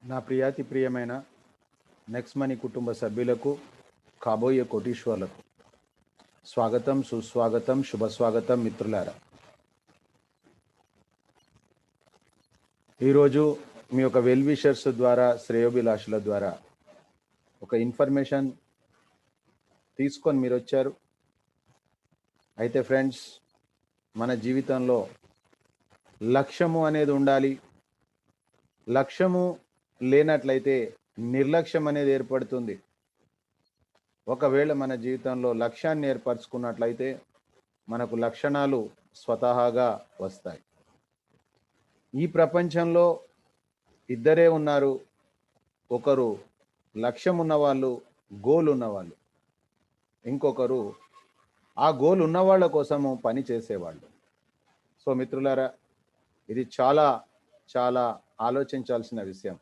నా ప్రియాతి ప్రియమైన next money కుటుంబ సభ్యులకు కాబోయే కోటీశ్వర్లకు స్వాగతం, సుస్వాగతం, శుభస్వాగతం మిత్రులారా. ఈరోజు మీ యొక్క వెల్ విషర్స్ ద్వారా, శ్రేయోభిలాషుల ద్వారా ఒక ఇన్ఫర్మేషన్ తీసుకొని మీరు వచ్చారు. అయితే ఫ్రెండ్స్, మన జీవితంలో లక్ష్యము అనేది ఉండాలి. లక్ష్యము లేనట్లయితే నిర్లక్ష్యం అనేది ఏర్పడుతుంది. ఒకవేళ మన జీవితంలో లక్ష్యాన్ని ఏర్పరచుకున్నట్లయితే మనకు లక్షణాలు స్వతహాగా వస్తాయి. ఈ ప్రపంచంలో ఇద్దరే ఉన్నారు. ఒకరు లక్ష్యం ఉన్నవాళ్ళు, గోల్ ఉన్నవాళ్ళు. ఇంకొకరు ఆ గోల్ ఉన్నవాళ్ళ కోసము పని చేసేవాళ్ళు. సో మిత్రులారా, ఇది చాలా చాలా ఆలోచించాల్సిన విషయం.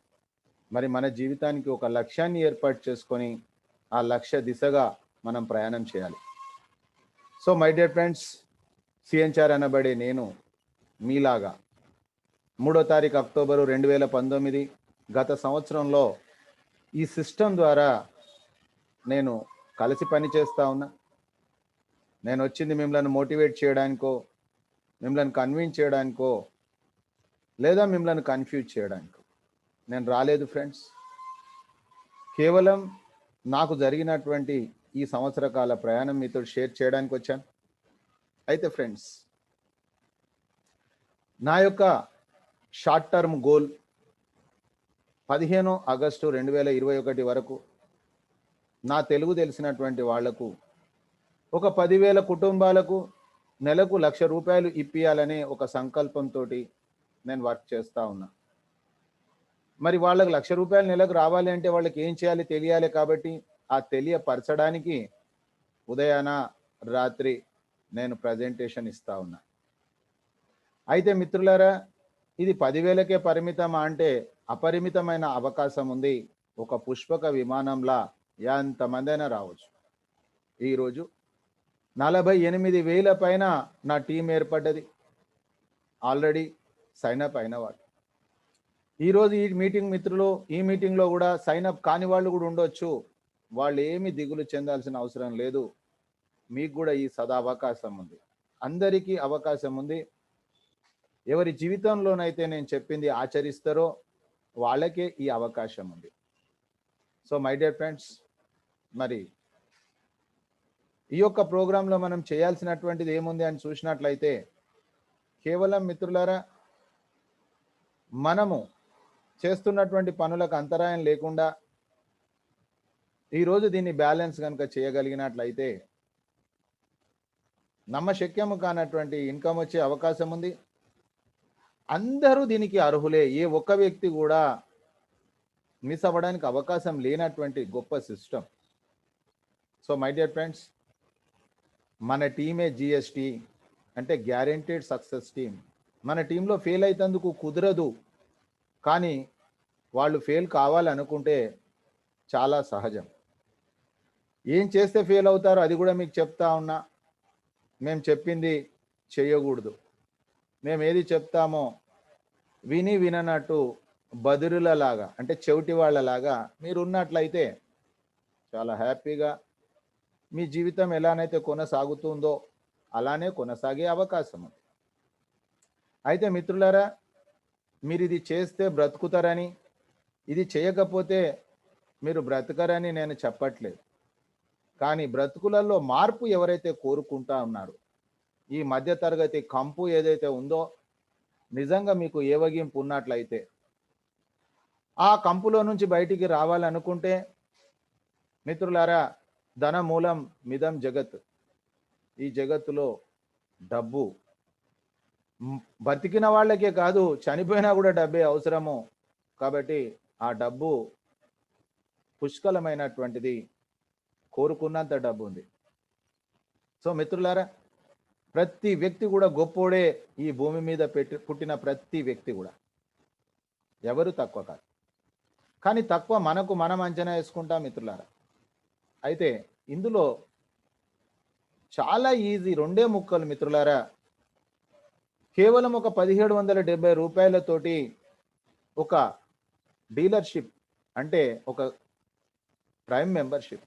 మరి మన జీవితానికి ఒక లక్ష్యాన్ని ఏర్పాటు చేసుకొని ఆ లక్ష్య దిశగా మనం ప్రయాణం చేయాలి. So my dear friends, CNR అనబడే నేను మీలాగా 3వ తారీఖు అక్టోబరు 2019 గత సంవత్సరంలో ఈ సిస్టమ్ ద్వారా నేను కలిసి పని చేస్తూ ఉన్నా. నేను వచ్చింది మిమ్మల్ని మోటివేట్ చేయడానికో, మిమ్మల్ని కన్విన్స్ చేయడానికో, లేదా మిమ్మల్ని కన్ఫ్యూజ్ చేయడానికో నేను రాలేదు ఫ్రెండ్స్. కేవలం నాకు జరిగినటువంటి ఈ సంవత్సర కాల ప్రయాణం మీతో షేర్ చేయడానికి వచ్చాను. అయితే ఫ్రెండ్స్, నా యొక్క షార్ట్ టర్మ్ గోల్ 15 ఆగస్టు 2021 వరకు నా తెలుగు తెలిసినటువంటి వాళ్లకు ఒక 10,000 కుటుంబాలకు నెలకు ₹1,00,000 ఇప్పియాలనే ఒక సంకల్పంతో నేను వర్క్ చేస్తూ ఉన్నా. మరి వాళ్ళకి ₹1,00,000 నెలకు రావాలి అంటే వాళ్ళకి ఏం చేయాలి తెలియాలి. కాబట్టి ఆ తెలియపరచడానికి ఉదయాన రాత్రి నేను ప్రజెంటేషన్ ఇస్తా ఉన్నా. అయితే మిత్రులారా, ఇది 10,000కే పరిమితమా అంటే అపరిమితమైన అవకాశం ఉంది. ఒక పుష్పక విమానంలా ఎంతమంది అయినా రావచ్చు. ఈరోజు 48,000 పైన నా టీం ఏర్పడ్డది. ఆల్రెడీ సైన్ అప్ అయిన వాళ్ళు. ఈరోజు ఈ మీటింగ్ మిత్రులు, ఈ మీటింగ్లో కూడా సైన్ అప్ కాని వాళ్ళు కూడా ఉండొచ్చు. వాళ్ళు ఏమి దిగులు చెందాల్సిన అవసరం లేదు. మీకు కూడా ఈ సదావకాశం ఉంది. అందరికీ అవకాశం ఉంది. ఎవరి జీవితంలోనైతే నేను చెప్పింది ఆచరిస్తారో వాళ్ళకే ఈ అవకాశం ఉంది. సో మై డియర్ ఫ్రెండ్స్, మరి ఈ యొక్క ప్రోగ్రాంలో మనం చేయాల్సినటువంటిది ఏముంది అని చూసినట్లయితే, కేవలం మిత్రులారా, మనము చేస్తున్నటువంటి పనులకు అంతరాయం లేకుండా ఈరోజు దీన్ని బ్యాలెన్స్ కనుక చేయగలిగినట్లయితే నమ్మశక్యము కానటువంటి ఇన్కమ్ వచ్చే అవకాశం ఉంది. అందరూ దీనికి అర్హులే. ఏ ఒక్క వ్యక్తి కూడా మిస్ అవ్వడానికి అవకాశం లేనటువంటి గొప్ప system. So my dear friends, మన టీమే జిఎస్టీ అంటే గ్యారెంటీడ్ సక్సెస్ టీమ్. మన టీంలో ఫెయిల్ అయితందుకు కుదరదు. కానీ వాళ్ళు ఫెయిల్ కావాలనుకుంటే చాలా సహజం. ఏం చేస్తే ఫెయిల్ అవుతారో అది కూడా మీకు చెప్తా ఉన్నా. మేము చెప్పింది చేయకూడదు. మేము ఏది చెప్తామో విని విననట్టు బదురులలాగా, అంటే చెవిటి వాళ్ళలాగా మీరు ఉన్నట్లయితే చాలా హ్యాపీగా మీ జీవితం ఎలానైతే కొనసాగుతుందో అలానే కొనసాగే అవకాశం ఉంది. అయితే మిత్రులారా, మీరు ఇది చేస్తే బ్రతుకుతారని, ఇది చేయకపోతే మీరు బ్రతకరని నేను చెప్పట్లేదు. కానీ బ్రతుకులలో మార్పు ఎవరైతే కోరుకుంటా ఉన్నారో, ఈ మధ్యతరగతి కంపు ఏదైతే ఉందో, నిజంగా మీకు ఏవగింపు ఉన్నట్లయితే ఆ కంపులో నుంచి బయటికి రావాలనుకుంటే మిత్రులారా, ధన మూలం మిదం జగత్. ఈ జగత్తులో డబ్బు బతికిన వాళ్ళకే కాదు, చనిపోయినా కూడా డబ్బే అవసరము. కాబట్టి ఆ డబ్బు పుష్కలమైనటువంటిది. కోరుకున్నంత డబ్బు ఉంది. సో మిత్రులారా, ప్రతి వ్యక్తి కూడా గొప్పోడే. ఈ భూమి మీద పుట్టిన ప్రతి వ్యక్తి కూడా ఎవరు తక్కువ కాదు. కానీ తక్కువ మనకు మనం అంచనా వేసుకుంటాం మిత్రులారా. అయితే ఇందులో చాలా ఈజీ, 2 ముక్కలు మిత్రులారా. కేవలం ఒక ₹1,770 ఒక డీలర్షిప్ అంటే ఒక ప్రైమ్ మెంబర్షిప్.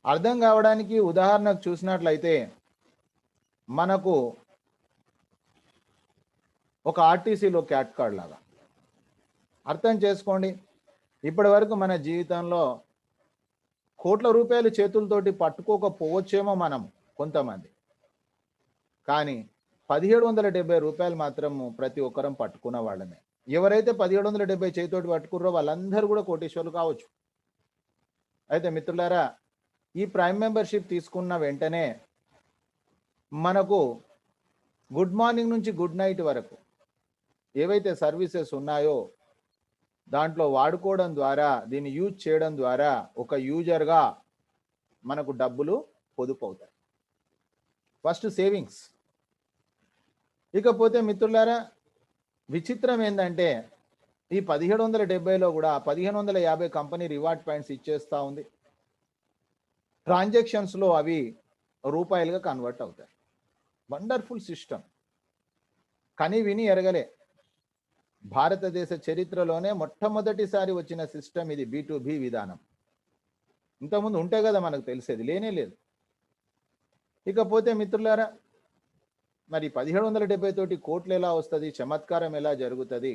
అర్థం కావడానికి ఉదాహరణకు చూసినట్లయితే మనకు ఒక ఆర్టీసీలో క్యాట్ కార్డ్ లాగా అర్థం చేసుకోండి. ఇప్పటి వరకు మన జీవితంలో కోట్ల రూపాయలు చేతులతోటి పట్టుకోకపోవచ్చేమో మనం కొంతమంది, కానీ 1770 రూపాయలు మాత్రము ప్రతి ఒక్కరం పట్టుకున్న వాళ్ళమే. ఎవరైతే 1770 చేతితోటి పట్టుకుర్రో వాళ్ళందరూ కూడా కోటీశ్వరులు కావచ్చు. అయితే మిత్రులారా, ఈ ప్రైమ్ మెంబర్షిప్ తీసుకున్న వెంటనే మనకు గుడ్ మార్నింగ్ నుంచి గుడ్ నైట్ వరకు ఏవైతే సర్వీసెస్ ఉన్నాయో దాంట్లో వాడుకోవడం ద్వారా, దీన్ని యూజ్ చేయడం ద్వారా ఒక యూజర్గా మనకు డబ్బులు పొదుపు అవుతాయి. First savings. ఇకపోతే మిత్రులారా, విచిత్రం ఏంటంటే ఈ 1770లో కూడా 1550 కంపెనీ రివార్డ్ పాయింట్స్ ఇచ్చేస్తూ ఉంది. ట్రాన్సాక్షన్స్లో అవి రూపాయలుగా కన్వర్ట్ అవుతాయి. Wonderful system. కని విని ఎరగలే. భారతదేశ చరిత్రలోనే మొట్టమొదటిసారి వచ్చిన సిస్టమ్ ఇది, B2B విధానం. ఇంతకుముందు ఉంటే కదా మనకు తెలిసేది, లేనే లేదు. ఇకపోతే మిత్రులారా, మరి 1770 తోటి కోట్లు ఎలా వస్తుంది, చమత్కారం ఎలా జరుగుతుంది?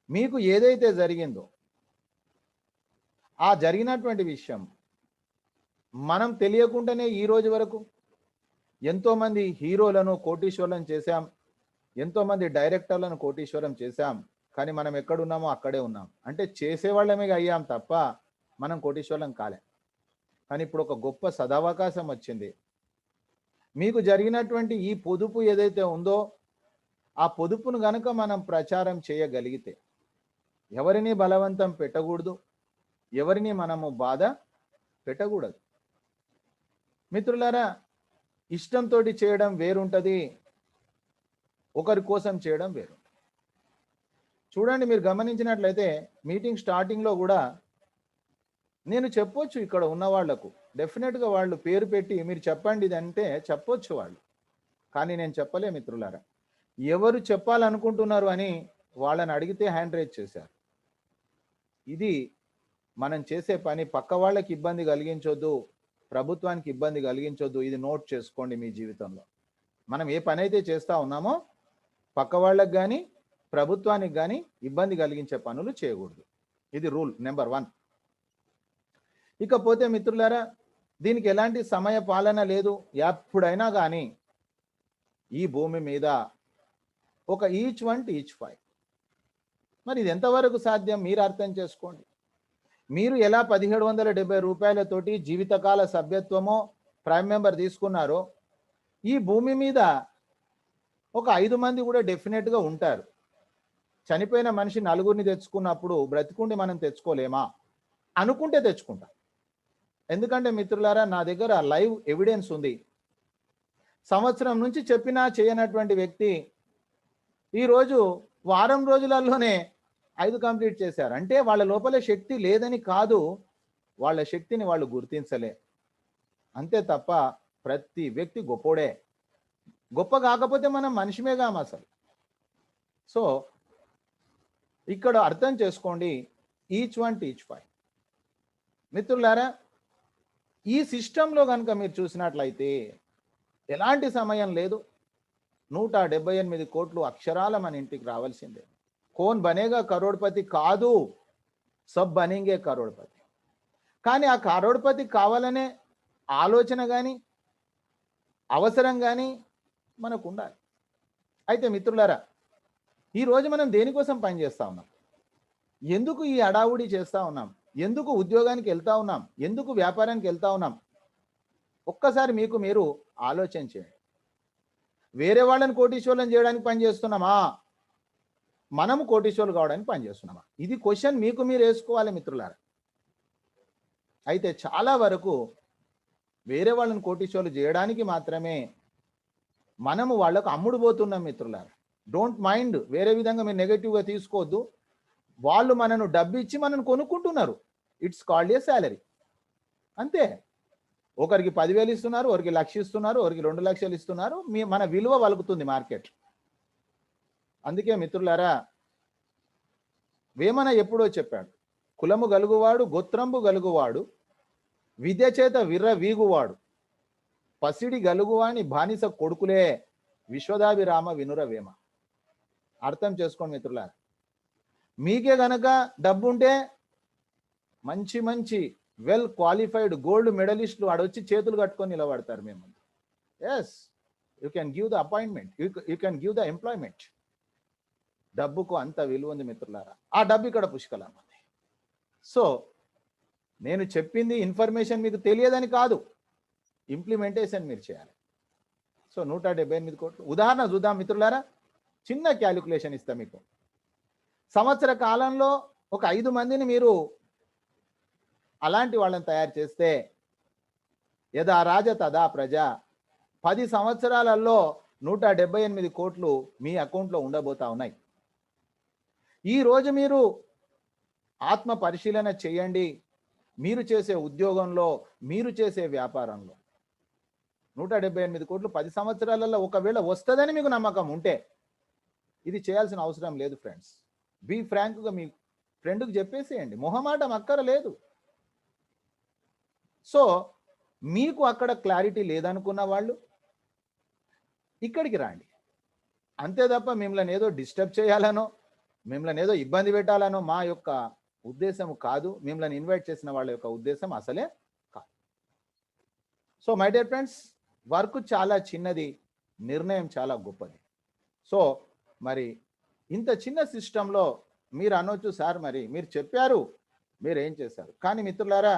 మీకు ఏదైతే జరిగిందో ఆ జరిగినటువంటి విషయం మనం తెలియకుండానే ఈ రోజు వరకు ఎంతోమంది హీరోలను కోటీశ్వరులను చేశాం, ఎంతోమంది డైరెక్టర్లను కోటీశ్వరం చేశాం, కానీ మనం ఎక్కడున్నామో అక్కడే ఉన్నాం. అంటే చేసేవాళ్ళమే అయ్యాం తప్ప మనం కోటీశ్వరం కాలే. కానీ ఇప్పుడు ఒక గొప్ప సదవకాశం వచ్చింది. మీకు జరిగినటువంటి ఈ పొదుపు ఏదైతే ఉందో ఆ పొదుపును గనక మనం ప్రచారం చేయగలిగితే, ఎవరిని బలవంతం పెట్టకూడదు, ఎవరిని మనము బాధ పెట్టకూడదు. మిత్రులారా, ఇష్టంతో చేయడం వేరుంటుంది, ఒకరి కోసం చేయడం వేరు. చూడండి, మీరు గమనించినట్లయితే మీటింగ్ స్టార్టింగ్లో కూడా నేను చెప్పొచ్చు ఇక్కడ ఉన్న వాళ్లకు, డెఫినెట్గా వాళ్ళు పేరు పెట్టి మీరు చెప్పండి ఇది అంటే చెప్పొచ్చు వాళ్ళు, కానీ నేను చెప్పలే మిత్రులారా. ఎవరు చెప్పాలనుకుంటున్నారు అని వాళ్ళని అడిగితే హ్యాండ్ రైజ్ చేశారు. ఇది మనం చేసే పని పక్క వాళ్ళకి ఇబ్బంది కలిగించొద్దు, ప్రభుత్వానికి ఇబ్బంది కలిగించొద్దు. ఇది నోట్ చేసుకోండి మీ జీవితంలో. మనం ఏ పని అయితే చేస్తూ ఉన్నామో పక్క వాళ్ళకి కానీ ప్రభుత్వానికి కానీ ఇబ్బంది కలిగించే పనులు చేయకూడదు. ఇది రూల్ నెంబర్ 1. ఇకపోతే మిత్రులారా, దీనికి ఎలాంటి సమయ పాలన లేదు. ఎప్పుడైనా కానీ ఈ భూమి మీద ఒక ఈచ్ 1 ఈచ్ 5. మరి ఇది ఎంతవరకు సాధ్యం మీరు అర్థం చేసుకోండి. మీరు ఎలా 1770 రూపాయలతోటి జీవితకాల సభ్యత్వమో ప్రైమ్ మెంబర్ తీసుకున్నారో, ఈ భూమి మీద ఒక 5 మంది కూడా డెఫినెట్గా ఉంటారు. చనిపోయిన మనిషి 4గురిని తెచ్చుకున్నప్పుడు బ్రతికుండి మనం తెచ్చుకోలేమా? అనుకుంటే తెచ్చుకుంటాం. ఎందుకంటే మిత్రులారా, నా దగ్గర లైవ్ ఎవిడెన్స్ ఉంది. సంవత్సరం నుంచి చెప్పినా చేయనటువంటి వ్యక్తి ఈరోజు వారం రోజులలోనే 5 కంప్లీట్ చేశారు. అంటే వాళ్ళ లోపల శక్తి లేదని కాదు, వాళ్ళ శక్తిని వాళ్ళు గుర్తించలే, అంతే తప్ప ప్రతి వ్యక్తి గొప్పోడే. గొప్ప కాకపోతే మనం మనిషిమేగాం అసలు. సో ఇక్కడ అర్థం చేసుకోండి, ఈచ్ 1 ఈచ్ 5. మిత్రులారా, ఈ సిస్టంలో కనుక మీరు చూసినట్లయితే ఎలాంటి సమయం లేదు. 178 కోట్లు అక్షరాల మన ఇంటికి రావాల్సిందే. కోన్ బనేగా కరోడ్పతి కాదు, సబ్ బనేంగే కరోడ్పతి. కానీ ఆ కరోడ్పతి కావాలనే ఆలోచన కానీ అవసరం కానీ మనకు ఉండాలి. అయితే మిత్రులారా, ఈరోజు మనం దేనికోసం పనిచేస్తూ ఉన్నాం? ఎందుకు ఈ అడావుడి చేస్తూ ఉన్నాం? ఎందుకు ఉద్యోగానికి వెళ్తా ఉన్నాం? ఎందుకు వ్యాపారానికి వెళ్తా ఉన్నాం? ఒక్కసారి మీకు మీరు ఆలోచన చేయండి. వేరే వాళ్ళని కోటీశ్వరులను చేయడానికి పనిచేస్తున్నామా, మనము కోటీశ్వరులు కావడానికి పనిచేస్తున్నామా? ఇది క్వశ్చన్ మీకు మీరు వేసుకోవాలి మిత్రులారా. అయితే చాలా వరకు వేరే వాళ్ళని కోటీశ్వరులు చేయడానికి మాత్రమే మనము వాళ్ళకు అమ్ముడు పోతున్నాం మిత్రులారా. డోంట్ మైండ్, వేరే విధంగా మీరు నెగటివ్గా తీసుకోవద్దు. వాళ్ళు మనను డబ్బు ఇచ్చి మనను కొనుక్కుంటున్నారు. ఇట్స్ కాల్డ్ ఏ శాలరీ, అంతే. ఒకరికి 10,000 ఇస్తున్నారు, ఒకరికి 1,00,000 ఇస్తున్నారు, ఒకరికి 2 లక్షలు ఇస్తున్నారు. మన విలువ వలుకుతుంది మార్కెట్. అందుకే మిత్రులారా, వేమన ఎప్పుడో చెప్పాడు, కులము గలుగువాడు గోత్రంబు గలుగువాడు విద్య చేత విర్ర వీగువాడు పసిడి గలుగువాని బానిస కొడుకులే విశ్వదాభిరామ వినుర వేమ. అర్థం చేసుకోండి మిత్రులారా, మీకే గనక డబ్బుంటే మంచి మంచి వెల్ క్వాలిఫైడ్ గోల్డ్ మెడలిస్టులు ఆడొచ్చి చేతులు కట్టుకొని నిలబడతారు మేము. Yes, you can give the appointment, you can give the employment. డబ్బుకు అంత విలువ ఉంది మిత్రులారా. ఆ డబ్బు ఇక్కడ పుష్కలం ఉంది. సో నేను చెప్పింది ఇన్ఫర్మేషన్ మీకు తెలియదని కాదు, ఇంప్లిమెంటేషన్ మీరు చేయాలి. సో 178 కోట్లు ఉదాహరణ చూద్దాం మిత్రులారా. చిన్న క్యాలిక్యులేషన్ ఇస్తా మీకు. సంవత్సర కాలంలో ఒక 5 మందిని మీరు అలాంటి వాళ్ళని తయారు చేస్తే యదా రాజ తదా ప్రజ, 10 సంవత్సరాలలో 178 కోట్లు మీ అకౌంట్లో ఉండబోతా ఉన్నాయి. ఈరోజు మీరు ఆత్మ పరిశీలన చేయండి. మీరు చేసే ఉద్యోగంలో, మీరు చేసే వ్యాపారంలో 178 కోట్లు 10 సంవత్సరాలలో ఒకవేళ వస్తుందని మీకు నమ్మకం ఉంటే ఇది చేయాల్సిన అవసరం లేదు ఫ్రెండ్స్. బీ ఫ్రాంక్గా మీ ఫ్రెండ్కి చెప్పేసేయండి, మొహమాటం అక్కరలేదు. సో మీకు అక్కడ క్లారిటీ లేదనుకున్న వాళ్ళు ఇక్కడికి రండి, అంతే తప్ప మిమ్మల్ని ఏదో డిస్టర్బ్ చేయాలనో, మిమ్మల్ని ఏదో ఇబ్బంది పెట్టాలనో మా యొక్క ఉద్దేశం కాదు. మిమ్మల్ని ఇన్వైట్ చేసిన వాళ్ళ యొక్క ఉద్దేశం అసలే కాదు. So my dear friends, work చాలా చిన్నది, నిర్ణయం చాలా గొప్పది. సో మరి ఇంత చిన్న సిస్టంలో మీరు అనొచ్చు, సార్ మరి మీరు చెప్పారు, మీరు ఏం చేశారు? కానీ మిత్రులారా,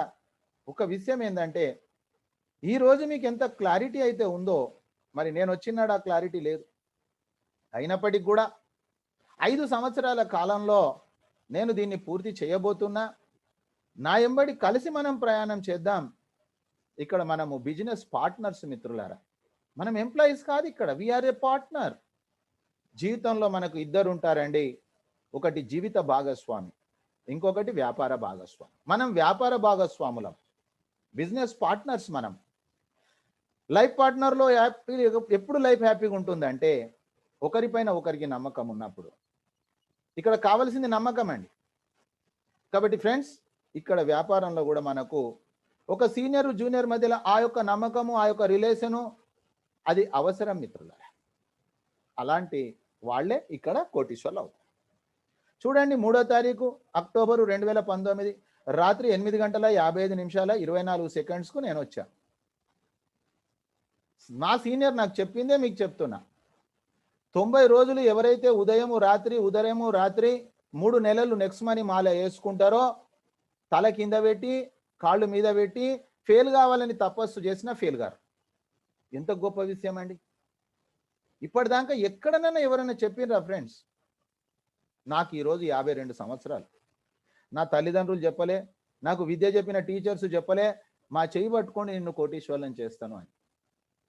ఒక విషయం ఏంటంటే ఈరోజు మీకు ఎంత క్లారిటీ అయితే ఉందో, మరి నేను వచ్చినాడు ఆ క్లారిటీ లేదు. అయినప్పటికీ కూడా 5 సంవత్సరాల కాలంలో నేను దీన్ని పూర్తి చేయబోతున్నా. నా ఎంబడి కలిసి మనం ప్రయాణం చేద్దాం. ఇక్కడ మనము బిజినెస్ పార్ట్నర్స్ మిత్రులారా, మనం ఎంప్లాయీస్ కాదు. ఇక్కడ వీఆర్ ఏ పార్ట్నర్. జీవితంలో మనకు 2 ఉంటారండి, ఒకటి జీవిత భాగస్వామి, ఇంకొకటి వ్యాపార భాగస్వామి. మనం వ్యాపార భాగస్వాములం, బిజినెస్ పార్ట్నర్స్. మనం లైఫ్ పార్ట్నర్లో ఎప్పుడు లైఫ్ హ్యాపీగా ఉంటుందంటే ఒకరిపైన ఒకరికి నమ్మకం ఉన్నప్పుడు. ఇక్కడ కావాల్సింది నమ్మకం అండి. కాబట్టి ఫ్రెండ్స్, ఇక్కడ వ్యాపారంలో కూడా మనకు ఒక సీనియర్ జూనియర్ మధ్యలో ఆ యొక్క నమ్మకము, ఆ యొక్క రిలేషను అది అవసరం మిత్రులారా. అలాంటి వాళ్ళే ఇక్కడ కోటీశ్వర్లు అవుతారు. చూడండి, 3వ తారీఖు అక్టోబరు 2019 రాత్రి 8:55:24 నేను వచ్చా. నా సీనియర్ నాకు చెప్పిందే మీకు చెప్తున్నా. 90 రోజులు ఎవరైతే ఉదయము రాత్రి 3 నెలలు నెక్స్ట్ మనీ మాల వేసుకుంటారో, తల కింద పెట్టి కాళ్ళు మీద పెట్టి ఫెయిల్ కావాలని తపస్సు చేసినా ఫెయిల్ గారు. ఎంత గొప్ప విషయం అండి. ఇప్పటిదాకా ఎక్కడనన్నా ఎవరైనా చెప్పినరా ఫ్రెండ్స్? నాకు ఈరోజు 52 సంవత్సరాలు. నా తల్లిదండ్రులు చెప్పలే, నాకు విద్య చెప్పిన టీచర్స్ చెప్పలే, మా చేయి పట్టుకొని నిన్ను కోటీశ్వరులను చేస్తాను అని.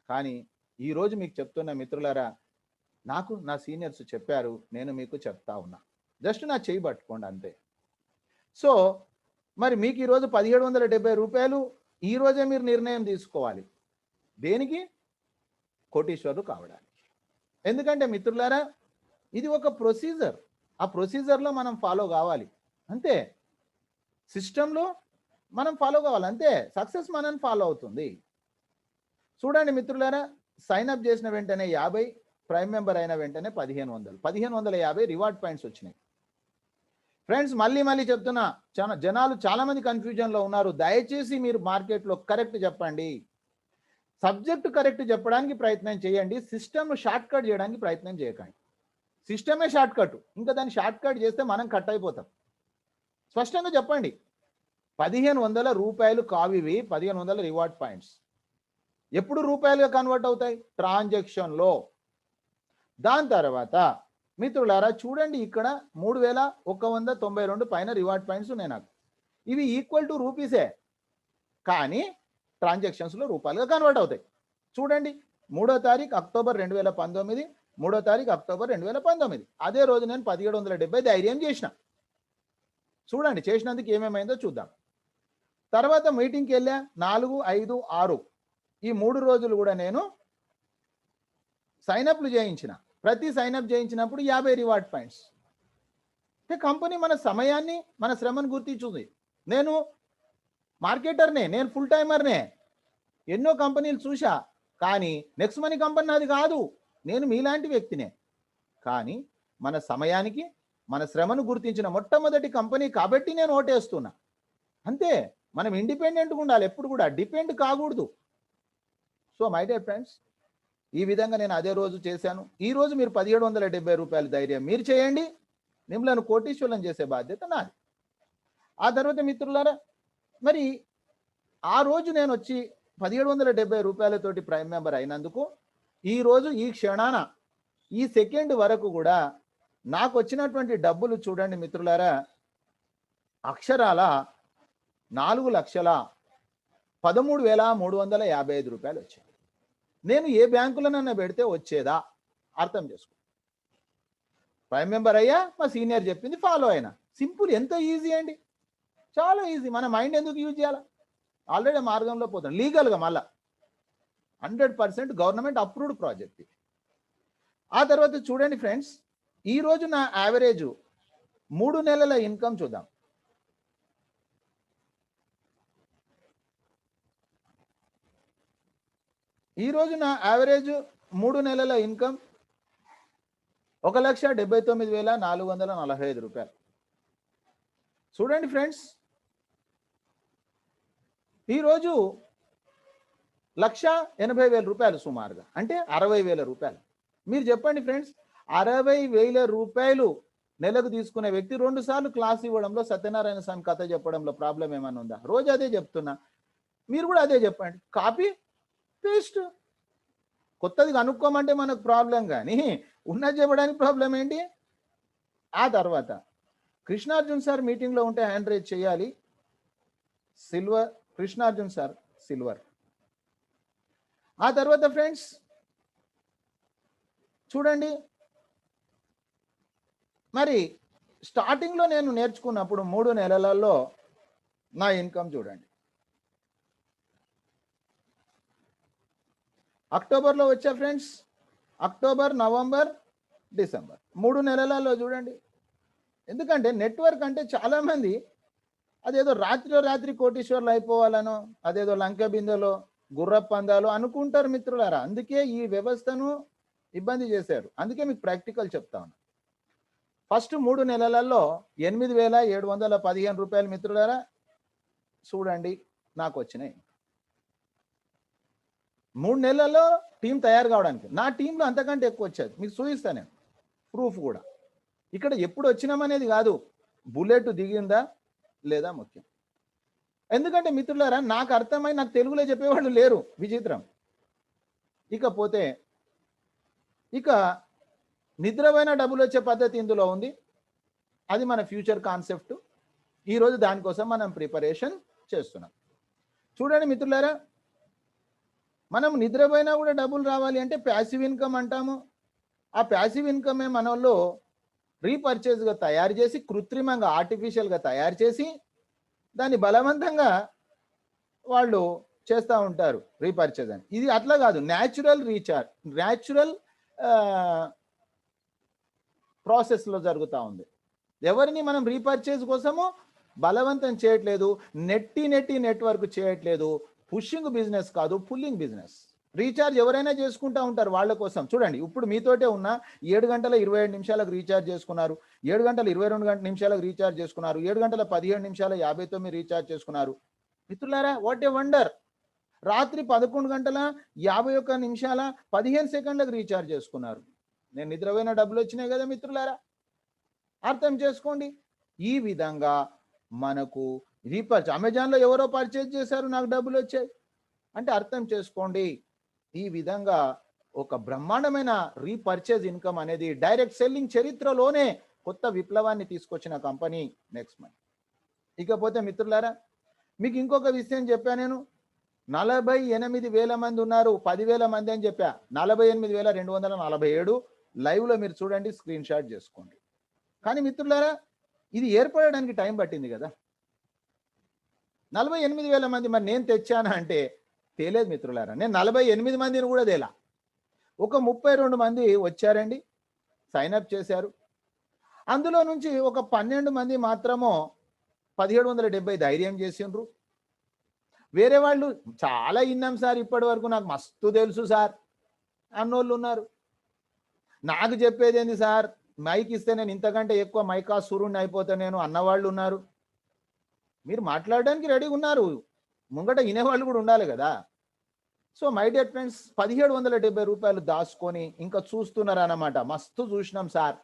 కానీ ఈరోజు మీకు చెప్తున్న మిత్రులారా, నాకు నా సీనియర్స్ చెప్పారు, నేను మీకు చెప్తా ఉన్నా. జస్ట్ నా చేయి పట్టుకోండి అంతే. సో మరి మీకు ఈరోజు 1770 రూపాయలు ఈరోజే మీరు నిర్ణయం తీసుకోవాలి. దేనికి? కోటీశ్వరులు కావడానికి. ఎందుకంటే మిత్రులారా, ఇది ఒక ప్రొసీజర్. ఆ ప్రొసీజర్లో మనం ఫాలో కావాలి అంతే. సిస్టంలో మనం ఫాలో కావాలి అంతే. సక్సెస్ మనం ఫాలో అవుతుంది. చూడండి మిత్రులారా, సైన్అప్ చేసిన వెంటనే 50, ప్రైమ్ మెంబర్ అయిన వెంటనే 1550 రివార్డ్ పాయింట్స్ వచ్చినాయి. ఫ్రెండ్స్, మళ్ళీ చెప్తున్నా, జనాలు చాలా మంది కన్ఫ్యూజన్లో ఉన్నారు. దయచేసి మీరు మార్కెట్లో కరెక్ట్ చెప్పండి, సబ్జెక్ట్ కరెక్ట్ చెప్పడానికి ప్రయత్నం చేయండి. సిస్టమ్ను షార్ట్ కట్ చేయడానికి ప్రయత్నం చేయకండి. సిస్టమే షార్ట్ కట్, ఇంకా దాన్ని షార్ట్ కట్ చేస్తే మనం కట్ అయిపోతాం. స్పష్టంగా చెప్పండి. 1500 రూపాయలు కావివి, 1500 రివార్డ్ పాయింట్స్ ఎప్పుడు రూపాయలుగా కన్వర్ట్ అవుతాయి? ట్రాన్సాక్షన్లో. దాని తర్వాత మిత్రులారా చూడండి, ఇక్కడ 3192 పైన రివార్డ్ పాయింట్స్ ఉన్నాయి నాకు. ఇవి ఈక్వల్ టు రూపీసే, కానీ ట్రాన్సాక్షన్స్లో రూపాయలుగా కన్వర్ట్ అవుతాయి. చూడండి, 3వ తారీఖు అక్టోబర్ 2019, 3వ తారీఖు అక్టోబర్ 2019 అదే రోజు నేను 1770 ధైర్యం చేసిన. చూడండి చేసినందుకు ఏమేమైందో చూద్దాం. తర్వాత మీటింగ్కి వెళ్ళా 4, 5, 6 ఈ 3 రోజులు కూడా నేను సైనప్లు చేయించిన. ప్రతి సైనప్ చేయించినప్పుడు 50 రివార్డ్ పాయింట్స్. అంటే కంపెనీ మన సమయాన్ని మన శ్రమను గుర్తించుంది. నేను మార్కెటర్నే, నేను ఫుల్ టైమర్నే, ఎన్నో కంపెనీలు చూసా, కానీ నెక్స్ట్ మనీ కంపెనీ నాది కాదు, నేను మీలాంటి వ్యక్తినే. కానీ మన సమయానికి మన శ్రమను గుర్తించిన మొట్టమొదటి కంపెనీ కాబట్టి నేను ఓటేస్తున్నా. అంతే, మనం ఇండిపెండెంట్గా ఉండాలి, ఎప్పుడు కూడా డిపెండ్ కాకూడదు. సో మై డియర్ ఫ్రెండ్స్, ఈ విధంగా నేను అదే రోజు చేశాను. ఈ రోజు మీరు 1770 రూపాయల ధైర్యం మీరు చేయండి, మిమ్మల్ని కోటీశ్వరులను చేసే బాధ్యత నాది. ఆ తర్వాత మిత్రులారా, మరి ఆ రోజు నేను వచ్చి 1770 రూపాయలతోటి ప్రైమ్ మెంబర్ అయినందుకు ఈ రోజు ఈ క్షణాన ఈ సెకండ్ వరకు కూడా నాకు వచ్చినటువంటి డబ్బులు చూడండి మిత్రులారా, అక్షరాల 4,13,355 రూపాయలు వచ్చాయి. నేను ఏ బ్యాంకులోనన్నా పెడితే వచ్చేదా? అర్థం చేసుకో. ప్రైమ్ మెంబర్ అయ్యా, మా సీనియర్ చెప్పింది ఫాలో అయినా, సింపుల్. ఎంత ఈజీ అండి, చాలా ఈజీ. మన మైండ్ ఎందుకు యూజ్ చేయాలా? ఆల్రెడీ మార్గంలో పోతాం లీగల్గా, మళ్ళా 100% గవర్నమెంట్ అప్రూవ్డ్ ప్రాజెక్ట్. ఆ తర్వాత చూడండి ఫ్రెండ్స్, ఈరోజు నా యావరేజ్ 3 నెలల ఇన్కమ్ చూద్దాం. ఈరోజు నా యావరేజ్ 3 నెలల ఇన్కమ్ 1,79,445 రూపాయలు. చూడండి ఫ్రెండ్స్, ఈరోజు 1,80,000 రూపాయలు సుమారుగా, అంటే 60,000 రూపాయలు. మీరు చెప్పండి ఫ్రెండ్స్, 60,000 రూపాయలు నెలకు తీసుకునే వ్యక్తి 2 సార్లు క్లాస్ ఇవ్వడంలో, సత్యనారాయణ స్వామి కథ చెప్పడంలో ప్రాబ్లం ఏమైనా ఉందా? రోజు అదే చెప్తున్నా, మీరు కూడా అదే చెప్పండి. కాపీ పేస్ట్, కొత్తది కనుక్కోమంటే మనకు ప్రాబ్లం, కానీ ఉన్నది చెప్పడానికి ప్రాబ్లం ఏంటి? ఆ తర్వాత కృష్ణార్జున్ సార్ మీటింగ్లో ఉంటే హ్యాండ్ రేజ్ చేయాలి. Silver, Krishnarjun sir silver. ఆ తర్వాత ఫ్రెండ్స్ చూడండి, మరి స్టార్టింగ్లో నేను నేర్చుకున్నప్పుడు 3 నెలలలో నా ఇన్కమ్ చూడండి. అక్టోబర్లో వచ్చా ఫ్రెండ్స్, అక్టోబర్, నవంబర్, డిసెంబర్, 3 నెలలలో చూడండి. ఎందుకంటే నెట్వర్క్ అంటే చాలామంది అదేదో రాత్రిలో రాత్రి కోటీశ్వర్లు అయిపోవాలనో, అదేదో లంక బిందెలో గుర్రపందాలు అనుకుంటారు మిత్రులారా. అందుకే ఈ వ్యవస్థను ఇబ్బంది చేశారు. అందుకే మీకు ప్రాక్టికల్ చెప్తా ఉన్నా. ఫస్ట్ 3 నెలలలో 8,715 రూపాయలు మిత్రులారా చూడండి నాకు వచ్చినాయి. 3 నెలల్లో టీం తయారు కావడానికి నా టీంలో అంతకంటే ఎక్కువ వచ్చేది. మీకు చూపిస్తాను నేను ప్రూఫ్ కూడా. ఇక్కడ ఎప్పుడు వచ్చినామనేది కాదు, బుల్లెట్ దిగిందా లేదా ముఖ్యం. ఎందుకంటే మిత్రులారా, నాకు అర్థమై నాకు తెలుగులో చెప్పేవాళ్ళు లేరు, విచిత్రం. ఇకపోతే ఇక నిద్రపోయిన డబ్బులు వచ్చే పద్ధతి ఇందులో ఉంది. అది మన ఫ్యూచర్ కాన్సెప్ట్. ఈరోజు దానికోసం మనం ప్రిపరేషన్ చేస్తున్నాం. చూడండి మిత్రులారా, మనం నిద్రపోయినా కూడా డబ్బులు రావాలి అంటే ప్యాసివ్ ఇన్కమ్ అంటాము. ఆ ప్యాసివ్ ఇన్కమే మన వాళ్ళు రీపర్చేజ్గా తయారు చేసి, కృత్రిమంగా ఆర్టిఫిషియల్గా తయారు చేసి దాన్ని బలవంతంగా వాళ్ళు చేస్తూ ఉంటారు రీపర్చేజ్ అని. ఇది అట్లా కాదు, న్యాచురల్ రీఛార్జ్, న్యాచురల్ ప్రాసెస్లో జరుగుతూ ఉంది. ఎవరిని మనం రీపర్చేజ్ కోసము బలవంతం చేయట్లేదు, నెట్టి నెట్వర్క్ చేయట్లేదు. పుషింగ్ బిజినెస్ కాదు, పుల్లింగ్ బిజినెస్. రీఛార్జ్ ఎవరైనా చేసుకుంటూ ఉంటారు వాళ్ళ కోసం. చూడండి, ఇప్పుడు మీతోటే ఉన్న 7 గంటల 27 నిమిషాలకు రీఛార్జ్ చేసుకున్నారు, 7 గంటల 22 నిమిషాలకు రీఛార్జ్ చేసుకున్నారు, 7 గంటల 17 నిమిషాల 59 రీఛార్జ్ చేసుకున్నారు. మిత్రులారా, వాట్ ఏ వండర్. రాత్రి 11 గంటల 51 నిమిషాల 15 సెకండ్లకు రీఛార్జ్ చేసుకున్నారు. నేను నిద్రపోయిన డబ్బులు వచ్చినాయి కదా మిత్రులారా, అర్థం చేసుకోండి. ఈ విధంగా మనకు రీపర్చేజ్, అమెజాన్లో ఎవరో పర్చేజ్ చేశారు, నాకు డబ్బులు వచ్చాయి అంటే అర్థం చేసుకోండి. ఈ విధంగా ఒక బ్రహ్మాండమైన రీపర్చేజ్ ఇన్కమ్ అనేది డైరెక్ట్ సెల్లింగ్ చరిత్రలోనే కొత్త విప్లవాన్ని తీసుకొచ్చిన కంపెనీ నెక్స్ట్ మనీ. ఇకపోతే మిత్రులారా, మీకు ఇంకొక విషయం చెప్పా నేను. 48,000 మంది ఉన్నారు, 10,000 మంది అని చెప్పా. 48,247 లైవ్లో మీరు చూడండి, స్క్రీన్ షాట్ చేసుకోండి. కానీ మిత్రులారా, ఇది ఏర్పడడానికి టైం పట్టింది కదా. 48,000 మంది మరి నేను తెచ్చానా అంటే తేలేదు మిత్రులారా. నేను 48 మందిని కూడా తేలా. ఒక 32 మంది వచ్చారండి, సైన్అప్ చేశారు. అందులో నుంచి ఒక 12 మంది మాత్రమో 1770 ధైర్యం చేసిండ్రు. వేరే వాళ్ళు చాలా ఇన్నాం సార్, ఇప్పటి వరకు నాకు మస్తు తెలుసు సార్ అన్నోళ్ళు ఉన్నారు. నాకు చెప్పేది ఏంది సార్, మైక్ ఇస్తే నేను ఇంతకంటే ఎక్కువ మైకా సూర్యుడిని అయిపోతా నేను అన్నవాళ్ళు ఉన్నారు. మీరు మాట్లాడడానికి రెడీగా ఉన్నారు, ముంగట వినేవాళ్ళు కూడా ఉండాలి కదా. సో మై డియర్ ఫ్రెండ్స్, 1770 రూపాయలు దాచుకొని ఇంకా చూస్తున్నారు అన్నమాట. మస్తు చూసినాం సార్,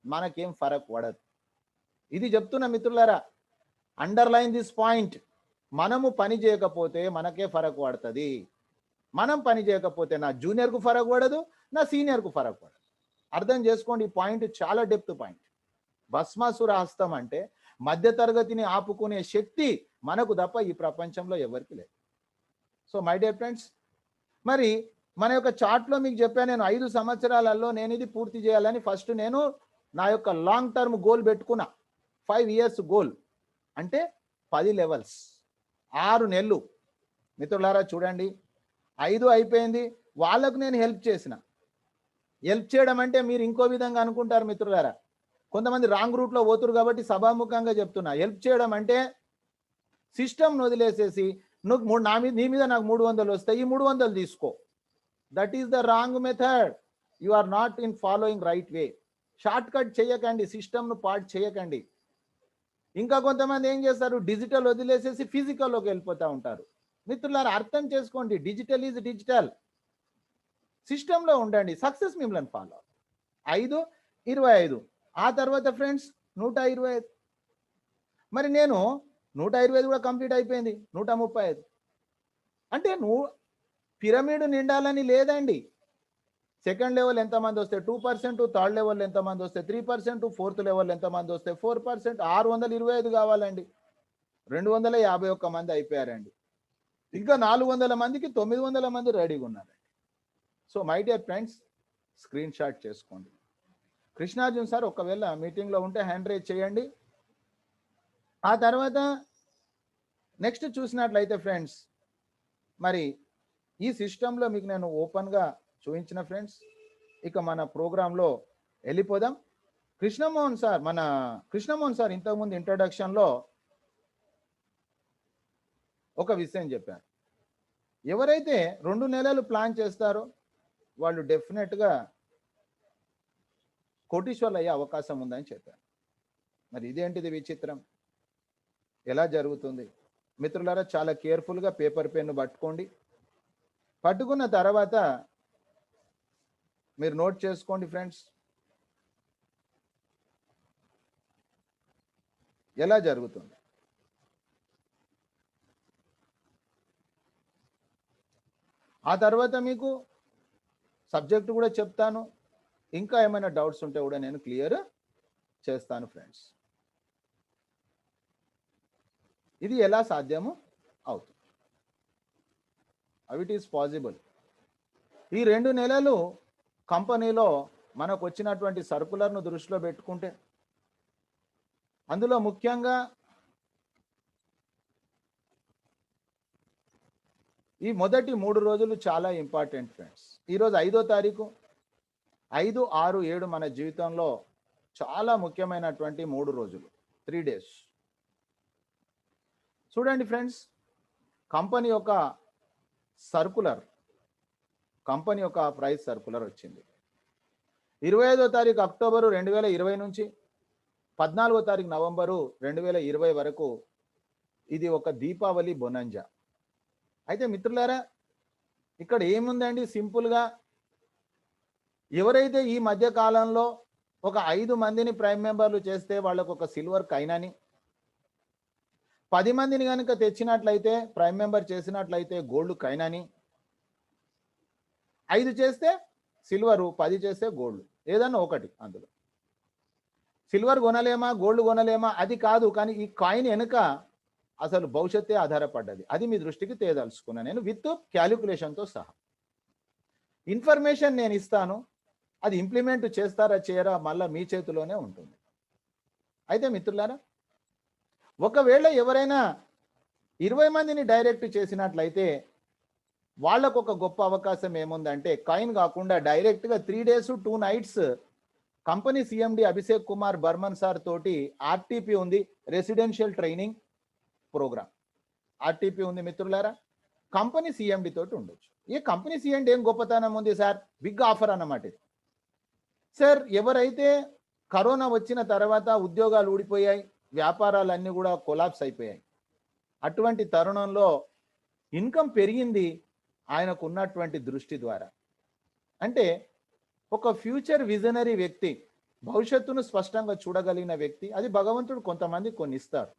మనకేం ఫరక్ పడదు. ఇది చెప్తున్నా మిత్రులారా, అండర్లైన్ దిస్ పాయింట్. మనము పని చేయకపోతే మనకే ఫరక్ పడుతుంది. మనం పని చేయకపోతే నా జూనియర్కు ఫరక్ పడదు, నా సీనియర్కు ఫరక్ పడదు. అర్థం చేసుకోండి, ఈ పాయింట్ చాలా డెప్త్ పాయింట్. భస్మాసుర హస్తం అంటే మధ్యతరగతిని ఆపుకునే శక్తి మనకు తప్ప ఈ ప్రపంచంలో ఎవరికి లేదు. సో మై డియర్ ఫ్రెండ్స్, మరి మన యొక్క చార్ట్లో మీకు చెప్పాను, నేను 5 సంవత్సరాలలో నేను ఇది పూర్తి చేయాలని ఫస్ట్ నేను నా యొక్క లాంగ్ టర్మ్ గోల్ పెట్టుకున్నా. 5 ఇయర్స్ గోల్ అంటే 10 లెవెల్స్, 6 నెలలు. మిత్రులారా చూడండి, 5 అయిపోయింది, వాళ్ళకు నేను హెల్ప్ చేసిన. హెల్ప్ చేయడం అంటే మీరు ఇంకో విధంగా అనుకుంటారు మిత్రులారా, కొంతమంది రాంగ్ రూట్లో పోతురు కాబట్టి సభాముఖంగా చెప్తున్నా. హెల్ప్ చేయడం అంటే సిస్టమ్ను వదిలేసేసి నువ్వు నీ మీద నాకు 300 వస్తాయి, ఈ 300 తీసుకో. That is the wrong method. You are not in following right way. Short cut చేయకండి, సిస్టమ్ను పార్ట్ చేయకండి. ఇంకా కొంతమంది ఏం చేస్తారు, డిజిటల్ వదిలేసేసి ఫిజికల్లోకి వెళ్ళిపోతూ ఉంటారు. మిత్రులారా అర్థం చేసుకోండి, డిజిటల్ ఈజ్ డిజిటల్. సిస్టంలో ఉండండి, సక్సెస్ మిమ్మల్ని ఫాలో. 5, 25, ఆ తర్వాత ఫ్రెండ్స్ 125. మరి నేను 125 కూడా కంప్లీట్ అయిపోయింది, 135. అంటే నువ్వు పిరమిడ్ నిండాలని లేదండి. సెకండ్ లెవెల్ ఎంతమంది వస్తే 2%, థర్డ్ లెవెల్ ఎంతమంది వస్తే 3%, ఫోర్త్ లెవెల్ ఎంతమంది వస్తే 4%, 625 కావాలండి. 251 మంది అయిపోయారండి. ఇంకా 400 మందికి 900 మంది రెడీగా ఉన్నారండి. So my dear friends, screenshot చేసుకోండి. కృష్ణార్జున్ సార్ ఒకవేళ మీటింగ్లో ఉంటే హ్యాండ్ రైజ్ చేయండి. ఆ తర్వాత నెక్స్ట్ చూసినట్లయితే ఫ్రెండ్స్, మరి ఈ సిస్టంలో మీకు నేను ఓపెన్గా చూపించిన ఫ్రెండ్స్, ఇక మన ప్రోగ్రాంలో వెళ్ళిపోదాం. కృష్ణమోహన్ సార్ ఇంతకుముందు ఇంట్రడక్షన్లో ఒక విషయం చెప్పారు. ఎవరైతే 2 నెలలు ప్లాన్ చేస్తారో వాళ్ళు డెఫినెట్గా కోటీశ్వర్లు అయ్యే అవకాశం ఉందని చెప్పారు. మరి ఇదేంటిది విచిత్రం, ఎలా జరుగుతుంది? మిత్రులారా చాలా కేర్ఫుల్గా పేపర్ పెన్ను పట్టుకోండి. పట్టుకున్న తర్వాత మీరు నోట్ చేసుకోండి ఫ్రెండ్స్, ఎలా జరుగుతుంది. ఆ తర్వాత మీకు సబ్జెక్టు కూడా చెప్తాను, ఇంకా ఏమైనా డౌట్స్ ఉంటే కూడా నేను క్లియర్ చేస్తాను ఫ్రెండ్స్. ఇది ఎలా సాధ్యము అవుతుంది, ఇట్ ఈస్ పాసిబుల్. ఈ 2 నెలలు కంపెనీలో మనకు వచ్చినటువంటి సర్కులర్ను దృష్టిలో పెట్టుకుంటే, అందులో ముఖ్యంగా ఈ మొదటి 3 రోజులు చాలా ఇంపార్టెంట్ ఫ్రెండ్స్. ఈరోజు 5వ తారీఖు, 5, 6, 7 మన జీవితంలో చాలా ముఖ్యమైనటువంటి 3 రోజులు, 3 డేస్. చూడండి ఫ్రెండ్స్, కంపెనీ యొక్క ప్రైస్ సర్కులర్ వచ్చింది 25వ తారీఖు అక్టోబరు 2020 నుంచి 14వ తారీఖు నవంబరు 2020 వరకు. ఇది ఒక దీపావళి బొనంజా. అయితే మిత్రులారా ఇక్కడ ఏముందండి, సింపుల్గా ఎవరైతే ఈ మధ్య కాలంలో ఒక 5 మందిని ప్రైమ్ మెంబర్లు చేస్తే వాళ్ళకు ఒక సిల్వర్ కైనాని, 10 మందిని కనుక తెచ్చినట్లయితే ప్రైమ్ మెంబర్ చేసినట్లయితే గోల్డ్ కైనాని, 5 చేస్తే సిల్వరు, 10 చేస్తే గోల్డ్, ఏదన్నా ఒకటి. అందులో సిల్వర్ కొనలేమా, గోల్డ్ కొనలేమా అది కాదు, కానీ ఈ కాయిన్ వెనుక అసలు భవిష్యత్తే ఆధారపడ్డది. అది మీ దృష్టికి తేదలుచుకున్నా నేను, విత్ క్యాలిక్యులేషన్తో సహా. ఇన్ఫర్మేషన్ నేను ఇస్తాను, అది ఇంప్లిమెంట్ చేస్తారా చేయరా మళ్ళీ మీ చేతిలోనే ఉంటుంది. అయితే మిత్రులారా, ఒకవేళ ఎవరైనా 20 మందిని డైరెక్ట్ చేసినట్లయితే వాళ్ళకు ఒక గొప్ప అవకాశం ఏముందంటే, కాయిన్ కాకుండా డైరెక్ట్గా 3 days 2 nights company CMD Abhishek Kumar Barman sir తోటి ఆర్టీపీ ఉంది, రెసిడెన్షియల్ ట్రైనింగ్ ప్రోగ్రామ్ ఆర్టీపీ ఉంది మిత్రులారా. కంపెనీ సిఎండి తోటి ఉండొచ్చు. ఈ కంపెనీ సిఎండి ఏం గొప్పతనం ఉంది సార్? బిగ్ ఆఫర్ అన్నమాట ఇది. సార్ ఎవరైతే కరోనా వచ్చిన తర్వాత ఉద్యోగాలు ఊడిపోయాయి, వ్యాపారాలన్నీ కూడా కొలాప్స్ అయిపోయాయి, అటువంటి తరుణంలో ఇన్కమ్ పెరిగింది ఆయనకు ఉన్నటువంటి దృష్టి ద్వారా. అంటే ఒక ఫ్యూచర్ విజనరీ వ్యక్తి, భవిష్యత్తును స్పష్టంగా చూడగలిగిన వ్యక్తి, అది భగవంతుడు కొంతమంది కొన్ని ఇస్తారు.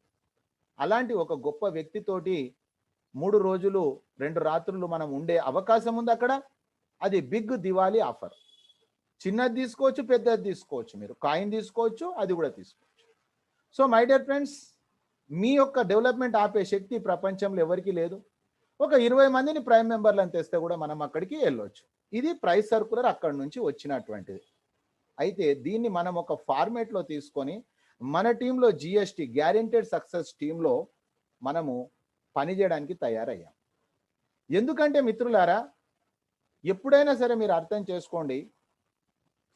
అలాంటి ఒక గొప్ప వ్యక్తితోటి 3 రోజులు 2 రాత్రులు మనం ఉండే అవకాశం ఉంది అక్కడ. అది బిగ్ దివాళీ ఆఫర్. చిన్నది తీసుకోవచ్చు, పెద్దది తీసుకోవచ్చు, మీరు కాయిన్ తీసుకోవచ్చు, అది కూడా తీసుకోవచ్చు. సో మై డియర్ ఫ్రెండ్స్, మీ యొక్క డెవలప్మెంట్ ఆపే శక్తి ప్రపంచంలో ఎవరికీ లేదు. ఒక 20 మందిని ప్రైమ్ మెంబర్లను తెస్తే కూడా మనం అక్కడికి వెళ్ళొచ్చు. ఇది ప్రైస్ సర్కులర్ అక్కడి నుంచి వచ్చినటువంటిది. అయితే దీన్ని మనం ఒక ఫార్మేట్లో తీసుకొని మన టీంలో జిఎస్టి గ్యారెంటెడ్ సక్సెస్ టీంలో మనము పనిచేయడానికి తయారయ్యాం. ఎందుకంటే మిత్రులారా, ఎప్పుడైనా సరే మీరు అర్థం చేసుకోండి,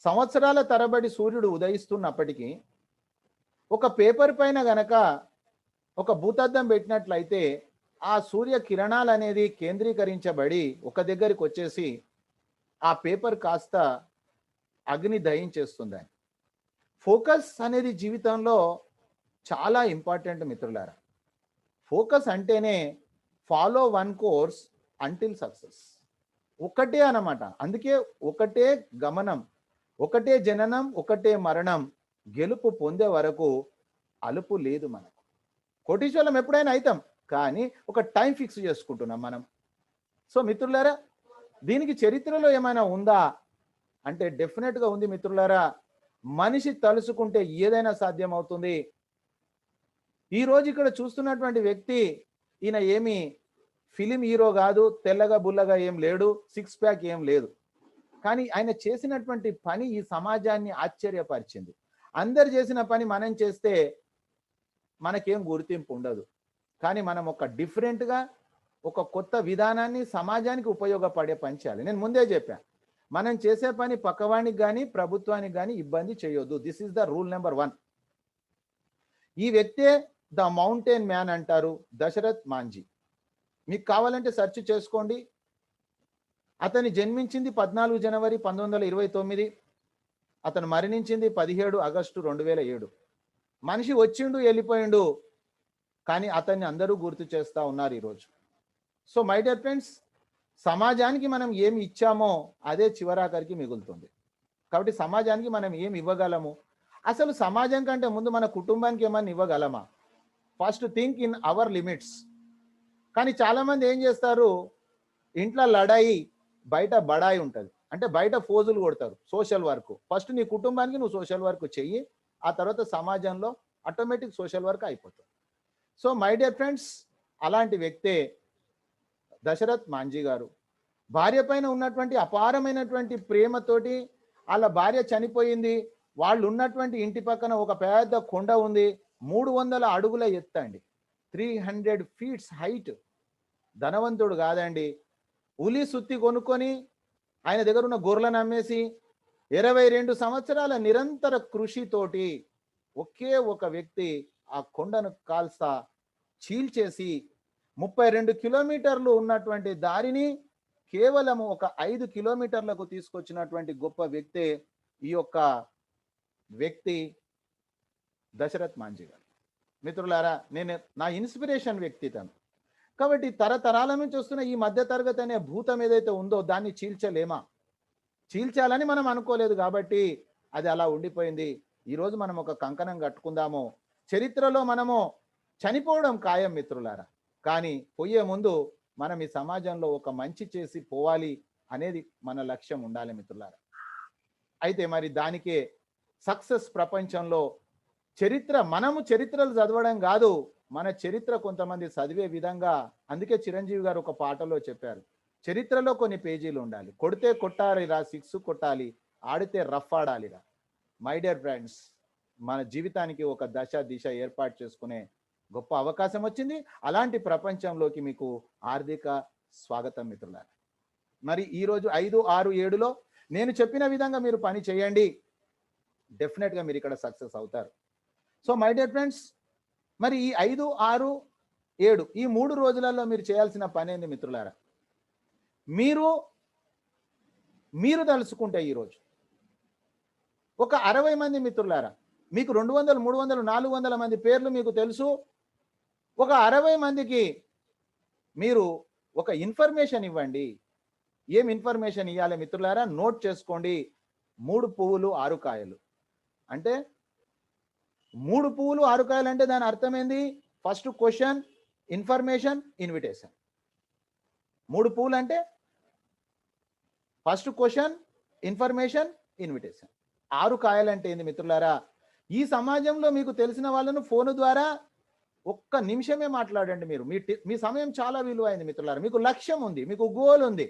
సంవత్సరాల తరబడి సూర్యుడు ఉదయిస్తున్నప్పటికీ ఒక పేపర్ పైన గనక ఒక భూతద్దం పెట్టినట్లయితే ఆ సూర్య కిరణాలు అనేది కేంద్రీకరించబడి ఒక దగ్గరికి వచ్చేసి ఆ పేపర్ కాస్త అగ్ని దహించేస్తుంది. ఫోకస్ అనేది జీవితంలో చాలా ఇంపార్టెంట్ మిత్రులారా. ఫోకస్ అంటేనే follow one course until success. ఒకటే అన్నమాట. అందుకే ఒకటే గమనం, ఒకటే జననం, ఒకటే మరణం, గెలుపు పొందే వరకు అలుపు లేదు మనకు. కోటీశ్వరం ఎప్పుడైనా అవుతాం, కానీ ఒక టైం ఫిక్స్ చేసుకుంటున్నాం మనం. సో మిత్రులారా, దీనికి చరిత్రలో ఏమైనా ఉందా అంటే డెఫినెట్గా ఉంది మిత్రులారా. మనిషి తలుసుకుంటే ఏదైనా సాధ్యం అవుతుంది. ఈరోజు ఇక్కడ చూస్తున్నటువంటి వ్యక్తి, ఈయన ఏమి ఫిలిం హీరో కాదు, తెల్లగా బుల్లగా ఏం లేడు, 6 ప్యాక్ ఏం లేదు, కానీ ఆయన చేసినటువంటి పని ఈ సమాజాన్ని ఆశ్చర్యపరిచింది. అందరు చేసిన పని మనం చేస్తే మనకేం గుర్తింపు ఉండదు, కానీ మనం ఒక డిఫరెంట్గా ఒక కొత్త విధానాన్ని సమాజానికి ఉపయోగపడే పని చేయాలి. నేను ముందే చెప్పాను, మనం చేసే పని పక్కవానికి కానీ ప్రభుత్వానికి కానీ ఇబ్బంది చేయొద్దు. This is the rule number 1. ఈ వ్యక్తే ద మౌంటైన్ మ్యాన్ అంటారు, దశరథ్ మాంజీ. మీకు కావాలంటే సెర్చ్ చేసుకోండి. అతని జన్మించింది 14 జనవరి 1929, అతను మరణించింది 17 ఆగస్టు 2007. మనిషి వచ్చిండు వెళ్ళిపోయిండు, కానీ అతన్ని అందరూ గుర్తు చేస్తూ ఉన్నారు ఈరోజు. సో మై డియర్ ఫ్రెండ్స్, సమాజానికి మనం ఏమి ఇచ్చామో అదే చివరాఖరికి మిగులుతుంది. కాబట్టి సమాజానికి మనం ఏమి ఇవ్వగలము, అసలు సమాజం కంటే ముందు మన కుటుంబానికి ఏమన్నా ఇవ్వగలమా? First think in our limits. కానీ చాలామంది ఏం చేస్తారు, ఇంట్లో లడాయి బయట బడాయి ఉంటుంది, అంటే బయట ఫోజులు కొడతారు. సోషల్ వర్క్ ఫస్ట్ నీ కుటుంబానికి నువ్వు సోషల్ వర్క్ చెయ్యి, ఆ తర్వాత సమాజంలో ఆటోమేటిక్ సోషల్ వర్క్ అయిపోతుంది. సో మై డియర్ ఫ్రెండ్స్, అలాంటి వ్యక్తే దశరథ్ మాంజీ గారు. భార్య పైన ఉన్నటువంటి అపారమైనటువంటి ప్రేమతోటి, వాళ్ళ భార్య చనిపోయింది, వాళ్ళు ఉన్నటువంటి ఇంటి పక్కన ఒక పెద్ద కొండ ఉంది, 300 అడుగుల ఎత్తండి, 300 ఫీట్స్ హైట్. ధనవంతుడు కాదండి, ఉలి సుత్తి కొనుక్కొని ఆయన దగ్గర ఉన్న గొర్రెలను అమ్మేసి 22 సంవత్సరాల నిరంతర కృషితోటి ఒకే ఒక వ్యక్తి ఆ కొండను కాల్స్తా చీల్చేసి 32 కిలోమీటర్లు ఉన్నటువంటి దారిని కేవలం ఒక 5 కిలోమీటర్లకు తీసుకొచ్చినటువంటి గొప్ప వ్యక్తే ఈ యొక్క వ్యక్తి దశరథ్ మాంజీ గారు. మిత్రులారా, నేను నా ఇన్స్పిరేషన్ వ్యక్తి తను. కాబట్టి తరతరాల నుంచి వస్తున్న ఈ మధ్య తరగతి అనే భూతం ఏదైతే ఉందో దాన్ని చీల్చలేమా? చీల్చాలని మనం అనుకోలేదు కాబట్టి అది అలా ఉండిపోయింది. ఈరోజు మనం ఒక కంకణం కట్టుకుందాము. చరిత్రలో మనము చనిపోవడం ఖాయం మిత్రులారా, కానీ పోయే ముందు మనం ఈ సమాజంలో ఒక మంచి చేసి పోవాలి అనేది మన లక్ష్యం ఉండాలి మిత్రులారా. అయితే మరి దానికే సక్సెస్ ప్రపంచంలో చరిత్ర, మనము చరిత్రలు చదవడం కాదు, మన చరిత్ర కొంతమంది చదివే విధంగా. అందుకే చిరంజీవి గారు ఒక పాటలో చెప్పారు, చరిత్రలో కొన్ని పేజీలు ఉండాలి, కొడితే కొట్టాలిరా, 6 కొట్టాలి, ఆడితే రఫ్ ఆడాలిరా. మై డియర్ ఫ్రెండ్స్, మన జీవితానికి ఒక దశ దిశ ఏర్పాటు చేసుకునే గొప్ప అవకాశం వచ్చింది. అలాంటి ప్రపంచంలోకి మీకు హార్దిక స్వాగతం మిత్రులారా. మరి ఈరోజు 5, 6, 7లో నేను చెప్పిన విధంగా మీరు పని చేయండి. డెఫినెట్గా మీరు ఇక్కడ సక్సెస్ అవుతారు. సో మై డియర్ ఫ్రెండ్స్, మరి ఈ 5, 6, 7 ఈ 3 రోజులలో మీరు చేయాల్సిన పని ఏంది మిత్రులారా? మీరు తలుసుకుంటే ఈరోజు ఒక 60 మంది మిత్రులారా, మీకు 200, 300, 400 మంది పేర్లు మీకు తెలుసు. ఒక 60 మందికి మీరు ఒక ఇన్ఫర్మేషన్ ఇవ్వండి. ఏం ఇన్ఫర్మేషన్ ఇవ్వాలి మిత్రులారా? నోట్ చేసుకోండి. 3 పువ్వులు 6 కాయలు అంటే 3 పువ్వులు 6 కాయలు అంటే దాని అర్థం ఏంది? First question, information, invitation. 3 పువ్వులు అంటే ఫస్ట్ క్వశ్చన్, ఇన్ఫర్మేషన్, ఇన్విటేషన్. 6 కాయలు అంటే ఏంది మిత్రులారా? ఈ సమాజంలో మీకు తెలిసిన వాళ్ళను ఫోన్ ద్వారా ఒక్క నిమిషమే మాట్లాడండి. మీరు మీ సమయం చాలా విలువైంది మిత్రులారా. మీకు లక్ష్యం ఉంది, మీకు గోల్ ఉంది.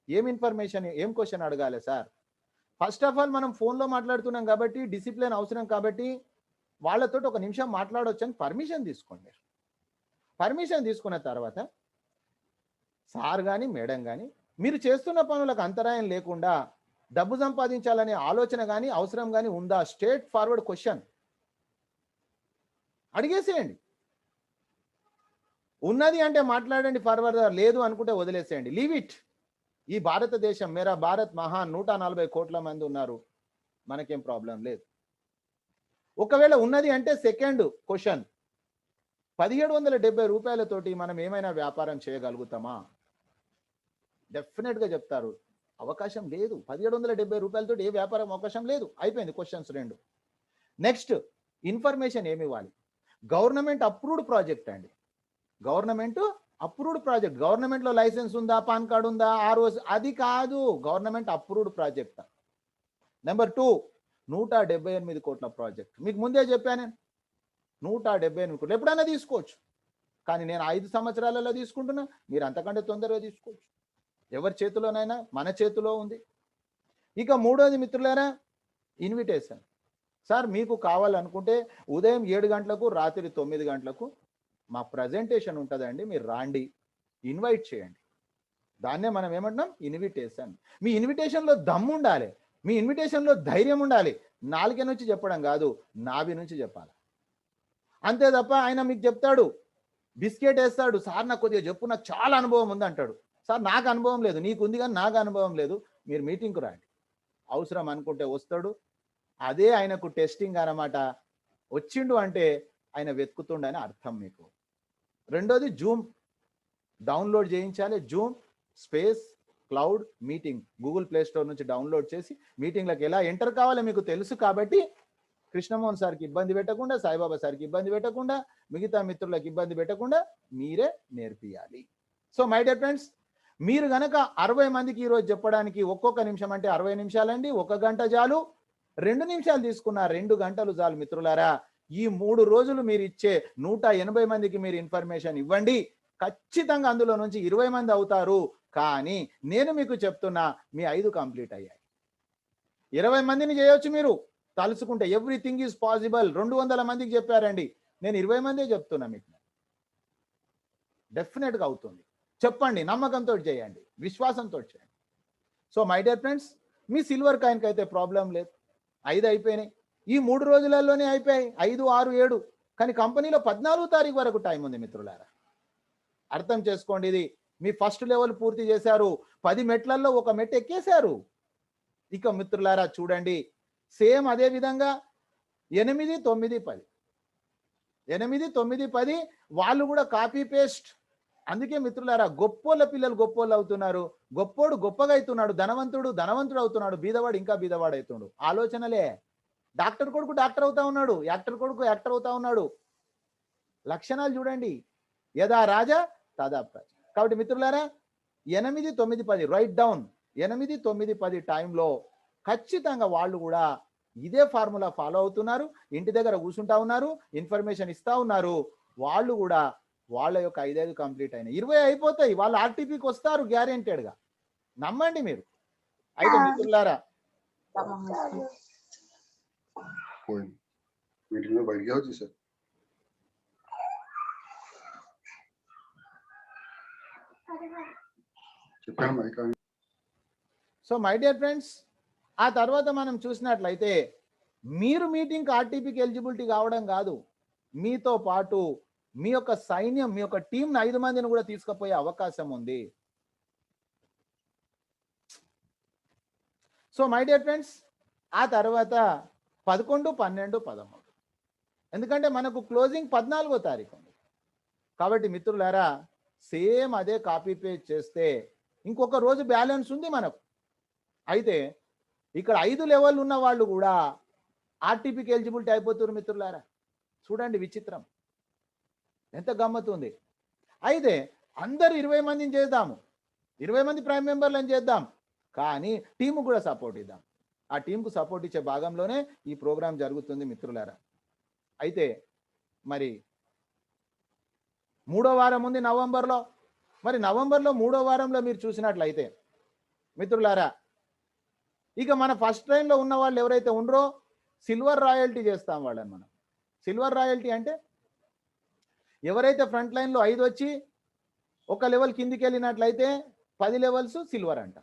ఏం ఇన్ఫర్మేషన్, ఏం క్వశ్చన్ అడగాలి సార్? ఫస్ట్ ఆఫ్ ఆల్ మనం ఫోన్లో మాట్లాడుతున్నాం కాబట్టి డిసిప్లిన్ అవసరం కాబట్టి వాళ్ళతో ఒక నిమిషం మాట్లాడవచ్చు అని పర్మిషన్ తీసుకోండి. పర్మిషన్ తీసుకున్న తర్వాత సార్ కానీ మేడం కానీ మీరు చేస్తున్న పనులకు అంతరాయం లేకుండా డబ్బు సంపాదించాలనే ఆలోచన కానీ అవసరం కానీ ఉందా? స్ట్రేట్ ఫార్వర్డ్ క్వశ్చన్ అడిగేసేయండి. ఉన్నది అంటే మాట్లాడండి, ఫార్వర్డ్. లేదు అనుకుంటే వదిలేసేయండి, లీవ్ ఇట్. ఈ భారతదేశం మేరా భారత్ మహాన్, 140 కోట్ల మంది ఉన్నారు, మనకేం ప్రాబ్లం లేదు. ఒకవేళ ఉన్నది అంటే సెకండ్ క్వశ్చన్, 1770 రూపాయలతోటి మనం ఏమైనా వ్యాపారం చేయగలుగుతామా? డెఫినెట్గా చెప్తారు, అవకాశం లేదు. 1770 రూపాయలతో ఏ వ్యాపారం అవకాశం లేదు. అయిపోయింది క్వశ్చన్స్ 2. నెక్స్ట్, ఇన్ఫర్మేషన్ ఏమి ఇవ్వాలి? గవర్నమెంట్ అప్రూవ్డ్ ప్రాజెక్ట్ అండి. Government approved project. గవర్నమెంట్లో లైసెన్స్ ఉందా, పాన్ కార్డు ఉందా, ఆర్ఓస్, అది కాదు. Government approved project. నెంబర్ 2, 178 కోట్ల ప్రాజెక్ట్. మీకు ముందే చెప్పాను, 178 కోట్లు ఎప్పుడైనా తీసుకోవచ్చు. కానీ నేను 5 సంవత్సరాలలో తీసుకుంటున్నా, మీరు అంతకంటే తొందరగా తీసుకోవచ్చు. ఎవరి చేతిలోనైనా, మన చేతిలో ఉంది. ఇక 3వది మిత్రులారా, ఇన్విటేషన్. సార్ మీకు కావాలనుకుంటే ఉదయం 7 గంటలకు, రాత్రి 9 గంటలకు మా ప్రజెంటేషన్ ఉంటుందండి, మీరు రాండి, ఇన్వైట్ చేయండి. దాన్నే మనం ఏమంటున్నాం? ఇన్విటేషన్. మీ ఇన్విటేషన్లో దమ్ము ఉండాలి, మీ ఇన్విటేషన్లో ధైర్యం ఉండాలి. నాలుక నుంచి చెప్పడం కాదు, నాభి నుంచి చెప్పాలి. అంతే తప్ప ఆయన మీకు చెప్తాడు, బిస్కెట్ వేస్తాడు, సార్ నాకు కొద్దిగా చెప్పు, నాకు చాలా అనుభవం ఉంది అంటాడు. సార్ నాకు అనుభవం లేదు, నీకు ఉంది కానీ నాకు అనుభవం లేదు, మీరు మీటింగ్కు రండి. అవసరం అనుకుంటే వస్తాడు, అదే ఆయనకు టెస్టింగ్ అన్నమాట. వచ్చిండు అంటే ఆయన వెతుకుతుండని అర్థం మీకు. 2వది జూమ్ డౌన్లోడ్ చేయించాలి. Zoom space cloud meeting Google play store నుంచి డౌన్లోడ్ చేసి మీటింగ్లకు ఎలా ఎంటర్ కావాలో మీకు తెలుసు కాబట్టి కృష్ణమోహన్ సార్కి ఇబ్బంది పెట్టకుండా, సాయిబాబా సార్కి ఇబ్బంది పెట్టకుండా, మిగతా మిత్రులకు ఇబ్బంది పెట్టకుండా మీరే నేర్పియాలి. సో మై డియర్ ఫ్రెండ్స్, మీరు గనక 60 మందికి ఈరోజు చెప్పడానికి ఒక్కొక్క నిమిషం అంటే 60 నిమిషాలండి. 1 గంట చాలు. 2 నిమిషాలు తీసుకున్న 2 గంటలు చాలు మిత్రులారా. ఈ 3 రోజులు మీరు ఇచ్చే 180 మందికి మీరు ఇన్ఫర్మేషన్ ఇవ్వండి. ఖచ్చితంగా అందులో నుంచి 20 మంది అవుతారు. కానీ నేను మీకు చెప్తున్నా, మీ 5 కంప్లీట్ అయ్యాయి. 20 మందిని చేయొచ్చు మీరు తలుచుకుంటే. Everything is possible. 200 మందికి చెప్పారండి, నేను 20 మందే చెప్తున్నా మీకు. డెఫినెట్గా అవుతుంది. చెప్పండి, నమ్మకంతో చేయండి, విశ్వాసంతో చేయండి. సో మై డియర్ ఫ్రెండ్స్, మీ సిల్వర్ కాయిన్కి అయితే ప్రాబ్లం లేదు. 5 అయిపోయినాయి. ఈ 3 రోజులలోనే అయిపోయాయి. 5, 6, 7. కానీ కంపెనీలో 14వ తారీఖు వరకు టైం ఉంది మిత్రులారా. అర్థం చేసుకోండి. ఇది మీ ఫస్ట్ లెవెల్ పూర్తి చేశారు. 10 మెట్లలో 1 మెట్టు ఎక్కేశారు. ఇక మిత్రులారా చూడండి, సేమ్ అదే విధంగా 8, 9, 10. 8, 9, 10 వాళ్ళు కూడా కాపీ పేస్ట్. అందుకే మిత్రులారా, గొప్పోళ్ళ పిల్లలు గొప్పోళ్ళు అవుతున్నారు. గొప్పోడు గొప్పగా అవుతున్నాడు, ధనవంతుడు ధనవంతుడు అవుతున్నాడు, బీదవాడు ఇంకా బీదవాడు అవుతున్నాడు. ఆలోచనలే. డాక్టర్ కొడుకు డాక్టర్ అవుతా ఉన్నాడు, యాక్టర్ కొడుకు యాక్టర్ అవుతా ఉన్నాడు. లక్షణాలు చూడండి, యదా రాజా తదా ప్రజ. కాబట్టి మిత్రులారా, 8, 9, 10 రైట్ డౌన్. 8, 9, 10 టైంలో ఖచ్చితంగా వాళ్ళు కూడా ఇదే ఫార్ములా ఫాలో అవుతున్నారు. ఇంటి దగ్గర కూర్చుంటా ఉన్నారు, ఇన్ఫర్మేషన్ ఇస్తా ఉన్నారు. వాళ్ళు కూడా వాళ్ళ యొక్క 5 కంప్లీట్ అయినాయి. 20 అయిపోతాయి. వాళ్ళు ఆర్టీపీకి వస్తారు గ్యారెంటెడ్గా, నమ్మండి మీరు. అయితే మిత్రులారా, సో మై డియర్ ఫ్రెండ్స్, ఆ తర్వాత మనం చూసినట్లయితే మీరు మీటింగ్కి ఆర్టీపీకి ఎలిజిబిలిటీ కావడం కాదు, మీతో పాటు మీ యొక్క సైన్యం, మీ యొక్క టీంని 5 మందిని కూడా తీసుకుపోయే అవకాశం ఉంది. సో మై డియర్ ఫ్రెండ్స్, ఆ తర్వాత 11, 12, 13, ఎందుకంటే మనకు క్లోజింగ్ 14వ తారీఖు ఉంది. కాబట్టి మిత్రులారా, సేమ్ అదే కాపీ పేస్ట్ చేస్తే ఇంకొక రోజు బ్యాలెన్స్ ఉంది మనకు. అయితే ఇక్కడ 5 లెవెల్ ఉన్న వాళ్ళు కూడా ఆర్టీపీకి ఎలిజిబిలిటీ అయిపోతున్నారు మిత్రులారా. చూడండి విచిత్రం, ఎంత గమ్మత్తుంది. అయితే అందరు 20 మందిని చేద్దాము, 20 మంది ప్రైమ్ మెంబర్లను చేద్దాం, కానీ టీము కూడా సపోర్ట్ ఇద్దాం. ఆ టీంకు సపోర్ట్ ఇచ్చే భాగంలోనే ఈ ప్రోగ్రాం జరుగుతుంది మిత్రులారా. అయితే మరి 3వ వారం ఉంది నవంబర్లో. మరి నవంబర్లో 3వ వారంలో మీరు చూసినట్లయితే మిత్రులారా, ఇక మన ఫస్ట్ లైన్లో ఉన్న వాళ్ళు ఎవరైతే ఉండరో సిల్వర్ రాయల్టీ చేస్తాం వాళ్ళని మనం. సిల్వర్ రాయల్టీ అంటే ఎవరైతే ఫ్రంట్ లైన్లో 5 వచ్చి ఒక లెవెల్ కిందికి వెళ్ళినట్లయితే 10 లెవెల్స్ సిల్వర్ అంట.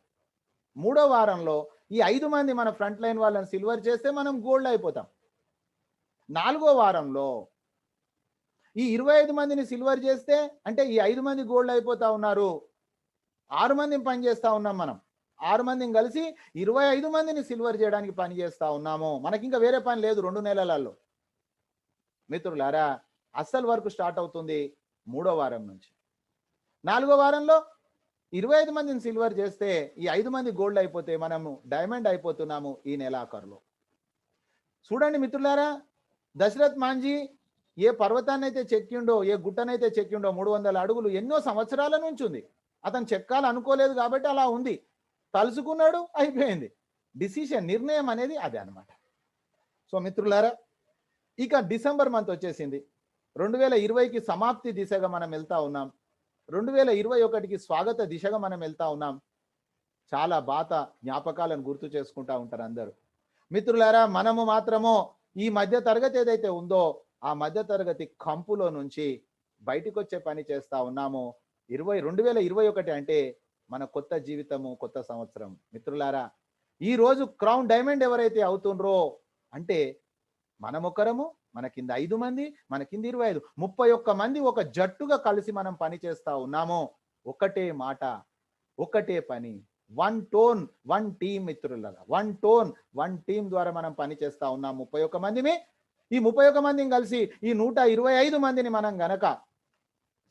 3వ వారంలో ఈ 5 మంది మన ఫ్రంట్ లైన్ వాళ్ళని సిల్వర్ చేస్తే మనం గోల్డ్ అయిపోతాం. 4వ వారంలో ఈ 25 మందిని సిల్వర్ చేస్తే, అంటే ఈ 5 మంది గోల్డ్ అయిపోతా ఉన్నారు, 6 మందిని పని చేస్తా ఉన్నాం మనం. 6 మందిని కలిసి 25 మందిని సిల్వర్ చేయడానికి పని చేస్తా ఉన్నాము. మనకి ఇంకా వేరే పని లేదు 2 నెలలలో. మిత్రులారా, అస్సలు వర్క్ స్టార్ట్ అవుతుంది 3వ వారం నుంచి. 4వ వారంలో 25 మందిని సిల్వర్ చేస్తే ఈ 5 మంది గోల్డ్ అయిపోతే మనము డైమండ్ అయిపోతున్నాము ఈ నెలాఖరులో. చూడండి మిత్రులారా, దశరథ్ మాంజీ ఏ పర్వతాన్ని అయితే చెక్కిండో, ఏ గుట్టనైతే చెక్కిండో 300 అడుగులు ఎన్నో సంవత్సరాల నుంచి ఉంది. అతను చెక్కాలనుకోలేదు కాబట్టి అలా ఉంది, తలుసుకున్నాడు, అయిపోయింది. డిసిషన్, నిర్ణయం అనేది అదే అనమాట. సో మిత్రులారా, ఇక డిసెంబర్ మంత్ వచ్చేసింది. 2020కి సమాప్తి దిశగా మనం వెళ్తా ఉన్నాం. 2021కి స్వాగత దిశగా మనం వెళ్తా ఉన్నాం. చాలా బాత జ్ఞాపకాలను గుర్తు చేసుకుంటా ఉంటారు అందరూ. మిత్రులారా, మనము మాత్రము ఈ మధ్య తరగతి ఏదైతే ఉందో ఆ మధ్య తరగతి కంపులో నుంచి బయటికి వచ్చే పని చేస్తా ఉన్నాము. 2021 అంటే మన కొత్త జీవితము, కొత్త సంవత్సరం. మిత్రులారా, ఈ రోజు క్రౌన్ డైమండ్ ఎవరైతే అవుతుండ్రో అంటే మనమొకరము, మన కింద 5 మంది, మన కింద 25, 31 మంది ఒక జట్టుగా కలిసి మనం పని చేస్తా ఉన్నాము. ఒకటే మాట, ఒకటే పని, 1 టోన్ 1 టీమ్ మిత్రులారా. 1 టోన్ 1 టీమ్ ద్వారా మనం పని చేస్తా ఉన్నాం 31 మందిని. ఈ 31 మందిని కలిసి ఈ 125 మందిని మనం గనక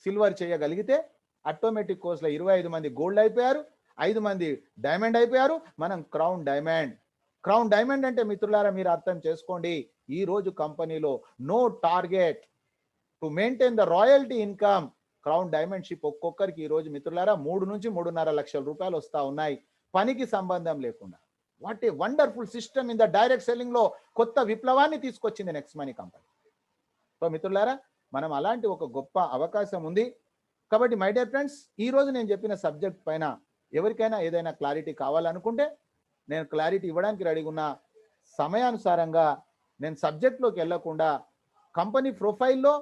సిల్వర్ చేయగలిగితే ఆటోమేటిక్ కోర్సులో 25 మంది గోల్డ్ అయిపోయారు, 5 మంది డైమండ్ అయిపోయారు. మనం క్రౌన్ డైమండ్. క్రౌన్ డైమండ్ అంటే మిత్రులారా, మీరు అర్థం చేసుకోండి, ఈ రోజు కంపెనీలో no target to maintain the royalty income. Crown diamond ship ఒక్కొక్కరికి ఈ రోజు మిత్రులారా 3 నుంచి 3.5 లక్షల రూపాయలు వస్తా ఉన్నాయి, పనికి సంబంధం లేకుండా. What a wonderful system in the direct selling లో కొత్త విప్లవాన్ని తీసుకొచ్చింది నెక్స్ట్ మనీ కంపెనీ. సో మిత్రులారా, మనం అలాంటి ఒక గొప్ప అవకాశం ఉంది. కాబట్టి మై డియర్ ఫ్రెండ్స్, ఈ రోజు నేను చెప్పిన సబ్జెక్ట్ పైన ఎవరికైనా ఏదైనా క్లారిటీ కావాలనుకుంటే నేను క్లారిటీ ఇవ్వడానికి రెడీగా ఉన్న. సమయానుసారంగా నేను సబ్జెక్ట్లోకి వెళ్ళకుండా కంపెనీ ప్రొఫైల్లో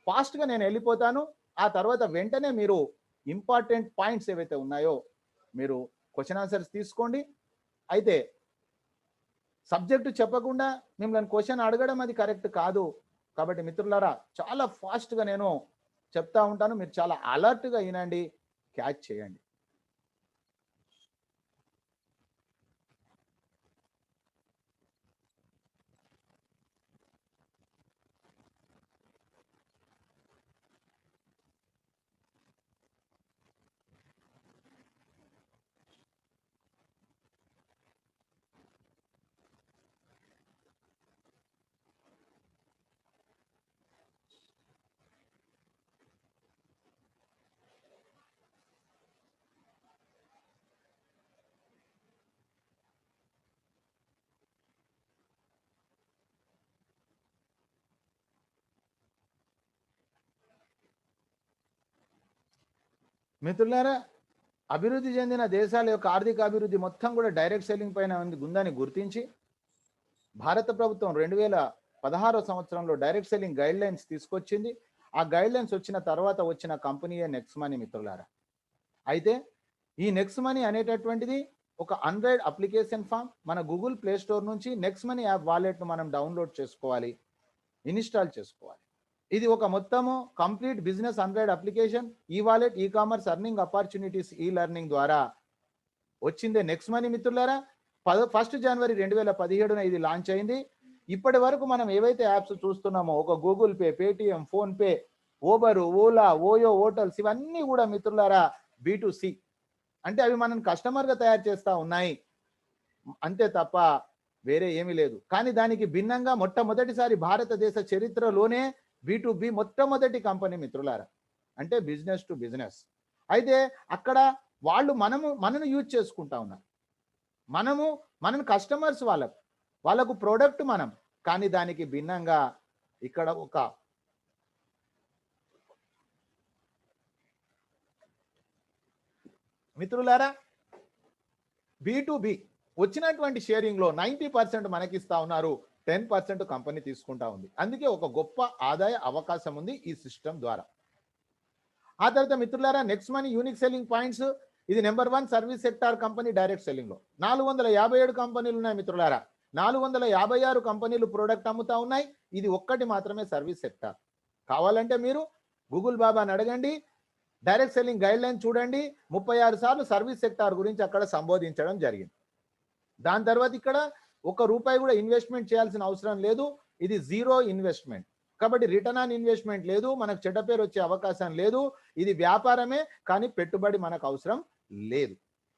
ఫాస్ట్గా నేను వెళ్ళిపోతాను. ఆ తర్వాత వెంటనే మీరు ఇంపార్టెంట్ పాయింట్స్ ఏవైతే ఉన్నాయో మీరు క్వశ్చన్ ఆన్సర్స్ తీసుకోండి. అయితే సబ్జెక్టు చెప్పకుండా మిమ్మల్ని క్వశ్చన్ అడగడం అది కరెక్ట్ కాదు. కాబట్టి మిత్రులారా, చాలా ఫాస్ట్గా నేను చెప్తా ఉంటాను, మీరు చాలా అలర్ట్గా వినండి, క్యాచ్ చేయండి. మిత్రులారా, అభివృద్ధి చెందిన దేశాల యొక్క ఆర్థిక అభివృద్ధి మొత్తం కూడా డైరెక్ట్ సెల్లింగ్ పైన ఉందని గుర్తించి భారత ప్రభుత్వం 2016 సంవత్సరంలో డైరెక్ట్ సెల్లింగ్ గైడ్ లైన్స్ తీసుకొచ్చింది. ఆ గైడ్ లైన్స్ వచ్చిన తర్వాత వచ్చిన కంపెనీయే నెక్స్ట్ మనీ మిత్రులారా. అయితే ఈ నెక్స్ట్ మనీ అనేటటువంటిది ఒక ఆండ్రాయిడ్ అప్లికేషన్ ఫామ్ మన గూగుల్ ప్లే స్టోర్ నుంచి నెక్స్ట్ మనీ యాప్ వాలెట్ను మనం డౌన్లోడ్ చేసుకోవాలి, ఇన్స్టాల్ చేసుకోవాలి. ఇది ఒక మొత్తము కంప్లీట్ బిజినెస్ ఆండ్రాయిడ్ అప్లికేషన్. ఈ wallet e commerce earning opportunities ఈ లెర్నింగ్ ద్వారా వచ్చిందే నెక్స్ట్ మనీ మిత్రులారా. 1 జనవరి 2017 ఇది లాంచ్ అయింది. ఇప్పటి వరకు మనం ఏవైతే యాప్స్ చూస్తున్నామో ఒక Google pay, Paytm, phone pay, Uber, Ola, OYO, hotels ఇవన్నీ కూడా మిత్రులారా B2C, అంటే అవి మనం కస్టమర్గా తయారు చేస్తూ ఉన్నాయి అంతే తప్ప వేరే ఏమీ లేదు. కానీ దానికి భిన్నంగా మొట్టమొదటిసారి భారతదేశ చరిత్రలోనే B2B మొట్టమొదటి కంపెనీ మిత్రులారా, అంటే బిజినెస్ టు బిజినెస్. అయితే అక్కడ వాళ్ళు మనను యూజ్ చేసుకుంటా ఉన్నారు. మనం కస్టమర్స్ వాళ్ళకు ప్రోడక్ట్ మనం. కానీ దానికి భిన్నంగా ఇక్కడ ఒక మిత్రులారా B2B వచ్చినటువంటి షేరింగ్ లో 90% మనకిస్తా ఉన్నారు, 10% కంపెనీ తీసుకుంటా ఉంది. అందుకే ఒక గొప్ప ఆదాయ అవకాశం ఉంది ఈ సిస్టమ్ ద్వారా. ఆ తర్వాత మిత్రులారా Next Money unique selling points, ఇది number 1 service sector company direct selling లో. 457 కంపెనీలు ఉన్నాయి మిత్రులారా. 456 కంపెనీలు ప్రోడక్ట్ అమ్ముతా ఉన్నాయి. ఇది ఒక్కటి మాత్రమే సర్వీస్ సెక్టార్. కావాలంటే మీరు గూగుల్ బాబాని అడగండి, డైరెక్ట్ సెల్లింగ్ గైడ్ లైన్ చూడండి. 36 సార్లు సర్వీస్ సెక్టార్ గురించి అక్కడ సంబోధించడం జరిగింది. దాని తర్వాత ఇక్కడ ₹1 కూడా ఇన్వెస్ట్మెంట్ చేయాల్సిన అవసరం లేదు. ఇది జీరో ఇన్వెస్ట్మెంట్ కాబట్టి రిటర్న్ ఆన్ ఇన్వెస్ట్మెంట్ లేదు, మనకు చెడ్డ పేరు వచ్చే అవకాశం లేదు. ఇది వ్యాపారమే కానీ పెట్టుబడి మనకు అవసరం లేదు.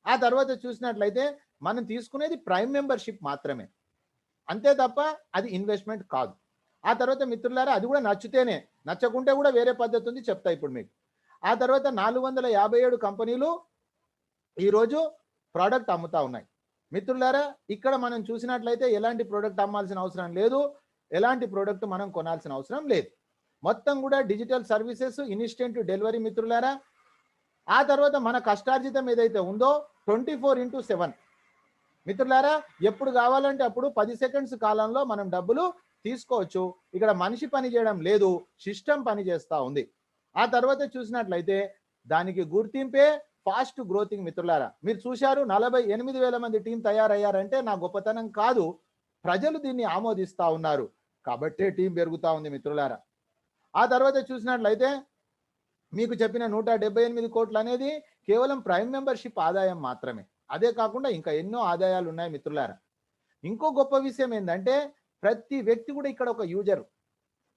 ఆ తర్వాత చూసినట్లయితే మనం తీసుకునేది ప్రైమ్ మెంబర్షిప్ మాత్రమే, అంతే తప్ప అది ఇన్వెస్ట్మెంట్ కాదు. ఆ తర్వాత మిత్రులారా అది కూడా నచ్చితేనే, నచ్చకుంటే కూడా వేరే పద్ధతి ఉంది, చెప్తా ఇప్పుడు మీకు. ఆ తర్వాత 457 కంపెనీలు ఈరోజు ప్రోడక్ట్ అమ్ముతా ఉన్నాయి మిత్రులారా. ఇక్కడ మనం చూసినట్లయితే ఎలాంటి ప్రోడక్ట్ అమ్మాల్సిన అవసరం లేదు, ఎలాంటి ప్రోడక్ట్ మనం కొనాల్సిన అవసరం లేదు. మొత్తం కూడా డిజిటల్ సర్వీసెస్, ఇన్స్టెంట్ డెలివరీ మిత్రులారా. ఆ తర్వాత మన కష్టార్జితం ఏదైతే ఉందో 24/7 మిత్రులారా, ఎప్పుడు కావాలంటే అప్పుడు 10 సెకండ్స్ కాలంలో మనం డబ్బులు తీసుకోవచ్చు. ఇక్కడ మనిషి పని చేయడం లేదు, సిస్టమ్ పని చేస్తూ ఉంది. ఆ తర్వాత చూసినట్లయితే దానికి గుర్తింపే ఫాస్ట్ గ్రోతింగ్ మిత్రులారా. మీరు చూశారు 48,000 మంది టీం తయారయ్యారంటే నా గొప్పతనం కాదు, ప్రజలు దీన్ని ఆమోదిస్తూ ఉన్నారు కాబట్టే టీం పెరుగుతూ ఉంది మిత్రులారా. ఆ తర్వాత చూసినట్లయితే మీకు చెప్పిన 178 కోట్లు అనేది కేవలం ప్రైమ్ మెంబర్షిప్ ఆదాయం మాత్రమే. అదే కాకుండా ఇంకా ఎన్నో ఆదాయాలు ఉన్నాయి మిత్రులారా. ఇంకో గొప్ప విషయం ఏంటంటే ప్రతి వ్యక్తి కూడా ఇక్కడ ఒక యూజర్,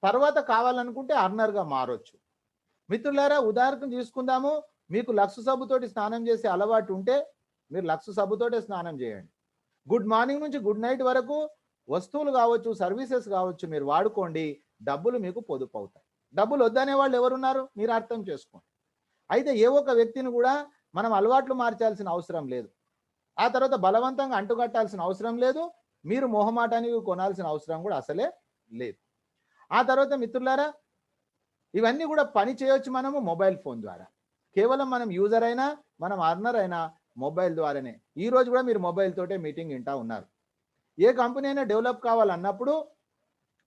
తర్వాత కావాలనుకుంటే అర్నర్గా మారొచ్చు మిత్రులారా. ఉదాహరణకు తీసుకుందాము, మీకు లక్స్ సబ్బుతోటి స్నానం చేసే అలవాటు ఉంటే మీరు లక్స్ సబ్బుతోటే స్నానం చేయండి. గుడ్ మార్నింగ్ నుంచి గుడ్ నైట్ వరకు వస్తువులు కావచ్చు, సర్వీసెస్ కావచ్చు, మీరు వాడుకోండి, డబ్బులు మీకు పొదుపు అవుతాయి. డబ్బులు వద్దనే వాళ్ళు ఎవరున్నారు మీరు అర్థం చేసుకోండి. అయితే ఏ ఒక్క వ్యక్తిని కూడా మనం అలవాట్లు మార్చాల్సిన అవసరం లేదు. ఆ తర్వాత బలవంతంగా అంటుకట్టాల్సిన అవసరం లేదు, మీరు మొహమాటానికి కొనాల్సిన అవసరం కూడా అసలే లేదు. ఆ తర్వాత మిత్రులారా ఇవన్నీ కూడా పని చేయొచ్చు మనము మొబైల్ ఫోన్ ద్వారా. కేవలం మనం యూజర్ అయినా మనం అర్నర్ అయినా మొబైల్ ద్వారానే. ఈ రోజు కూడా మీరు మొబైల్ తోటే మీటింగ్ వింటా ఉన్నారు. ఏ కంపెనీ అయినా డెవలప్ కావాలన్నప్పుడు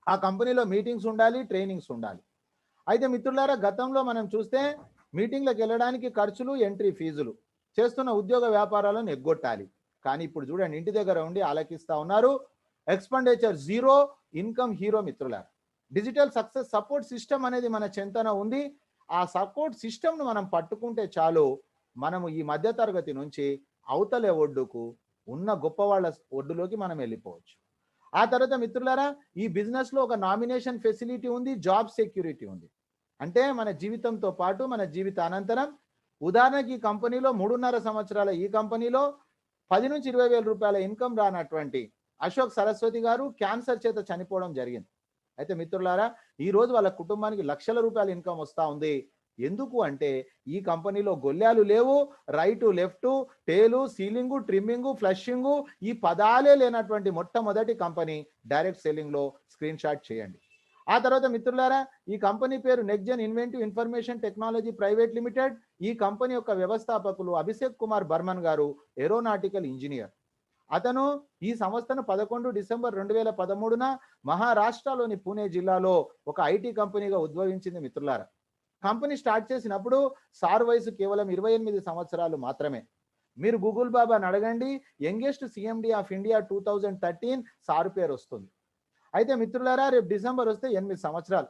ఆ కంపెనీలో మీటింగ్స్ ఉండాలి, ట్రైనింగ్స్ ఉండాలి. అయితే మిత్రులారా గతంలో మనం చూస్తే మీటింగ్లకు వెళ్ళడానికి ఖర్చులు, ఎంట్రీ ఫీజులు, చేస్తున్న ఉద్యోగ వ్యాపారాలను ఎగ్గొట్టాలి. కానీ ఇప్పుడు చూడండి ఇంటి దగ్గర ఉండి ఆలకిస్తా ఉన్నారు. ఎక్స్పెండిచర్ జీరో, ఇన్కమ్ హీరో మిత్రులారా. డిజిటల్ సక్సెస్ సపోర్ట్ సిస్టమ్ అనేది మన చెంతన ఉంది. ఆ సపోర్ట్ సిస్టమ్ను మనం పట్టుకుంటే చాలు, మనము ఈ మధ్య తరగతి నుంచి అవతలే ఒడ్డుకు ఉన్న గొప్ప వాళ్ళ ఒడ్డులోకి మనం వెళ్ళిపోవచ్చు. ఆ తర్వాత మిత్రులారా ఈ బిజినెస్ లో ఒక నామినేషన్ ఫెసిలిటీ ఉంది, జాబ్ సెక్యూరిటీ ఉంది. అంటే మన జీవితంతో పాటు మన జీవిత అనంతరం, ఉదాహరణకి ఈ కంపెనీలో 3.5 సంవత్సరాల ఈ కంపెనీలో 10 నుంచి 20 వేల రూపాయల ఇన్కమ్ రానటువంటి అశోక్ సరస్వతి గారు క్యాన్సర్ చేత చనిపోవడం జరిగింది. అయితే మిత్రులారా ఈ రోజు వాళ్ళ కుటుంబానికి లక్షల రూపాయల ఇన్కమ్ వస్తూ ఉంది. ఎందుకు అంటే ఈ కంపెనీలో గొల్లాలు లేవు, right left, tail, ceiling, trimming, flushing ఈ పదాలే లేనటువంటి మొట్టమొదటి కంపెనీ డైరెక్ట్ సెల్లింగ్ లో స్క్రీన్ షాట్ చేయండి. ఆ తర్వాత మిత్రులారా ఈ కంపెనీ పేరు next gen inventive information technology private limited. ఈ కంపెనీ యొక్క వ్యవస్థాపకులు అభిషేక్ కుమార్ బర్మన్ గారు, ఏరోనాటికల్ ఇంజనీర్. అతను ఈ సంస్థను 11 డిసెంబర్ 2013న మహారాష్ట్రలోని పూణే జిల్లాలో ఒక ఐటీ కంపెనీగా ఉద్భవించింది మిత్రులారా. కంపెనీ స్టార్ట్ చేసినప్పుడు సార్ వయసు కేవలం 28 సంవత్సరాలు మాత్రమే. మీరు గూగుల్ బాబాని అడగండి, youngest CMD of India 2013 sir పేరు వస్తుంది. అయితే మిత్రులారా, రేపు డిసెంబర్ వస్తే 8 సంవత్సరాలు.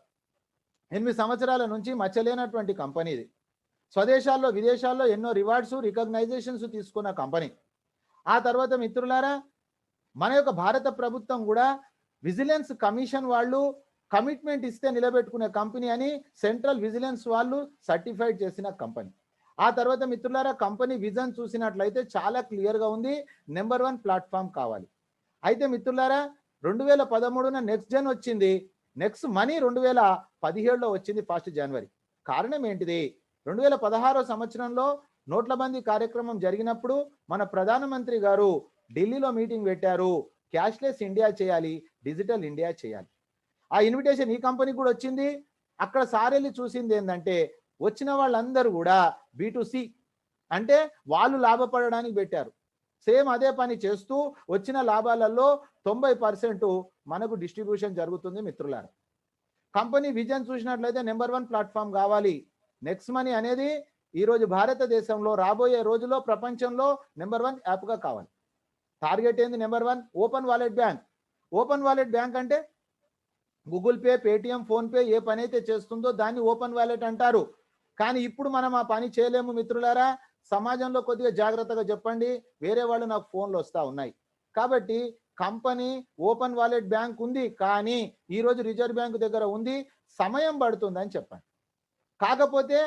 8 సంవత్సరాల నుంచి మచ్చలేనటువంటి కంపెనీ ఇది. స్వదేశాల్లో విదేశాల్లో ఎన్నో రివార్డ్స్ రికగ్నైజేషన్స్ తీసుకున్న కంపెనీ. ఆ తర్వాత మిత్రులారా, మన యొక్క భారత ప్రభుత్వం కూడా విజిలెన్స్ కమిషన్ వాళ్ళు కమిట్మెంట్ ఇస్తే నిలబెట్టుకునే కంపెనీ అని సెంట్రల్ విజిలెన్స్ వాళ్ళు సర్టిఫైడ్ చేసిన కంపెనీ. ఆ తర్వాత మిత్రులారా, కంపెనీ విజన్ చూసినట్లయితే చాలా క్లియర్గా ఉంది, నెంబర్ 1 ప్లాట్ఫామ్ కావాలి. అయితే మిత్రులారా, 2013 నెక్స్ట్ జన్ వచ్చింది, నెక్స్ట్ మనీ 2017లో వచ్చింది 1 జనవరి. కారణం ఏంటిది? 2016 సంవత్సరంలో నోట్ల బందీ కార్యక్రమం జరిగినప్పుడు మన ప్రధానమంత్రి గారు ఢిల్లీలో మీటింగ్ పెట్టారు, క్యాష్లెస్ ఇండియా చేయాలి, డిజిటల్ ఇండియా చేయాలి. ఆ ఇన్విటేషన్ ఈ కంపెనీకి కూడా వచ్చింది. అక్కడ సారెళ్ళి చూసింది ఏంటంటే, వచ్చిన వాళ్ళందరూ కూడా B2C అంటే వాళ్ళు లాభపడడానికి పెట్టారు. సేమ్ అదే పని చేస్తూ వచ్చిన లాభాలలో 90% మనకు డిస్ట్రిబ్యూషన్ జరుగుతుంది మిత్రులారా. కంపెనీ విజన్ చూసినట్లయితే నెంబర్ 1 ప్లాట్ఫామ్ కావాలి. నెక్స్ట్ మనీ అనేది ఈరోజు భారతదేశంలో రాబోయే రోజుల్లో ప్రపంచంలో నెంబర్ 1 యాప్గా కావాలి. టార్గెట్ ఏంది? Number 1 open wallet bank. Open wallet bank అంటే గూగుల్ పే, పేటిఎం, ఫోన్పే ఏ పని అయితే చేస్తుందో దాన్ని ఓపెన్ వాలెట్ అంటారు. కానీ ఇప్పుడు మనం ఆ పని చేయలేము మిత్రులారా. సమాజంలో కొద్దిగా జాగ్రత్తగా చెప్పండి, వేరే వాళ్ళు నాకు ఫోన్లు వస్తూ ఉన్నాయి. కాబట్టి కంపెనీ ఓపెన్ వాలెట్ బ్యాంక్ ఉంది, కానీ ఈరోజు రిజర్వ్ బ్యాంక్ దగ్గర ఉంది, సమయం పడుతుంది అని చెప్పండి. కాకపోతే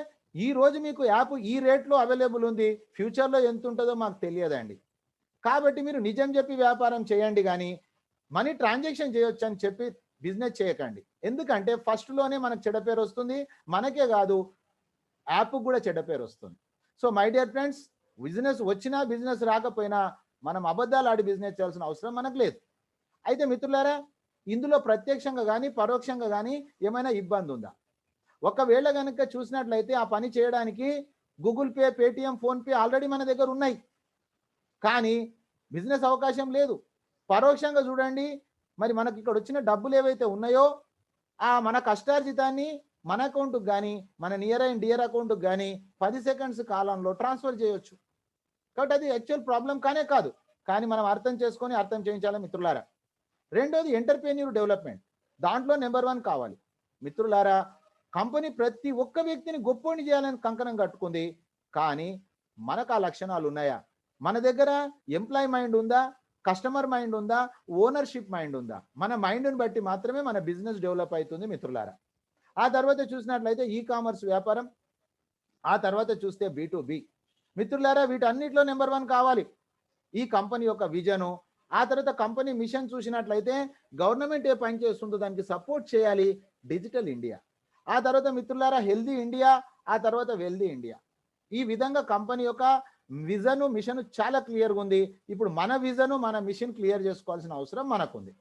ఈ రోజు మీకు యాప్ ఈ రేట్లో అవైలబుల్ ఉంది, ఫ్యూచర్లో ఎంత ఉంటుందో మాకు తెలియదండి. కాబట్టి మీరు నిజం చెప్పి వ్యాపారం చేయండి, కానీ మనీ ట్రాన్సాక్షన్ చేయొచ్చు అని చెప్పి బిజినెస్ చేయకండి. ఎందుకంటే ఫస్ట్లోనే మనకు చెడ్డ పేరు వస్తుంది, మనకే కాదు యాప్ కూడా చెడ్డ పేరు వస్తుంది. So my dear friends, business వచ్చినా బిజినెస్ రాకపోయినా మనం అబద్ధాలు ఆడి బిజినెస్ చేయాల్సిన అవసరం మనకు లేదు. అయితే మిత్రులారా, ఇందులో ప్రత్యక్షంగా కానీ పరోక్షంగా కానీ ఏమైనా ఇబ్బంది ఉందా? ఒకవేళ కనుక చూసినట్లయితే ఆ పని చేయడానికి Google pay, Paytm, PhonePe already మన దగ్గర ఉన్నాయి, కానీ బిజినెస్ అవకాశం లేదు. పరోక్షంగా చూడండి, మరి మనకి ఇక్కడ వచ్చిన డబ్బులు ఏవైతే ఉన్నాయో ఆ మన కష్టార్జితాన్ని మన అకౌంట్కి కానీ మన నియర్ అండ్ డియర్ అకౌంట్కి కానీ 10 సెకండ్స్ కాలంలో ట్రాన్స్ఫర్ చేయొచ్చు. కాబట్టి అది యాక్చువల్ ప్రాబ్లం కానే కాదు, కానీ మనం అర్థం చేసుకొని అర్థం చేయించాలి మిత్రులారా. రెండోది ఎంటర్ప్రెన్యూర్ డెవలప్మెంట్. దాంట్లో నెంబర్ 1 కావాలి మిత్రులారా. కంపెనీ ప్రతి ఒక్క వ్యక్తిని గొప్పోని చేయాలని కంకణం కట్టుకుంది, కానీ మనకు ఆ లక్షణాలు ఉన్నాయా? మన దగ్గర ఎంప్లాయ్ మైండ్ ఉందా, కస్టమర్ మైండ్ ఉందా, ఓనర్షిప్ మైండ్ ఉందా? మన మైండ్ని బట్టి మాత్రమే మన బిజినెస్ డెవలప్ అవుతుంది మిత్రులారా. ఆ తర్వాత చూసినట్లయితే ఈ కామర్స్ వ్యాపారం, ఆ తర్వాత చూస్తే B2B. మిత్రులారా, వీటన్నిటిలో నెంబర్ 1 కావాలి ఈ కంపెనీ యొక్క విజను. ఆ తర్వాత కంపెనీ మిషన్ చూసినట్లయితే గవర్నమెంట్ ఏ పని చేస్తుందో దానికి సపోర్ట్ చేయాలి, డిజిటల్ ఇండియా. ఆ తర్వాత మిత్రులారా హెల్దీ ఇండియా, ఆ తర్వాత వెల్దీ ఇండియా. ఈ విధంగా కంపెనీ యొక్క విజను మిషన్ చాలా క్లియర్గా ఉంది. ఇప్పుడు మన విజను మన మిషన్ క్లియర్ చేసుకోవాల్సిన అవసరం మనకుంది.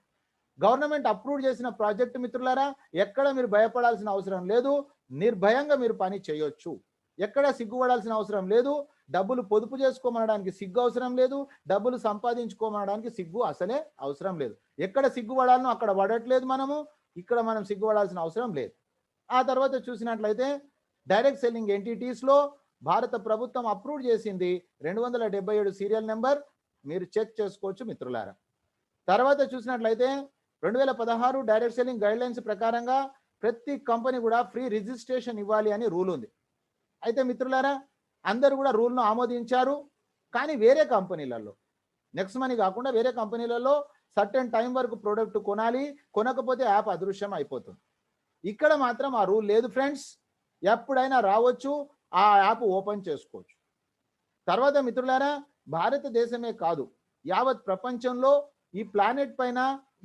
గవర్నమెంట్ అప్రూవ్ చేసిన ప్రాజెక్టు మిత్రులారా, ఎక్కడ మీరు భయపడాల్సిన అవసరం లేదు, నిర్భయంగా మీరు పని చేయొచ్చు. ఎక్కడ సిగ్గుపడాల్సిన అవసరం లేదు, డబ్బులు పొదుపు చేసుకోమనడానికి సిగ్గు అవసరం లేదు, డబ్బులు సంపాదించుకోమనడానికి సిగ్గు అసలే అవసరం లేదు. ఎక్కడ సిగ్గుపడాలనో అక్కడ పడట్లేదు మనము, ఇక్కడ మనం సిగ్గుపడాల్సిన అవసరం లేదు. ఆ తర్వాత చూసినట్లయితే డైరెక్ట్ సెల్లింగ్ ఎంటిటీస్లో భారత ప్రభుత్వం అప్రూవ్ చేసింది 277 సీరియల్ నెంబర్, మీరు చెక్ చేసుకోవచ్చు మిత్రులారా. తర్వాత చూసినట్లయితే 2016 డైరెక్ట్ సెల్లింగ్ గైడ్లైన్స్ ప్రకారంగా ప్రతి కంపెనీ కూడా ఫ్రీ రిజిస్ట్రేషన్ ఇవ్వాలి అని రూల్ ఉంది. అయితే మిత్రులారా, అందరూ కూడా రూల్ను ఆమోదించారు, కానీ వేరే కంపెనీలలో నెక్స్ట్ మనీ కాకుండా వేరే కంపెనీలలో సర్టెన్ టైం వరకు ప్రోడక్ట్ కొనాలి, కొనకపోతే యాప్ అదృశ్యం అయిపోతుంది. ఇక్కడ మాత్రం ఆ రూల్ లేదు ఫ్రెండ్స్, ఎప్పుడైనా రావచ్చు, ఆ యాప్ ఓపెన్ చేసుకోవచ్చు. తర్వాత మిత్రులారా, భారతదేశమే కాదు యావత్ ప్రపంచంలో ఈ ప్లానెట్ పైన,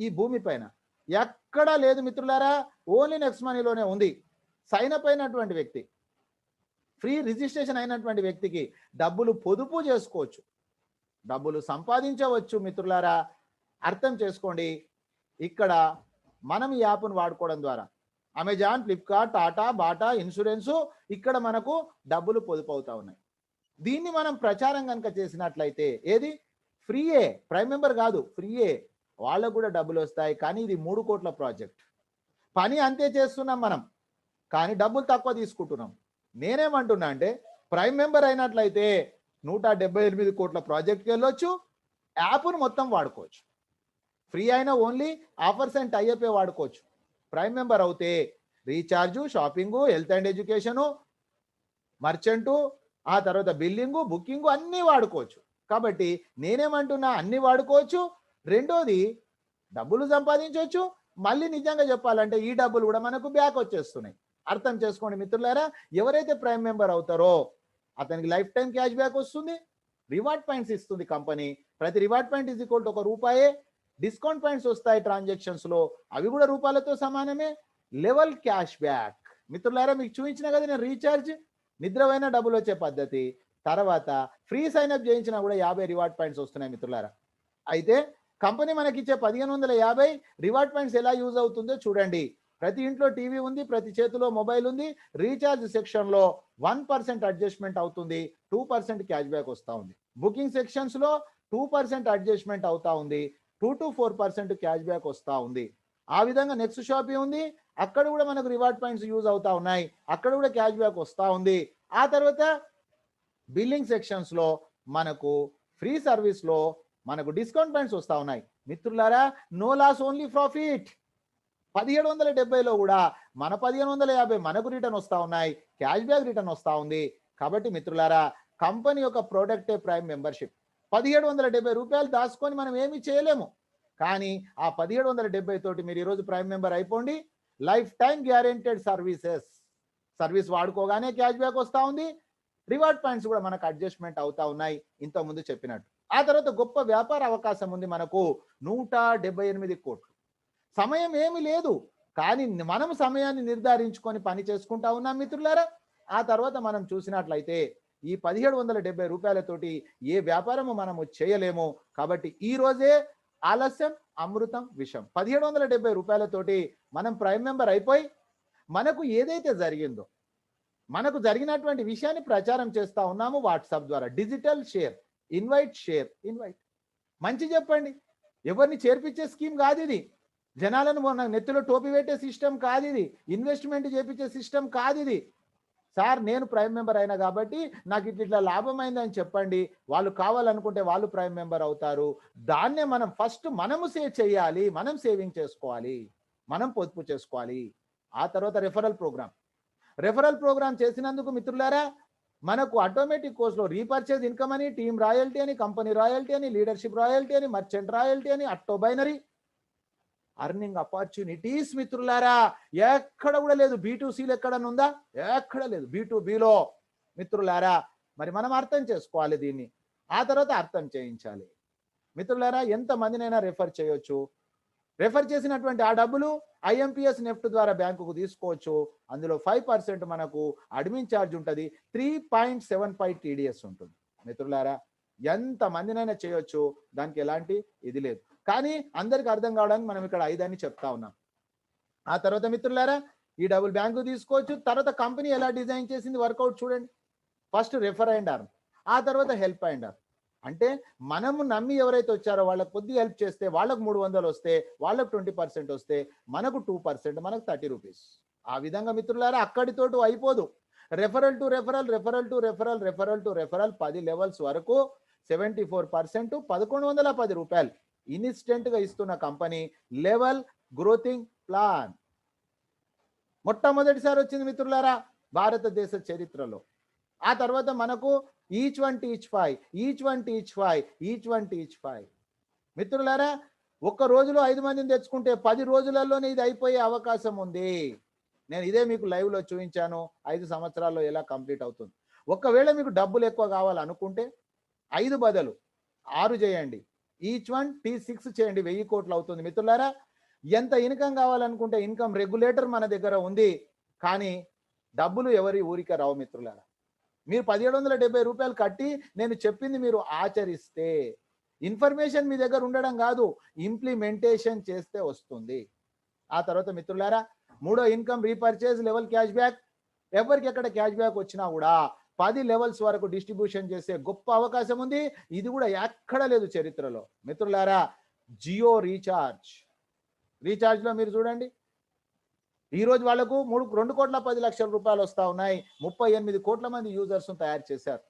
ఈ భూమి పైన ఎక్కడా లేదు మిత్రులారా, ఓన్లీ నెక్స్ట్ మనీలోనే ఉంది. సైన్ అప్ అయినటువంటి వ్యక్తి, ఫ్రీ రిజిస్ట్రేషన్ అయినటువంటి వ్యక్తికి డబ్బులు పొదుపు చేసుకోవచ్చు, డబ్బులు సంపాదించవచ్చు మిత్రులారా. అర్థం చేసుకోండి, ఇక్కడ మనం ఈ యాప్ను వాడుకోవడం ద్వారా Amazon, Flipkart, Tata, Bata, insurance ఇక్కడ మనకు డబ్బులు పొదుపు అవుతా ఉన్నాయి. దీన్ని మనం ప్రచారం కనుక చేసినట్లయితే ఏది ఫ్రీయే, ప్రైమ్ మెంబర్ కాదు, ఫ్రీయే, వాళ్ళకు కూడా డబ్బులు వస్తాయి. కానీ ఇది 3 కోట్ల ప్రాజెక్ట్, పని అంతే చేస్తున్నాం మనం, కానీ డబ్బులు తక్కువ తీసుకుంటున్నాం. నేనేమంటున్నా అంటే ప్రైమ్ మెంబర్ అయినట్లయితే 178 కోట్ల ప్రాజెక్ట్కి వెళ్ళొచ్చు, యాప్ను మొత్తం వాడుకోవచ్చు. ఫ్రీ అయినా ఓన్లీ ఆఫర్స్ అండ్ టైఅప్ వాడుకోవచ్చు. ప్రైమ్ మెంబర్ అవుతే recharge, shopping, health and education, merchant, ఆ తర్వాత బిల్లింగు, బుకింగు అన్నీ వాడుకోవచ్చు. కాబట్టి నేనేమంటున్నా, అన్నీ వాడుకోవచ్చు. రెండోది డబ్బులు సంపాదించవచ్చు. మళ్ళీ నిజంగా చెప్పాలంటే ఈ డబ్బులు కూడా మనకు బ్యాక్ వచ్చేస్తున్నాయి. అర్థం చేసుకోండి మిత్రులారా. ఎవరైతే ప్రైమ్ మెంబర్ అవుతారో అతనికి లైఫ్ టైం క్యాష్ బ్యాక్ వస్తుంది, రివార్డ్ పాయింట్స్ ఇస్తుంది కంపెనీ. ప్రతి reward point is equal to ₹1. Discount points వస్తాయి ట్రాన్సాక్షన్స్ లో, అవి కూడా రూపాయలతో సమానమే. లెవెల్ క్యాష్ బ్యాక్ మిత్రులారా, మీకు చూపించిన కదా నేను రీఛార్జ్, నిద్రపోయిన డబ్బులు వచ్చే పద్ధతి. తర్వాత ఫ్రీ సైన్అప్ చేయించినా కూడా 50 రివార్డ్ పాయింట్స్ వస్తున్నాయి మిత్రులారా. అయితే కంపెనీ మనకిచ్చే 1550 రివార్డ్ పాయింట్స్ ఎలా యూజ్ అవుతుందో చూడండి. ప్రతి ఇంట్లో టీవీ ఉంది, ప్రతి చేతిలో మొబైల్ ఉంది. రీఛార్జ్ సెక్షన్ లో 1% అడ్జస్ట్మెంట్ అవుతుంది, 2% క్యాష్ బ్యాక్ వస్తూ ఉంది. బుకింగ్ సెక్షన్స్ లో 2% అడ్జస్ట్మెంట్ అవుతా ఉంది, 2 to 4% క్యాష్ బ్యాక్ వస్తూ ఉంది. ఆ విధంగా నెక్స్ట్ షాపింగ్ ఉంది, అక్కడ కూడా మనకు రివార్డ్ పాయింట్స్ యూజ్ అవుతా ఉన్నాయి, అక్కడ కూడా క్యాష్ బ్యాక్ వస్తూ ఉంది. ఆ తర్వాత బిల్లింగ్ సెక్షన్స్ లో మనకు ఫ్రీ సర్వీస్ లో మనకు డిస్కౌంట్ పాయింట్స్ వస్తూ ఉన్నాయి. మిత్రులారా, నో లాస్ ఓన్లీ ప్రాఫిట్. 1770లో కూడా మన 1550 మనకు రిటర్న్ వస్తూ ఉన్నాయి, క్యాష్ బ్యాక్ రిటర్న్ వస్తూ ఉంది. కాబట్టి మిత్రులారా, కంపెనీ యొక్క ప్రోడక్టే ప్రైమ్ మెంబర్షిప్. ₹1770 దాచుకొని మనం ఏమీ చేయలేము. కానీ ఆ 1770 తోటి మీరు ఈరోజు ప్రైమ్ మెంబర్ అయిపోండి. లైఫ్ టైం గ్యారెంటెడ్ సర్వీస్ వాడుకోగానే క్యాష్ బ్యాక్ వస్తూ ఉంది, రివార్డ్ పాయింట్స్ కూడా మనకు అడ్జస్ట్మెంట్ అవుతా ఉన్నాయి ఇంతకుముందు చెప్పినట్టు. ఆ తర్వాత గొప్ప వ్యాపార అవకాశం ఉంది మనకు, 178 కోట్లు. సమయం ఏమి లేదు, కానీ మనం సమయాన్ని నిర్ధారించుకొని పని చేసుకుంటా ఉన్నాం మిత్రులారా. ఆ తర్వాత మనం చూసినట్లయితే ఈ ₹1770 ఏ వ్యాపారము మనము చేయలేము. కాబట్టి ఈ రోజే ఆలస్యం అమృతం విషం. ₹1770 మనం ప్రైమ్ మెంబర్ అయిపోయి మనకు ఏదైతే జరిగిందో, మనకు జరిగినటువంటి విషయాన్ని ప్రచారం చేస్తా ఉన్నాము వాట్సాప్ ద్వారా. డిజిటల్ షేర్, ఇన్వైట్ మంచి చెప్పండి. ఎవరిని చేర్పించే స్కీమ్ కాదు ఇది. జనాలను నెత్తిలో టోపీ పెట్టే సిస్టమ్ కాదు ఇది. ఇన్వెస్ట్మెంట్ చేపించే సిస్టమ్ కాదు ఇది. సార్ నేను ప్రైమ్ మెంబర్ అయినా కాబట్టి నాకు ఇట్లా లాభం అయిందని చెప్పండి, వాళ్ళు కావాలనుకుంటే వాళ్ళు ప్రైమ్ మెంబర్ అవుతారు. దాన్నే మనం ఫస్ట్ మనము సేవ్ చేయాలి, మనం సేవింగ్ చేసుకోవాలి, మనం పొదుపు చేసుకోవాలి. ఆ తర్వాత రెఫరల్ ప్రోగ్రామ్ చేసినందుకు మిత్రులారా, మనకు ఆటోమేటిక్ కోర్సులో రీపర్చేజ్ ఇన్కమ్ అని, టీమ్ రాయల్టీ అని, కంపెనీ రాయల్టీ అని, లీడర్షిప్ రాయల్టీ అని, మర్చెంట్ రాయల్టీ అని, అట్టో బైనరీ అర్నింగ్ ఆపర్చునిటీస్ మిత్రులారా ఎక్కడ కూడా లేదు. B2Cలో ఎక్కడన్నా ఉందా? ఎక్కడ లేదు. B2Bలో మిత్రులారా, మరి మనం అర్థం చేసుకోవాలి దీన్ని. ఆ తర్వాత అర్థం చేయించాలి మిత్రులారా. ఎంతమందినైనా రెఫర్ చేయొచ్చు. రెఫర్ చేసినటువంటి ఆ డబ్బులు IMPS నెఫ్ట్ ద్వారా బ్యాంకుకు తీసుకోవచ్చు. అందులో 5% మనకు అడ్మిన్ ఛార్జ్ ఉంటుంది, 3.75 TDS ఉంటుంది. మిత్రులారా, ఎంతమందినైనా చేయొచ్చు, దానికి ఎలాంటి ఇది లేదు. కానీ అందరికి అర్థం కావడానికి మనం ఇక్కడ 5 అని చెప్తా ఉన్నాం. ఆ తర్వాత మిత్రులారా, ఈ డబ్బులు బ్యాంకు తీసుకోవచ్చు. తర్వాత కంపెనీ ఎలా డిజైన్ చేసింది వర్కౌట్ చూడండి. ఫస్ట్ రెఫర్ అండ్ అర్న్, ఆ తర్వాత హెల్ప్ అండ్ అర్న్. అంటే మనము నమ్మి ఎవరైతే వచ్చారో వాళ్ళకి కొద్దిగా హెల్ప్ చేస్తే వాళ్ళకు 300 వస్తే, వాళ్ళకు 20% వస్తే, మనకు 2%, మనకు ₹30. ఆ విధంగా మిత్రులారా అక్కడితోటి అయిపోదు. రెఫరల్ టు రెఫరల్ 10 లెవెల్స్ వరకు 74%, ₹1110 ఇన్స్టెంట్ గా ఇస్తున్న కంపెనీ లెవెల్ గ్రోతింగ్ ప్లాన్. మొట్టమొదటిసారి వచ్చింది మిత్రులారా భారతదేశ చరిత్రలో. ఆ తర్వాత మనకు ఈచ్ వన్ టీచ్ ఫైవ్. మిత్రులారా, ఒక్క రోజులో 5 మందిని తెచ్చుకుంటే 10 రోజులలోనే ఇది అయిపోయే అవకాశం ఉంది. నేను ఇదే మీకు లైవ్ లో చూపించాను 5 సంవత్సరాల్లో ఎలా కంప్లీట్ అవుతుంది. ఒకవేళ మీకు డబ్బులు ఎక్కువ కావాలనుకుంటే 5 బదులు 6 చేయండి, ఈచ్ వన్ T6 చేయండి, 1000 కోట్లు అవుతుంది. మిత్రులారా, ఎంత ఇన్కమ్ కావాలనుకుంటే ఇన్కమ్ రెగ్యులేటర్ మన దగ్గర ఉంది. కానీ డబ్బులు ఎవరి ఊరికే రావు మిత్రులారా. మీరు ₹1770 కట్టి నేను చెప్పింది మీరు ఆచరిస్తే, ఇన్ఫర్మేషన్ మీ దగ్గర ఉండడం కాదు, ఇంప్లిమెంటేషన్ చేస్తే వస్తుంది. ఆ తర్వాత మిత్రులారా, మూడో income repurchase level cash back. ఎవరికి ఎక్కడ క్యాష్ బ్యాక్ వచ్చినా కూడా 10 లెవెల్స్ వరకు డిస్ట్రిబ్యూషన్ చేసే గొప్ప అవకాశం ఉంది. ఇది కూడా ఎక్కడ లేదు చరిత్రలో. మిత్రులారా, జియో రీఛార్జ్ లో మీరు చూడండి, ఈ రోజు వాళ్లకు ₹2,10,00,000 వస్తా ఉన్నాయి. 38 కోట్ల మంది యూజర్స్ తయారు చేశారు.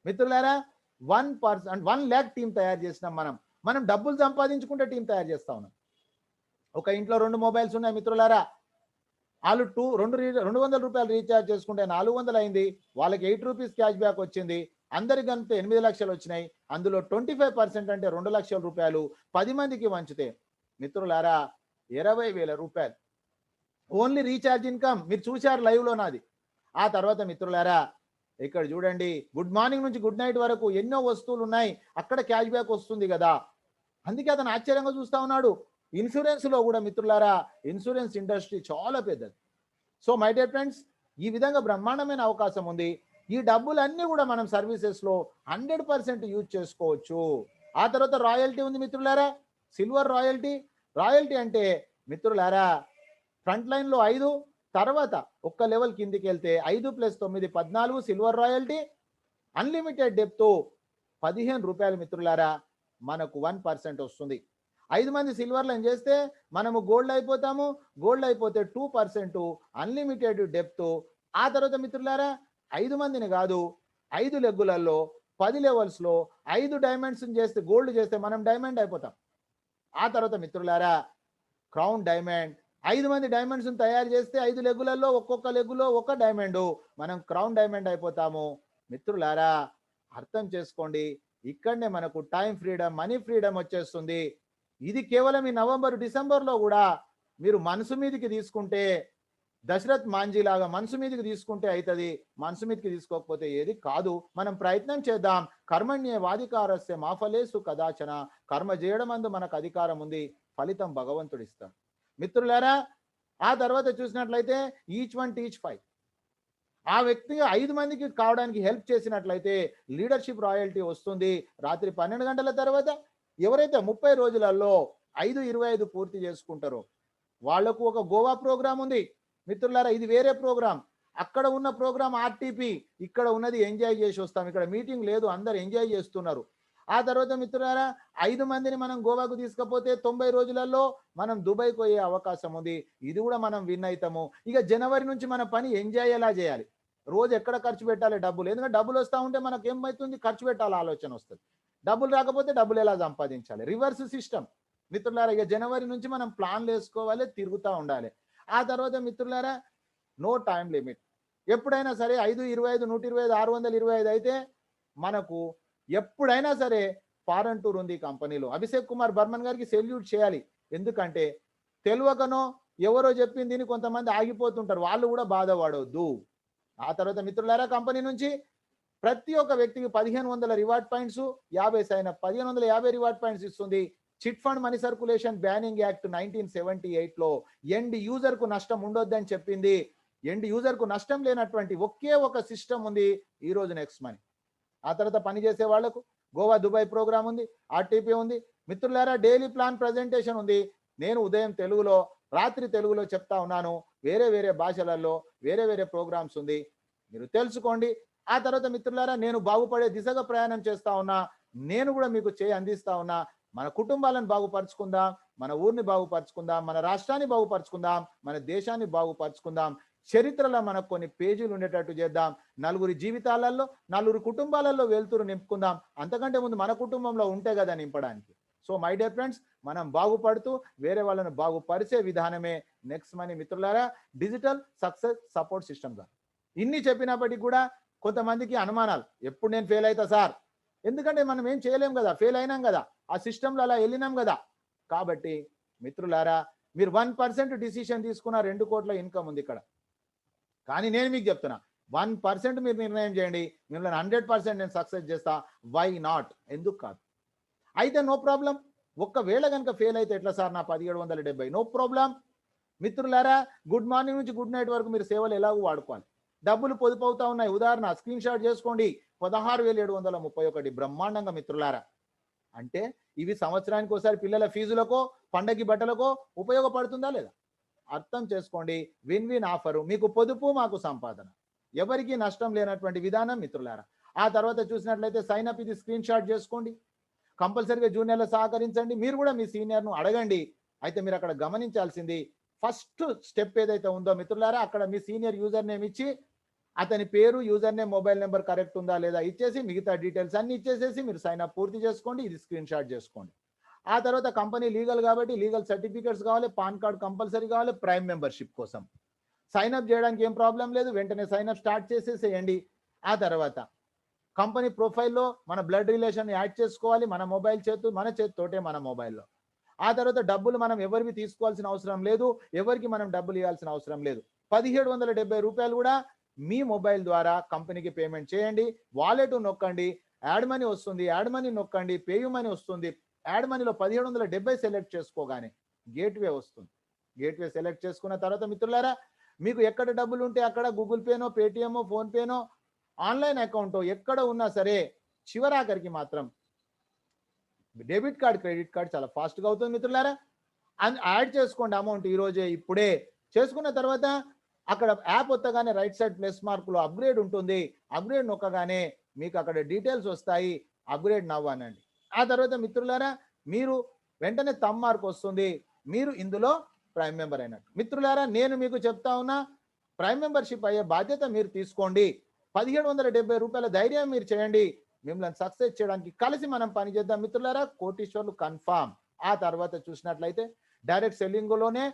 మిత్రులారా 1% 1 lakh టీం తయారు చేసినాం మనం డబ్బులు సంపాదించుకుంటే టీం తయారు చేస్తా ఉన్నాం. ఒక ఇంట్లో 2 మొబైల్స్ ఉన్నాయి మిత్రులారా, వాళ్ళు 200 రూపాయలు రీఛార్జ్ చేసుకుంటే 400 అయింది, వాళ్ళకి 8 రూపీస్ క్యాష్ బ్యాక్ వచ్చింది, అందరికి అంతే 8 లక్షలు వచ్చినాయి. అందులో 25% అంటే 2 లక్షల రూపాయలు 10 మందికి వంచితే మిత్రులారా 20,000 రూపాయలు ఓన్లీ రీఛార్జ్ ఇన్కమ్. మీరు చూశారు లైవ్ లో నాది. ఆ తర్వాత మిత్రులారా ఇక్కడ చూడండి, గుడ్ మార్నింగ్ నుంచి గుడ్ నైట్ వరకు ఎన్నో వస్తువులు ఉన్నాయి, అక్కడ క్యాష్ బ్యాక్ వస్తుంది కదా. అందుకే అతను ఆశ్చర్యంగా చూస్తా ఉన్నాడు. ఇన్సూరెన్స్ లో కూడా మిత్రులారా ఇన్సూరెన్స్ ఇండస్ట్రీ చాలా పెద్దది. సో మై డియర్ ఫ్రెండ్స్, ఈ విధంగా బ్రహ్మాండమైన అవకాశం ఉంది. ఈ డబ్బులన్నీ కూడా మనం సర్వీసెస్ లో 100% యూజ్ చేసుకోవచ్చు. ఆ తర్వాత రాయల్టీ ఉంది మిత్రులారా, సిల్వర్ రాయల్టీ అంటే మిత్రులారా ఫ్రంట్ లైన్ లో 5, తర్వాత ఒక్క లెవెల్ కిందికి వెళ్తే 5 + 9 14 సిల్వర్ రాయల్టీ. అన్లిమిటెడ్ డెప్త్ 15 రూపాయలు మిత్రులారా మనకు 1% వస్తుంది. 5 మంది సిల్వర్లో ఏం చేస్తే మనము గోల్డ్ అయిపోతాము. గోల్డ్ అయిపోతే 2% అన్లిమిటెడ్ డెప్త్. ఆ తర్వాత మిత్రులారా 5 మందిని కాదు, 5 లెగ్గులలో 10 లెవెల్స్లో 5 డైమండ్స్ చేస్తే గోల్డ్ చేస్తే మనం డైమండ్ అయిపోతాం. ఆ తర్వాత మిత్రులారా క్రౌన్ డైమండ్, 5 మంది డైమండ్స్ తయారు చేస్తే 5 లెగ్గులలో ఒక్కొక్క లెగ్గులో ఒక డైమండ్, మనం క్రౌన్ డైమండ్ అయిపోతాము. మిత్రులారా అర్థం చేసుకోండి, ఇక్కడనే మనకు టైం ఫ్రీడమ్, మనీ ఫ్రీడమ్ వచ్చేస్తుంది. ఇది కేవలం ఈ నవంబర్ డిసెంబర్లో కూడా మీరు మనసు మీదకి తీసుకుంటే దశరథ్ మాంజీ లాగా మనసు మీదకి తీసుకుంటే అవుతుంది, మనసు మీదకి తీసుకోకపోతే ఏది కాదు. మనం ప్రయత్నం చేద్దాం. కర్మణ్యేవాధికారస్య మా ఫలేషు కదాచన. కర్మ చేయడం అందు మనకు అధికారం ఉంది, ఫలితం భగవంతుడు ఇస్తాడు. మిత్రులారా ఆ తర్వాత చూసినట్లయితే ఈచ్ 1 టీచ్ 5, ఆ వ్యక్తిగా 5 మందికి కావడానికి హెల్ప్ చేసినట్లయితే లీడర్షిప్ రాయల్టీ వస్తుంది. రాత్రి 12 గంటల తర్వాత ఎవరైతే 30 రోజులలో 5-25 పూర్తి చేసుకుంటారో వాళ్లకు ఒక గోవా ప్రోగ్రామ్ ఉంది మిత్రులారా. ఇది వేరే ప్రోగ్రామ్. అక్కడ ఉన్న ప్రోగ్రామ్ ఆర్టీపీ, ఇక్కడ ఉన్నది ఎంజాయ్ చేసి వస్తాం. ఇక్కడ మీటింగ్ లేదు, అందరు ఎంజాయ్ చేస్తున్నారు. ఆ తర్వాత మిత్రులారా 5 మందిని మనం గోవాకు తీసుకపోతే 90 రోజులలో మనం దుబాయ్కి పోయే అవకాశం ఉంది. ఇది కూడా మనం విన్ అవుతాము. ఇక జనవరి నుంచి మన పని ఎంజాయ్ ఎలా చేయాలి, రోజు ఎక్కడ ఖర్చు పెట్టాలి డబ్బులు, ఎందుకంటే డబ్బులు వస్తూ ఉంటే మనకు ఏమవుతుంది, ఖర్చు పెట్టాలి ఆలోచన వస్తుంది. డబ్బులు రాకపోతే డబ్బులు ఎలా సంపాదించాలి, రివర్స్ సిస్టమ్ మిత్రులారా. ఇక జనవరి నుంచి మనం ప్లాన్లు వేసుకోవాలి, తిరుగుతూ ఉండాలి. ఆ తర్వాత మిత్రులారా నో టైం లిమిట్. ఎప్పుడైనా సరే 5-25 125 625 అయితే మనకు ఎప్పుడైనా సరే ఫారెన్ టూర్ ఉంది కంపెనీలో. అభిషేక్ కుమార్ బర్మన్ గారికి సెల్యూట్ చేయాలి. ఎందుకంటే తెలియకనో ఎవరో చెప్పింది కొంతమంది ఆగిపోతుంటారు, వాళ్ళు కూడా బాధపడవద్దు. ఆ తర్వాత మిత్రులారా కంపెనీ నుంచి ప్రతి ఒక్క వ్యక్తికి 1500 రివార్డ్ పాయింట్స్, 50 సైన 1550 రివార్డ్ పాయింట్స్ ఇస్తుంది. Chit fund money circulation banning act 1978లో ఎండ్ యూజర్ కు నష్టం ఉండొద్దని చెప్పింది. ఎండ్ యూజర్ కు నష్టం లేనటువంటి ఒకే ఒక సిస్టమ్ ఉంది ఈ రోజు నెక్స్ట్ మనీ. ఆ తర్వాత పనిచేసే వాళ్లకు గోవా దుబాయ్ ప్రోగ్రామ్ ఉంది, ఆర్టీపీ ఉంది. మిత్రులారా డైలీ ప్లాన్ ప్రజెంటేషన్ ఉంది. నేను ఉదయం తెలుగులో, రాత్రి తెలుగులో చెప్తా ఉన్నాను. వేరే వేరే భాషలలో వేరే వేరే ప్రోగ్రామ్స్ ఉంది, మీరు తెలుసుకోండి. ఆ తర్వాత మిత్రులారా నేను బాగుపడే దిశగా ప్రయాణం చేస్తా ఉన్నా, నేను కూడా మీకు చేయి అందిస్తా ఉన్నా. మన కుటుంబాలను బాగుపరుచుకుందాం, మన ఊరిని బాగుపరుచుకుందాం, మన రాష్ట్రాన్ని బాగుపరుచుకుందాం, మన దేశాన్ని బాగుపరుచుకుందాం. చరిత్రలో మనకు కొన్ని పేజీలు ఉండేటట్టు చేద్దాం. నలుగురి జీవితాలలో, నలుగురు కుటుంబాలలో వెళ్తురు నింపుకుందాం. అంతకంటే ముందు మన కుటుంబంలో ఉంటే కదా నింపడానికి. సో మై డియర్ ఫ్రెండ్స్, మనం బాగుపడుతూ వేరే వాళ్ళను బాగుపరిచే విధానమే నెక్స్ట్ మనీ మిత్రులారా డిజిటల్ సక్సెస్ సపోర్ట్ సిస్టమ్గా. ఇన్ని చెప్పినప్పటికీ కూడా కొంతమందికి అనుమానాలు, ఎప్పుడు నేను ఫెయిల్ అవుతా సార్, ఎందుకంటే మనం ఏం చేయలేం కదా, ఫెయిల్ అయినాం కదా, ఆ సిస్టంలో అలా వెళ్ళినాం కదా. కాబట్టి మిత్రులారా మీరు 1% డిసిషన్ తీసుకున్న 2 కోట్ల ఇన్కమ్ ఉంది ఇక్కడ. కానీ నేను మీకు చెప్తున్నా 1% మీరు నిర్ణయం చేయండి, మిమ్మల్ని 100% నేను సక్సెస్ చేస్తా. వై నాట్, ఎందుకు కాదు. అయితే నో ప్రాబ్లం. ఒక్కవేళ కనుక ఫెయిల్ అయితే ఎట్లా సార్, నా 1770, నో ప్రాబ్లం. మిత్రులారా గుడ్ మార్నింగ్ నుంచి గుడ్ నైట్ వరకు మీరు సేవలు ఎలాగో వాడుకోవాలి. డబ్బులు పొదుపు అవుతా ఉన్నాయి. ఉదాహరణ స్క్రీన్ షాట్ చేసుకోండి, 16,731 బ్రహ్మాండంగా మిత్రులారా. అంటే ఇవి సంవత్సరానికి ఒకసారి పిల్లల ఫీజులకో పండగకి బట్టలకో ఉపయోగపడుతుందా లేదా అర్థం చేసుకోండి. విన్ విన్ ఆఫరు, మీకు పొదుపు మాకు సంపాదన, ఎవరికి నష్టం లేనటువంటి విధానం మిత్రులారా. ఆ తర్వాత చూసినట్లయితే సైన్ అప్, ఇది స్క్రీన్ షాట్ చేసుకోండి. కంపల్సరీగా జూనియర్లు సహకరించండి, మీరు కూడా మీ సీనియర్ను అడగండి. అయితే మీరు అక్కడ గమనించాల్సింది ఫస్ట్ స్టెప్ ఏదైతే ఉందో మిత్రులారా, అక్కడ మీ సీనియర్ యూజర్ నేమ్ ఇచ్చి అతని పేరు, user name, mobile number correct ఉందా లేదా ఇచ్చేసి మిగతా డీటెయిల్స్ అన్ని ఇచ్చేసేసి మీరు సైన్ అప్ పూర్తి చేసుకోండి. ఇది స్క్రీన్ షాట్ చేసుకోండి. ఆ తర్వాత కంపెనీ లీగల్ కాబట్టి లీగల్ సర్టిఫికేట్స్ కావాలి, పాన్ కార్డ్ కంపల్సరీ కావాలి ప్రైమ్ మెంబర్షిప్ కోసం. సైన్ అప్ చేయడానికి ఏం ప్రాబ్లం లేదు, వెంటనే సైన్ అప్ స్టార్ట్ చేసేసేయండి. ఆ తర్వాత కంపెనీ ప్రొఫైల్లో మన బ్లడ్ రిలేషన్ యాడ్ చేసుకోవాలి, మన మొబైల్ మన చేతితోటే మన మొబైల్లో. ఆ తర్వాత డబ్బులు మనం ఎవరివి తీసుకోవాల్సిన అవసరం లేదు, ఎవరికి మనం డబ్బులు ఇవ్వాల్సిన అవసరం లేదు. 1770 రూపాయలు కూడా మీ మొబైల్ ద్వారా కంపెనీకి పేమెంట్ చేయండి. వాలెట్ నొక్కండి, యాడ్ మనీ వస్తుంది, యాడ్ మనీ నొక్కండి, పేయూ మనీ వస్తుంది. యాడ్ మనీలో 1770 సెలెక్ట్ చేసుకోగానే గేట్వే వస్తుంది. గేట్వే సెలెక్ట్ చేసుకున్న తర్వాత మిత్రులారా, మీకు ఎక్కడ డబ్బులు ఉంటే అక్కడ గూగుల్ పేనో, పేటిఎమో, ఫోన్ పేనో, ఆన్లైన్ అకౌంట్ ఎక్కడ ఉన్నా సరే చివరాఖరికి మాత్రం డెబిట్ కార్డ్, క్రెడిట్ కార్డ్ చాలా ఫాస్ట్గా అవుతుంది మిత్రులారా. యాడ్ చేసుకోండి అమౌంట్ ఈ రోజే ఇప్పుడే. చేసుకున్న తర్వాత అక్కడ యాప్ వస్తగానే రైట్ సైడ్ ప్లస్ మార్కులో అప్గ్రేడ్ ఉంటుంది. అప్గ్రేడ్ నొక్కగానే మీకు అక్కడ డీటెయిల్స్ వస్తాయి. అప్గ్రేడ్ నవ్వనండి. ఆ తర్వాత మిత్రులారా, మీరు వెంటనే తమ్ మార్క్ వస్తుంది, మీరు ఇందులో ప్రైమ్ మెంబర్ అయినట్టు. మిత్రులారా, నేను మీకు చెప్తా ఉన్నా, ప్రైమ్ మెంబర్షిప్ అయ్యే బాధ్యత మీరు తీసుకోండి. 1770 రూపాయల ధైర్యం మీరు చేయండి. మిమ్మల్ని సక్సెస్ చేయడానికి కలిసి మనం పనిచేద్దాం మిత్రులారా. కోటీశ్వర్లు కన్ఫామ్. ఆ తర్వాత చూసినట్లయితే డైరెక్ట్ సెల్లింగ్లోనే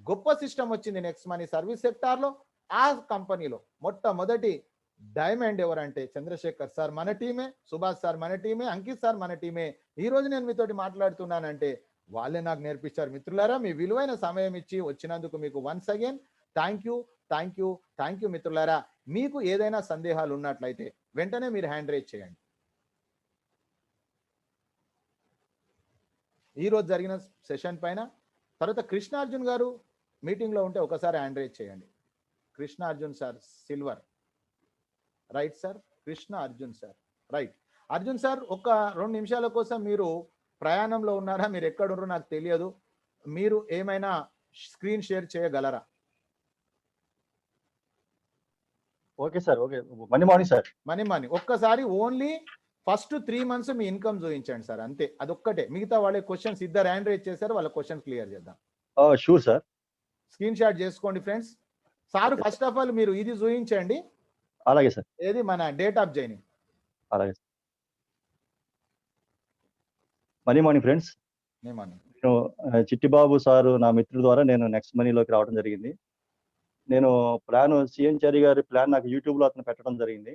గొప్ప సిస్టమ్ వచ్చింది నెక్స్ట్ మనీ సర్వీస్ సెక్టార్లో. ఆ కంపెనీలో మొట్టమొదటి డైమండ్ ఎవరంటే చంద్రశేఖర్ సార్ మన టీమే, సుభాష్ సార్ మన టీమే, అంకిత్ సార్ మన టీమే. ఈ రోజు నేను మీతోటి మాట్లాడుతున్నానంటే వాళ్ళే నాకు నేర్పించారు మిత్రులారా. మీ విలువైన సమయం ఇచ్చి వచ్చినందుకు మీకు once again thank you, thank you, thank you మిత్రులారా. మీకు ఏదైనా సందేహాలు ఉన్నట్లయితే వెంటనే మీరు హ్యాండ్ రైజ్ చేయండి. ఈరోజు జరిగిన సెషన్ పైన తర్వాత కృష్ణార్జున్ గారు మీటింగ్లో ఉంటే ఒకసారి హ్యాండ్ రైజ్ చేయండి. Krishnarjun sir silver, right sir? Krishna Arjun sir, right. Arjun sir, ఒక 2 నిమిషాల కోసం మీరు ప్రయాణంలో ఉన్నారా, మీరు ఎక్కడున్నారో నాకు తెలియదు, మీరు ఏమైనా స్క్రీన్ షేర్ చేయగలరా? Okay sir, okay. Money morning sir. Money ఒక్కసారి ఓన్లీ ఫస్ట్ 3 months మీ ఇన్కమ్ చూపించండి సార్, అంతే. అదొక్కటే. మిగతా వాళ్ళే క్వశ్చన్స్ ఇద్దరు హ్యాండ్ రైజ్ చేశారు, వాళ్ళ క్వశ్చన్ క్లియర్ చేద్దాం. Sure sir. స్క్రీన్ షాట్ చేసుకోండి friends. Sir first of all మీరు ఇది చూపించండి. అలాగే సార్. ఏది మన డేట్ ఆఫ్ జాయినింగ్. అలాగే. Money morning friends. నేను చిట్టిబాబు సారు నా మిత్రుడు ద్వారా నేను నెక్స్ట్ మనీలోకి రావడం జరిగింది. నేను ప్లాన్ సీఎం చారి గారి ప్లాన్ నాకు యూట్యూబ్లో అతను పెట్టడం జరిగింది.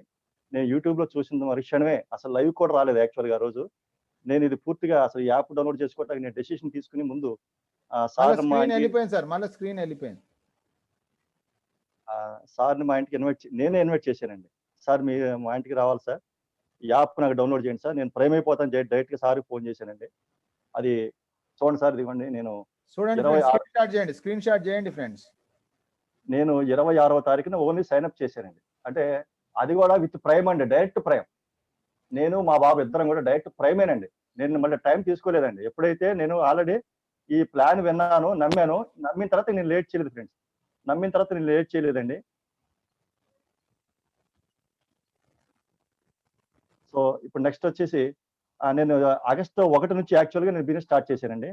నేను యూట్యూబ్లో చూసిన మరుక్షణమే, అసలు లైవ్ కూడా రాలేదు యాక్చువల్గా ఆ రోజు. నేను ఇది పూర్తిగా అసలు యాప్ డౌన్లోడ్ చేసుకోవడానికి నేను డెసిషన్ తీసుకుని ముందు సార్ని మా ఇంటికి నేనే ఇన్వైట్ చేశానండి. సార్ మీ మా ఇంటికి రావాలి సార్, ఈ యాప్ నాకు డౌన్లోడ్ చేయండి సార్, నేను ప్రైమ్ అయిపోతాను డైరెక్ట్గా సార్కి ఫోన్ చేశానండి. అది చూడండి సార్, ఇదివ్వండి. నేను స్క్రీన్ షాట్ చేయండి ఫ్రెండ్స్. నేను 26వ తారీఖున ఓన్లీ సైన్అప్ చేశానండి. అంటే అది కూడా విత్ ప్రైమ్ అండి, డైరెక్ట్ ప్రైమ్. నేను మా బాబు ఇద్దరం కూడా డైరెక్ట్ ప్రైమేనండి. నేను మళ్ళీ టైం తీసుకోలేదండి. ఎప్పుడైతే నేను ఆల్రెడీ ఈ ప్లాన్ విన్నాను, నమ్మాను, నమ్మిన తర్వాత నేను లేట్ చేయలేదు ఫ్రెండ్స్. సో ఇప్పుడు నెక్స్ట్ వచ్చేసి నేను ఆగస్టు 1 నుంచి యాక్చువల్గా నేను బిజినెస్ స్టార్ట్ చేశానండి.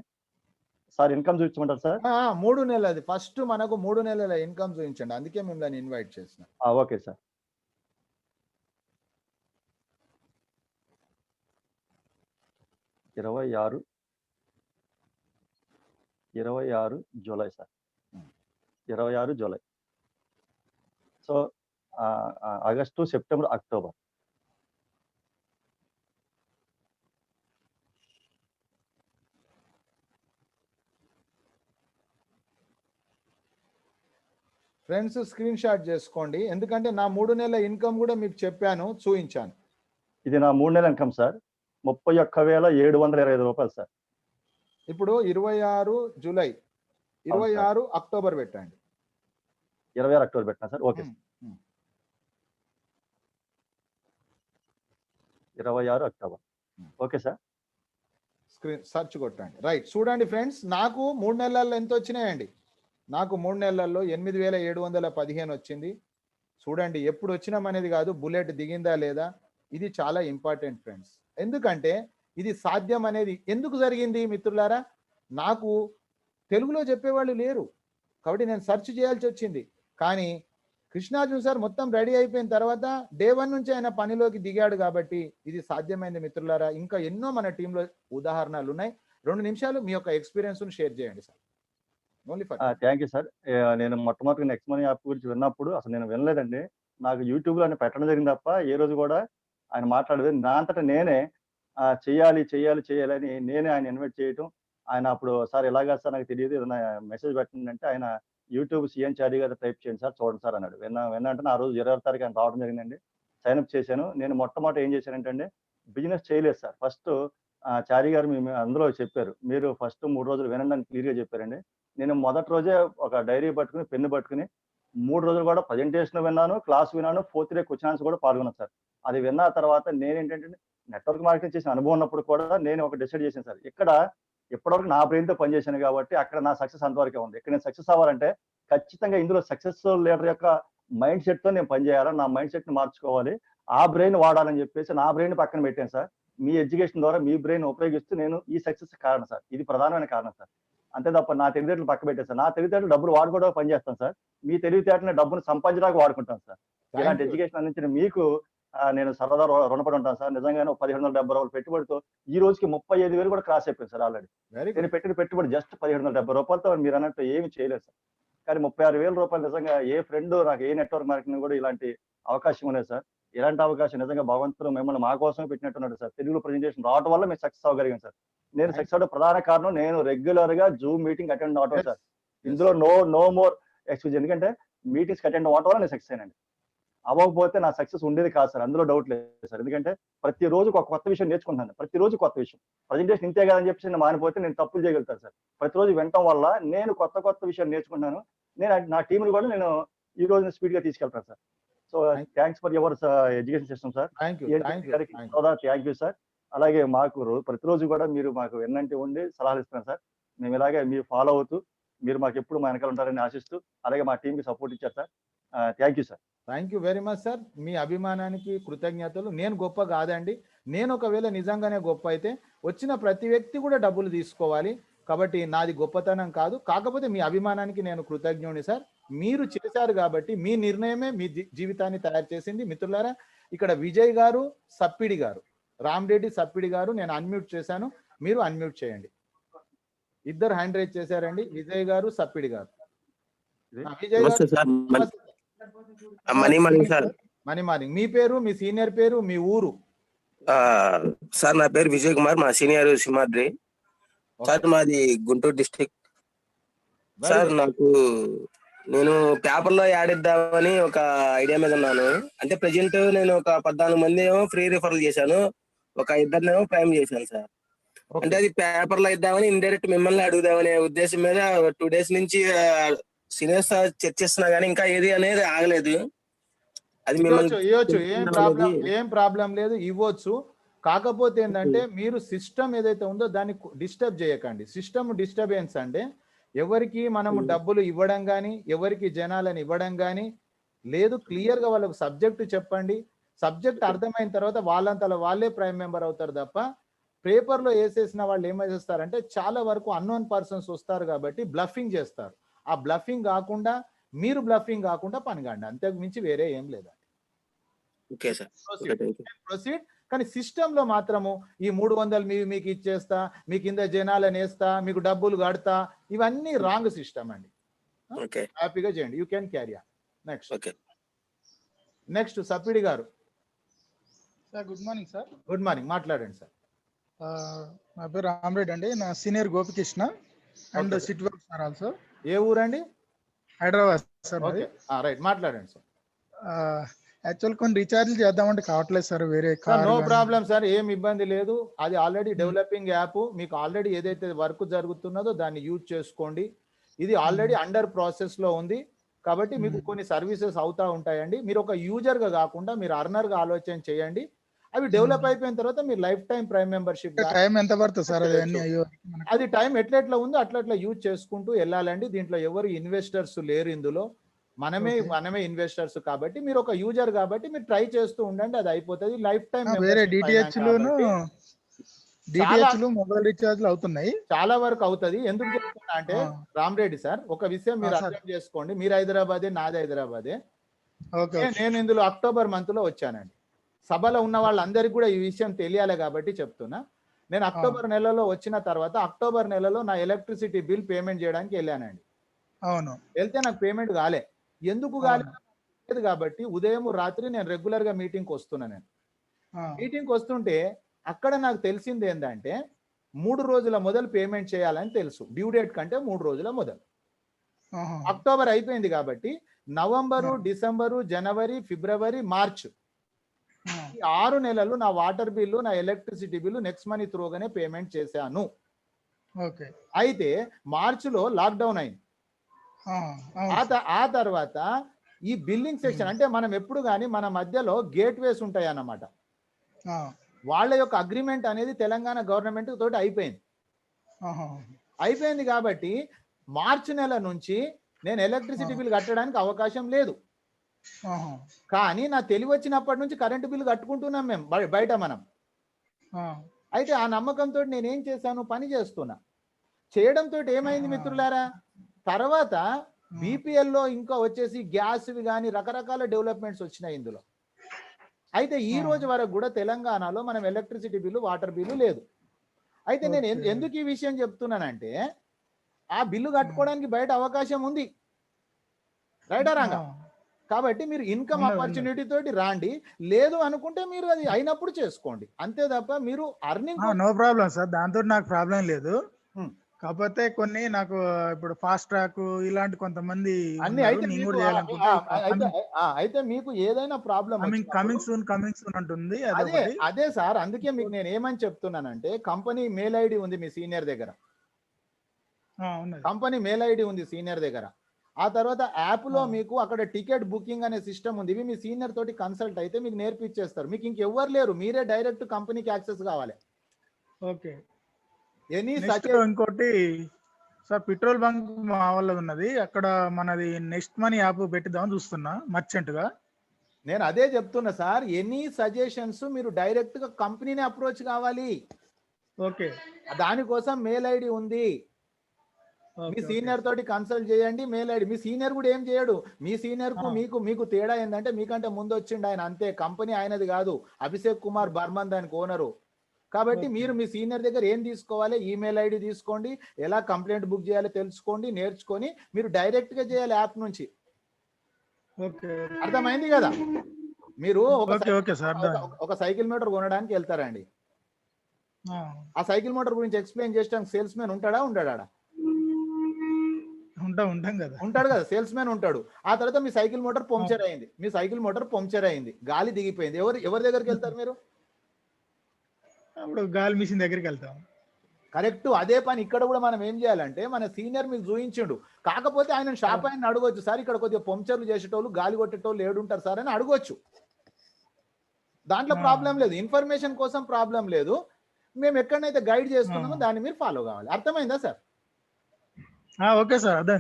సార్ ఇన్కమ్ చూపించమంటారు సార్? 3 నెలలది ఫస్ట్ మనకు 3 నెలల ఇన్కమ్ చూపించండి, అందుకే మిమ్మల్ని ఇన్వైట్ చేసిన. Okay sir. 26 July sir, 26 July. So August, September, October. Friends screenshot చేసుకోండి, ఎందుకంటే నా 3 నెలల ఇన్కమ్ కూడా మీకు చెప్పాను, చూపించాను. ఇది నా 3 నెలల ఇన్కమ్ సార్, 31,725 రూపాయలు సార్. ఇప్పుడు 26 జూలై, 26 అక్టోబర్ పెట్టండి. 26 అక్టోబర్ పెట్టినా sir? Okay. 26 October. Okay sir. Screen search కొట్టండి. రైట్, చూడండి ఫ్రెండ్స్, నాకు 3 నెలల్లో ఎంత వచ్చినాయండి? నాకు 3 నెలల్లో 8,715 వచ్చింది. చూడండి, ఎప్పుడు వచ్చినామనేది కాదు, బుల్లెట్ దిగిందా లేదా, ఇది చాలా ఇంపార్టెంట్ ఫ్రెండ్స్. ఎందుకంటే ఇది సాధ్యం అనేది ఎందుకు జరిగింది మిత్రులారా? నాకు తెలుగులో చెప్పేవాళ్ళు లేరు కాబట్టి నేను సెర్చ్ చేయాల్సి వచ్చింది. కానీ కృష్ణార్జున్ సార్ మొత్తం రెడీ అయిపోయిన తర్వాత డే 1 నుంచి ఆయన పనిలోకి దిగాడు కాబట్టి ఇది సాధ్యమైంది మిత్రులారా. ఇంకా ఎన్నో మన టీంలో ఉదాహరణలు ఉన్నాయి. 2 నిమిషాలు మీ యొక్క ఎక్స్పీరియన్స్ షేర్ చేయండి sir. Only for thank you sir. నేను మొట్టమొదటిగా నెక్స్ట్ మనీ యాప్ గురించి విన్నప్పుడు అసలు నేను వినలేదండి. నాకు యూట్యూబ్లో ఆయన పెట్టడం జరిగింది తప్ప ఏ రోజు కూడా ఆయన మాట్లాడలేదు. నా అంతటా నేనే చెయ్యాలి చెయ్యాలి చెయ్యాలి అని నేనే ఆయన ఇన్వైట్ చేయటం. ఆయన అప్పుడు సార్ ఎలాగా సార్ నాకు తెలియదు, ఏదైనా మెసేజ్ పెట్టండి అంటే ఆయన యూట్యూబ్ సీఎన్ చారి గారు టైప్ చేయండి సార్ చూడండి సార్ అన్నాడు. విన్నా అంటే ఆ రోజు 26 తారీఖు ఆయన రావడం జరిగిందండి. సైన్అప్ చేశాను. నేను మొట్టమొదటి ఏం చేశానంటే అండి, బిజినెస్ చేయలేదు సార్. ఫస్ట్ చారి గారు అందులో చెప్పారు, మీరు ఫస్ట్ 3 రోజులు వినండి అని క్లియర్‌గా చెప్పారండి. నేను మొదటి రోజే ఒక డైరీ పట్టుకుని, పెన్ను పట్టుకుని 3 రోజులు కూడా ప్రజెంటేషన్ విన్నాను, క్లాస్ విన్నాను, ఫోర్త్ డే క్వెషన్ ఆన్సర్ కూడా పాల్గొన్నాను సార్. అది విన్న తర్వాత నేనేంటంటే నెట్వర్క్ మార్కెటింగ్ చేసిన అనుభవం ఉన్నప్పుడు కూడా నేను ఒక డిసైడ్ చేశాను సార్. ఇక్కడ ఇప్పటివరకు నా బ్రెయిన్‌తో పనిచేశాను కాబట్టి అక్కడ నా సక్సెస్ అంతవరకే ఉంది. ఇక్కడ నేను సక్సెస్ అవ్వాలంటే ఖచ్చితంగా ఇందులో సక్సెస్‌ఫుల్ లీడర్ యొక్క మైండ్ సెట్‌తో నేను పనిచేయాలా, నా మైండ్ సెట్‌ని మార్చుకోవాలి, ఆ బ్రెయిన్ వాడాలని చెప్పేసి నా బ్రెయిన్ పక్కన పెట్టాను సార్. మీ ఎడ్యుకేషన్ ద్వారా మీ బ్రెయిన్ ఉపయోగిస్తూ నేను ఈ సక్సెస్ కారణం సార్. ఇది ప్రధానమైన కారణం సార్. అంతే తప్ప నా తెలివితేటలు పక్క పెట్టాను సార్. నా తెలివితేటలు డబ్బులు వాడుకోవడానికి పనిచేస్తాను సార్. మీ తెలివితేటలని డబ్బును సంపాదించడానికి వాడుకుంటాను సార్. ఇలాంటి ఎడ్యుకేషన్ అందించిన మీకు నేను సరదా రుణపడి ఉంటాను సార్. నిజంగానే 1770 రూపాయల పెట్టుబడితో ఈ రోజుకి 35,000 కూడా క్రాస్ అయిపోయింది సార్ ఆల్రెడీ. నేను పెట్టిన పెట్టుబడి జస్ట్ 1770 రూపాయలతో మీరు అన్నట్టు ఏమి చేయలేదు సార్. కానీ 36,000 రూపాయలు నిజంగా ఏ ఫ్రెండ్ నాకు ఏ నెట్వర్క్ మార్కెటింగ్ కూడా ఇలాంటి అవకాశం లేదు సార్. ఇలాంటి అవకాశం నిజంగా భగవంతుడు మిమ్మల్ని మా కోసమే పెట్టినట్టున్నాడు సార్. తెలుగులో ప్రెజెంటేషన్ రావడం వల్ల మేము సక్సెస్ అవ్వగలిగాం సార్. నేను సక్సెస్ అవడం ప్రధాన కారణం నేను రెగ్యులర్ గా జూమ్ మీటింగ్ అటెండ్ అవడం సార్. ఇందులో నో మోర్ ఎక్స్క్యూజ్. ఎందుకంటే మీటింగ్స్ అటెండ్ అవడం వల్ల నేను సక్సెస్ అయినండి. అవ్వకపోతే నా సక్సెస్ ఉండేది కాదు సార్. అందులో డౌట్ లేదు సార్. ఎందుకంటే ప్రతిరోజు ఒక కొత్త విషయం నేర్చుకుంటాను. ప్రతిరోజు కొత్త విషయం. ప్రజెంటేషన్ ఇంతే కదని చెప్పేసి నేను మానిపోతే నేను తప్పులు చేయగలుగుతాను సార్. ప్రతిరోజు వినటం వల్ల నేను కొత్త విషయాలు నేర్చుకుంటున్నాను. నేను నా టీంని కూడా నేను ఈ రోజు స్పీడ్ గా తీసుకెళ్తాను sir. So thanks for your education system sir. Thank you sir. అలాగే మాకు ప్రతిరోజు కూడా మీరు మాకు వెన్నంటి ఉండి సలహాలు ఇస్తున్నారు సార్. మేము ఇలాగే మీరు ఫాలో అవుతూ మీరు మాకు ఎప్పుడు మా వెనకాల ఉంటారని ఆశిస్తూ అలాగే మా టీంకి సపోర్ట్ ఇచ్చారు sir. Thank you sir. Thank you very much sir. మీ అభిమానానికి కృతజ్ఞతలు. నేను గొప్ప కాదండి. నేను ఒకవేళ నిజంగానే గొప్ప అయితే వచ్చిన ప్రతి వ్యక్తి కూడా డబ్బులు తీసుకోవాలి. కాబట్టి నాది గొప్పతనం కాదు. కాకపోతే మీ అభిమానానికి నేను కృతజ్ఞుని సార్. మీరు చేశారు కాబట్టి మీ నిర్ణయమే మీ జీవితాన్ని తయారు చేసింది. మిత్రులారా, ఇక్కడ విజయ్ గారు, సప్పిడి గారు, రామరెడ్డి సప్పిడి గారు, నేను అన్మ్యూట్ చేశాను, మీరు అన్మ్యూట్ చేయండి. ఇద్దరు హ్యాండ్ రైజ్ చేశారండి, విజయ్ గారు, సప్పిడి గారు. Vijay garu, money sir. Money morning. మీ పేరు, మీ సీనియర్ పేరు, మీ ఊరు? సార్ నా పేరు విజయ్ కుమార్, మా సీనియర్ సింహాద్రి సార్. మాది గుంటూరు డిస్ట్రిక్ట్ సార్. నేను పేపర్ లో యాడ్ ఇద్దామని ఒక ఐడియా మీద ఉన్నాను. అంటే ప్రెజెంట్ నేను ఒక 14 మంది ఏమో ఫ్రీ రిఫరల్ చేశాను, ఒక 2 ప్రైమ్ చేశాను సార్. అంటే అది పేపర్ లో ఇద్దామని ఇండైరెక్ట్ మిమ్మల్ని అడుగుదామనే ఉద్దేశం మీద 2 days నుంచి సీనియర్స్ చర్చిస్తున్నా కానీ ఇంకా ఏది అనేది ఆగలేదు. అది ఇవ్వచ్చు, ఏం ప్రాబ్లం లేదు, ఇవ్వచ్చు. కాకపోతే ఏంటంటే మీరు సిస్టమ్ ఏదైతే ఉందో దాన్ని డిస్టర్బ్ చేయకండి. సిస్టమ్ డిస్టర్బెన్స్ అంటే ఎవరికి మనము డబ్బులు ఇవ్వడం కానీ, ఎవరికి జనాలను ఇవ్వడం కానీ లేదు. క్లియర్ గా వాళ్ళకు సబ్జెక్టు చెప్పండి. సబ్జెక్ట్ అర్థమైన తర్వాత వాళ్ళంతలో వాళ్ళే ప్రైమ్ మెంబర్ అవుతారు తప్ప పేపర్ లో వేసేసిన వాళ్ళు ఏమేస్తారంటే చాలా వరకు అన్నోన్ పర్సన్స్ వస్తారు కాబట్టి బ్లఫింగ్ చేస్తారు. ఆ బ్లఫింగ్ కాకుండా మీరు బ్లఫింగ్ కాకుండా పనిగండి, అంతకు మించి వేరే ఏం లేదండి. ప్రొసీడ్. కానీ సిస్టమ్ లో మాత్రము ఈ 300 మీకు ఇచ్చేస్తా, మీ కింద జనాలను వేస్తా, మీకు డబ్బులు కడతా, ఇవన్నీ రాంగ్ సిస్టమ్ అండి. హ్యాపీగా చేయండి. You can carry on. Next సప్పిడి గారు. Sir good morning sir. Good morning, మాట్లాడండి సార్. నా పేరు రామరెడ్డి అండి. నా senior Gopikrishna and sit work sir also. ఏ ఊరండి? హైదరాబాద్ సార్. రైట్, మాట్లాడండి సార్. యాక్చువల్ కొన్ని రీఛార్జ్ చేద్దామంటే కావట్లేదు సార్. వేరే నో ప్రాబ్లం సార్, ఏం ఇబ్బంది లేదు. అది ఆల్రెడీ డెవలపింగ్ యాప్. మీకు ఆల్రెడీ ఏదైతే వర్క్ జరుగుతున్నదో దాన్ని యూజ్ చేసుకోండి. ఇది ఆల్రెడీ అండర్ ప్రాసెస్ లో ఉంది కాబట్టి మీకు కొన్ని సర్వీసెస్ అవుతా ఉంటాయండి. మీరు ఒక యూజర్ గా కాకుండా మీరు అర్నర్ గా ఆలోచన చేయండి. అవి డెవలప్ అయిపోయిన తర్వాత మీరు life time prime membership. Time ఎంత పడుతుంది సార్? అది టైం ఎట్లా ఉందో అట్లా యూజ్ చేసుకుంటూ వెళ్ళాలండి. దీంట్లో ఎవరు ఇన్వెస్టర్స్ లేరు, ఇందులో మనమే ఇన్వెస్టర్స్. కాబట్టి మీరు ఒక యూజర్ కాబట్టి మీరు ట్రై చేస్తూ ఉండండి, అది అయిపోతుంది. లైఫ్ టైం మొబైల్ రీఛార్జ్ అవుతున్నాయి, చాలా వరకు అవుతుంది. ఎందుకు చెప్తున్నా అంటే రామరెడ్డి సార్, ఒక విషయం మీరు అర్థం చేసుకోండి. మీరు హైదరాబాదే, నాది హైదరాబాదే. ఓకే నేను ఇందులో అక్టోబర్ మంత్ లో వచ్చానండి. సభలో ఉన్న వాళ్ళందరికీ కూడా ఈ విషయం తెలియాలి కాబట్టి చెప్తున్నా. నేను అక్టోబర్ నెలలో వచ్చిన తర్వాత అక్టోబర్ నెలలో నా ఎలక్ట్రిసిటీ బిల్ పేమెంట్ చేయడానికి వెళ్ళానండి. అవును. వెళ్తే నాకు పేమెంట్ కాలే. ఎందుకు కాలేదు కాబట్టి ఉదయం రాత్రి నేను రెగ్యులర్ గా మీటింగ్కి వస్తున్నా. నేను మీటింగ్కి వస్తుంటే అక్కడ నాకు తెలిసింది ఏంటంటే 3 రోజుల మొదలు పేమెంట్ చేయాలని తెలుసు. డ్యూ డేట్ కంటే 3 రోజుల మొదలు. అక్టోబర్ అయిపోయింది కాబట్టి నవంబరు, డిసెంబరు, జనవరి, ఫిబ్రవరి, మార్చ్ ఈ 6 నెలలు నా వాటర్ బిల్లు, నా ఎలక్ట్రిసిటీ బిల్లు నెక్స్ట్ మనీ త్రూగానే పేమెంట్ చేశాను. ఓకే. అయితే మార్చిలో లాక్డౌన్ అయింది. ఆ తర్వాత ఈ బిల్లింగ్ సెక్షన్ అంటే మనం ఎప్పుడు కానీ మన మధ్యలో గేట్ వేస్ ఉంటాయి అన్నమాట. వాళ్ళ యొక్క అగ్రిమెంట్ అనేది తెలంగాణ గవర్నమెంట్ తోటి అయిపోయింది కాబట్టి మార్చి నెల నుంచి నేను ఎలక్ట్రిసిటీ బిల్ కట్టడానికి అవకాశం లేదు. కానీ నా తెలివి వచ్చినప్పటి నుంచి కరెంటు బిల్లు కట్టుకుంటున్నాం మేము బయట మనం. అయితే ఆ నమ్మకంతో నేనేం చేశాను, పని చేస్తున్నా. చేయడంతో ఏమైంది మిత్రులారా, తర్వాత బీపీఎల్లో ఇంకా వచ్చేసి గ్యాస్వి కానీ రకరకాల డెవలప్మెంట్స్ వచ్చినాయి ఇందులో. అయితే ఈ రోజు వరకు కూడా తెలంగాణలో మనం ఎలక్ట్రిసిటీ బిల్లు, వాటర్ బిల్లు లేదు. అయితే నేను ఎందుకు ఈ విషయం చెప్తున్నానంటే ఆ బిల్లు కట్టుకోవడానికి బయట అవకాశం ఉంది, రైటా రాంగా. కాబట్టి మీరు ఇన్కమ్ ఆపర్చునిటీ తోటి రాండి, లేదు అనుకుంటే మీరు అది అయినప్పుడు చేసుకోండి, అంతే తప్ప మీరు అర్నింగ్. నో ప్రాబ్లం సార్, దాంతో నాకు ప్రాబ్లం లేదు. కాకపోతే కొన్ని నాకు ఇప్పుడు ఫాస్ట్ ట్రాక్ ఇలాంటి కొంతమంది అన్ని అయితే మీకు ఏదైనా ప్రాబ్లం కమింగ్ సూన్ అంటుంది. అదే సార్, అందుకే మీకు నేను ఏమని చెప్తున్నానంటే కంపెనీ మెయిల్ ఐడి ఉంది మీ సీనియర్ దగ్గర, కంపెనీ మెయిల్ ఐడి ఉంది సీనియర్ దగ్గర. ఆ తర్వాత యాప్ లో మీకు అక్కడ టికెట్ బుకింగ్ అనే సిస్టమ్ ఉంది. ఇవి మీ సీనియర్ తోటి కన్సల్ట్ అయితే మీకు నేర్పించేస్తారు. మీకు ఇంకెవ్వరు లేరు, మీరే డైరెక్ట్ కంపెనీకి యాక్సెస్ కావాలి. ఓకే. ఇంకోటి సార్, పెట్రోల్ బంక్ మా వాళ్ళది ఉన్నది, అక్కడ మనది నెక్స్ట్ మనీ యాప్ పెట్టిద్దామని చూస్తున్నా మర్చెంట్ గా. నేను అదే చెప్తున్నా సార్, ఎనీ సజెషన్స్ మీరు డైరెక్ట్ గా కంపెనీని అప్రోచ్ కావాలి. ఓకే. దానికోసం మెయిల్ ఐడి ఉంది, మీ సీనియర్ తోటి కన్సల్ట్ చేయండి. మెయిల్ ఐడి మీ సీనియర్ కూడా ఏం చేయడు. మీ సీనియర్ కు మీకు తేడా ఏంటంటే మీకంటే ముందు వచ్చిండు ఆయన, అంతే. కంపెనీ ఆయనది కాదు, అభిషేక్ కుమార్ బర్మన్ దానికి ఓనరు. కాబట్టి మీరు మీ సీనియర్ దగ్గర ఏం తీసుకోవాలి, ఈమెయిల్ ఐడి తీసుకోండి, ఎలా కంప్లైంట్ బుక్ చేయాలో తెలుసుకోండి, నేర్చుకొని మీరు డైరెక్ట్ గా చేయాలి యాప్ నుంచి. అర్థమైంది కదా. మీరు ఒక సైకిల్ మోటార్ కొనడానికి వెళ్తారండి, ఆ సైకిల్ మోటార్ గురించి ఎక్స్ప్లెయిన్ చేయడానికి సేల్స్ మ్యాన్ ఉంటాడా, ఉండడా? ఉంటాడు కదా, సేల్స్ మ్యాన్ ఉంటాడు. ఆ తర్వాత మీ సైకిల్ మోటార్ పంక్చర్ అయింది, గాలి దిగిపోయింది, ఎవరి దగ్గరికి వెళ్తారు మీరు? అప్పుడు గాలి మిషన్ దగ్గరికి వెళ్తాం. కరెక్ట్. అదే పని ఇక్కడ కూడా మనం ఏం చేయాలంటే, మన సీనియర్ మీకు చూపించిండు, కాకపోతే ఆయన షాప్ ఆయన అడగొచ్చు, సార్ ఇక్కడ కొద్దిగా పంక్చర్లు చేసేటోళ్ళు, గాలి కొట్టేటోళ్ళు ఏడుంటారు సార్ అని అడగొచ్చు. దాంట్లో ప్రాబ్లం లేదు, ఇన్ఫర్మేషన్ కోసం ప్రాబ్లం లేదు. మేము ఎక్కడైతే గైడ్ చేస్తున్నామో దాన్ని మీరు ఫాలో కావాలి. అర్థమైందా సార్? ఓకే సార్, అదే.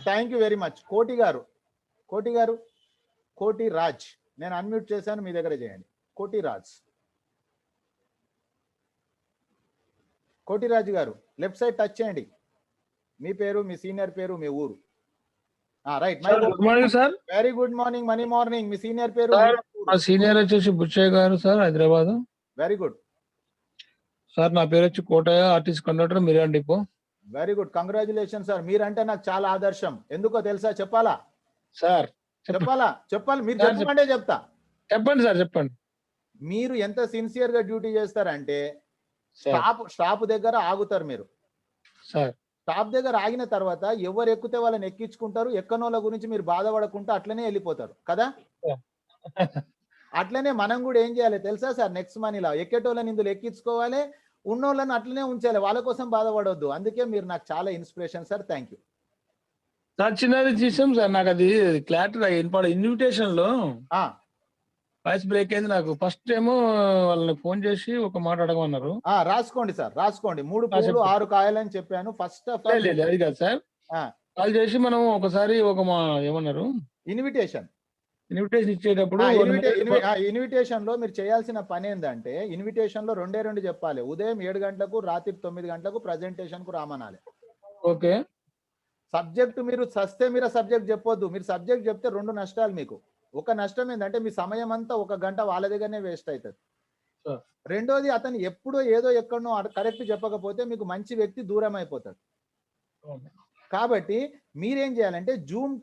Thank you very much. కోటి గారు, కోటి రాజ్, నేను అన్మ్యూట్ చేశాను, మీ దగ్గర చేయండి. కోటిరాజు గారు లెఫ్ట్ సైడ్ టచ్ చేయండి. మీ పేరు, మీ సీనియర్ పేరు, మీ ఊరు. Right. Good morning sir. Very good morning, money morning. మీ సీనియర్ పేరు? మా సీనియర్ వచ్చేసి Buchaiah garu sir, Hyderabad. Very good sir. నా పేరు వచ్చి కోటయ్య, ఆర్టీసీ కండక్టర్, మిర్యాన్ depot. Very good, congratulation sir. మీరంటే నాకు చాలా ఆదర్శం. ఎందుకో తెలుసా? చెప్పాలా సార్? చెప్పాలి. మీరు చెప్పమంటే చెప్తా. చెప్పండి సార్, చెప్పండి. మీరు ఎంత సిన్సియర్ గా డ్యూటీ చేస్తారంటే స్టాప్ దగ్గర ఆగుతారు మీరు. స్టాప్ దగ్గర ఆగిన తర్వాత ఎవరు ఎక్కితే వాళ్ళని ఎక్కించుకుంటారు, ఎక్కనోళ్ళ గురించి మీరు బాధపడకుండా అట్లనే వెళ్ళిపోతారు కదా. అట్లనే మనం కూడా ఏం చేయాలి తెలుసా సార్? నెక్స్ట్ మనీలా ఎక్కేటోళ్ళని ఇందులో ఎక్కించుకోవాలి, ఉన్నోళ్ళని అట్లనే ఉంచాలి, వాళ్ళ కోసం బాధపడవద్దు. అందుకే మీరు నాకు చాలా inspiration sir. Thank you sir. చిన్నది చేసాం సార్, నాకు అది క్లారిటీ ఇన్విటేషన్ లో వాయిస్ బ్రేక్ అయింది నాకు. ఫస్ట్ ఏమో వాళ్ళని ఫోన్ చేసి ఒక మాట అడగమన్నారు. రాసుకోండి సార్, రాసుకోండి. 3 పూలు 6 కాయలు అని చెప్పాను. ఫస్ట్ ఆఫ్ ఆల్ అది కాదు సార్, కాల్ చేసి మనం ఒకసారి ఏమన్నారు, ఇన్విటేషన్ ఇచ్చేటప్పుడు ఇన్విటేషన్ లో మీరు చేయాల్సిన పని ఏంటంటే, ఇన్విటేషన్ లో 2 చెప్పాలి. ఉదయం 7 గంటలకు, రాత్రి 9 గంటలకు ప్రెజెంటేషన్ కు రామనాలి. ఓకే. సబ్జెక్ట్ మీరు సస్తే మీరు సబ్జెక్ట్ చెప్పొద్దు. మీరు సబ్జెక్ట్ చెప్తే 2 నష్టాలు మీకు. ఒక నష్టం ఏంటంటే మీ సమయం అంతా 1 గంట వాళ్ళ దగ్గరనే వేస్ట్ అవుతుంది. Sure. రెండోది అతను ఎప్పుడో ఏదో ఎక్కడనో కరెక్ట్ చెప్పకపోతే మీకు మంచి వ్యక్తి దూరం అయిపోతాడు. అవును. కాబట్టి మీరేం చేయాలంటే జూమ్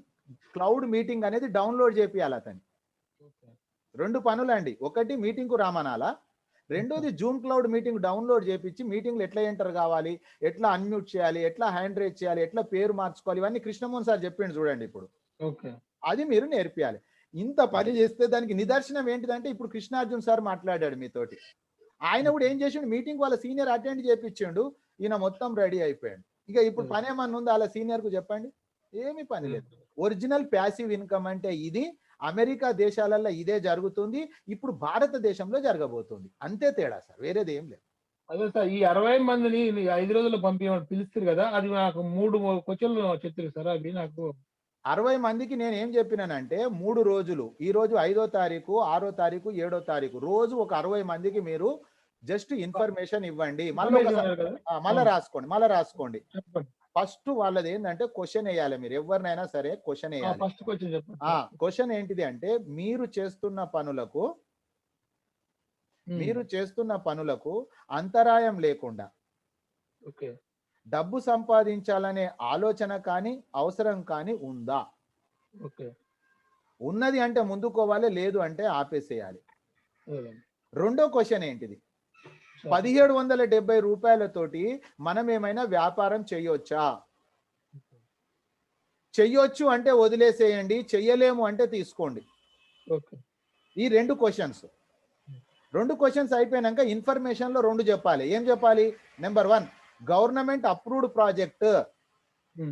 క్లౌడ్ మీటింగ్ అనేది డౌన్లోడ్ చేపియాలి అతన్ని. ఓకే. 2 పనులండి. ఒకటి మీటింగ్ కు రామనాలా, రెండోది జూమ్ క్లౌడ్ మీటింగ్ డౌన్లోడ్ చేపించి మీటింగ్లు ఎట్లా ఎంటర్ కావాలి, ఎట్లా అన్మ్యూట్ చేయాలి, ఎట్లా హ్యాండ్ రేజ్ చేయాలి, ఎట్లా పేరు మార్చుకోవాలి, ఇవన్నీ కృష్ణమోహన్ సార్ చెప్పిండు చూడండి. ఇప్పుడు ఓకే. అది మీరు నేర్పియాలి. ఇంత పని చేస్తే దానికి నిదర్శనం ఏంటిదంటే ఇప్పుడు కృష్ణార్జున్ సార్ మాట్లాడాడు మీతోటి. ఆయన కూడా ఏం చేసిండు, మీటింగ్ వాళ్ళ సీనియర్ అటెండ్ చేపించిండు, ఈయన మొత్తం రెడీ అయిపోయాడు. ఇక ఇప్పుడు పని ఏమన్నా ఉందా అలా సీనియర్ కు చెప్పండి? ఏమీ పని లేదు. ఒరిజినల్ ప్యాసివ్ ఇన్కమ్ అంటే ఇది. అమెరికా దేశాలలో ఇదే జరుగుతుంది, ఇప్పుడు భారతదేశంలో జరగబోతుంది. అంతే తేడా సార్, వేరేది ఏం లేదు. అదే సార్, ఈ 60 మందిని 5 రోజుల్లో పంపించమని పిలుస్తారు కదా, అది నాకు 3 క్వశ్చన్లు చెప్పారు సార్. అవి నాకు 60 మందికి నేను ఏం చెప్పినానంటే 3 రోజులు, ఈ రోజు 5వ తారీఖు, 6వ తారీఖు, 7వ తారీఖు, రోజు ఒక 60 మందికి మీరు జస్ట్ ఇన్ఫర్మేషన్ ఇవ్వండి. మళ్ళీ రాసుకోండి. చెప్పండి. ఫస్ట్ వాళ్ళది ఏంటంటే క్వశ్చన్ వేయాలి. మీరు ఎవరినైనా సరే క్వశ్చన్ వేయాలి. ఫస్ట్ క్వశ్చన్ చెప్పండి. క్వశ్చన్ ఏంటిది అంటే మీరు చేస్తున్న పనులకు అంతరాయం లేకుండా ఓకే. డబ్బు సంపాదించాలనే ఆలోచన కానీ అవసరం కానీ ఉందా? ఓకే. ఉన్నది అంటే ముందుకోవాలి, లేదు అంటే ఆపేసేయాలి. రెండో క్వశ్చన్ ఏంటిది, 1770 రూపాయలతోటి మనం ఏమైనా వ్యాపారం చెయ్యొచ్చా? చెయ్యొచ్చు అంటే వదిలేసేయండి, చెయ్యలేము అంటే తీసుకోండి. ఓకే. ఈ 2 క్వశ్చన్స్. 2 క్వశ్చన్స్ అయిపోయినాక ఇన్ఫర్మేషన్ లో 2 చెప్పాలి. ఏం చెప్పాలి? Number 1, government approved project,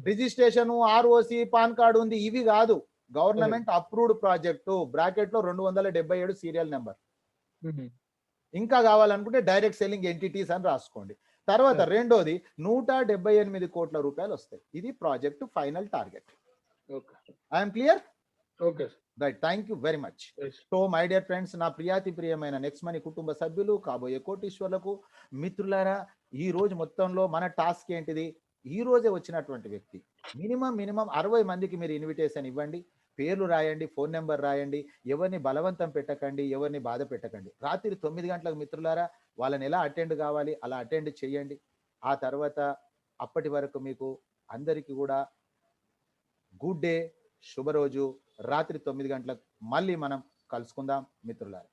registration, ROC, pan card ఉంది, ఇవి కాదు. గవర్నమెంట్ అప్రూవ్డ్ ప్రాజెక్టు, బ్రాకెట్ లో 277 సీరియల్ నెంబర్. ఇంకా కావాలనుకుంటే డైరెక్ట్ సెల్లింగ్ ఎంటిటీస్ అని రాసుకోండి. తర్వాత రెండోది 178 కోట్ల రూపాయలు వస్తాయి. ఇది project final target. I'm clear? Okay. Right, thank you very much. So my dear friends, నా ప్రియమైన నెక్స్ట్ మనీ కుటుంబ సభ్యులు, కాబోయే కోటీశ్వర్లకు, మిత్రులారా, ఈ రోజు మొత్తంలో మన టాస్క్ ఏంటిది? ఈ రోజే వచ్చినటువంటి వ్యక్తి మినిమం 60 మందికి మీరు ఇన్విటేషన్ ఇవ్వండి. పేర్లు రాయండి, ఫోన్ నెంబర్ రాయండి. ఎవరిని బలవంతం పెట్టకండి, ఎవరిని బాధ పెట్టకండి. రాత్రి 9 గంటలకు మిత్రులారా వాళ్ళని ఎలా అటెండ్ కావాలి అలా అటెండ్ చేయండి. ఆ తర్వాత అప్పటి వరకు మీకు అందరికీ కూడా గుడ్ డే, శుభరోజు. రాత్రి 9 గంటలకు మళ్ళీ మనం కలుసుకుందాం మిత్రులారా.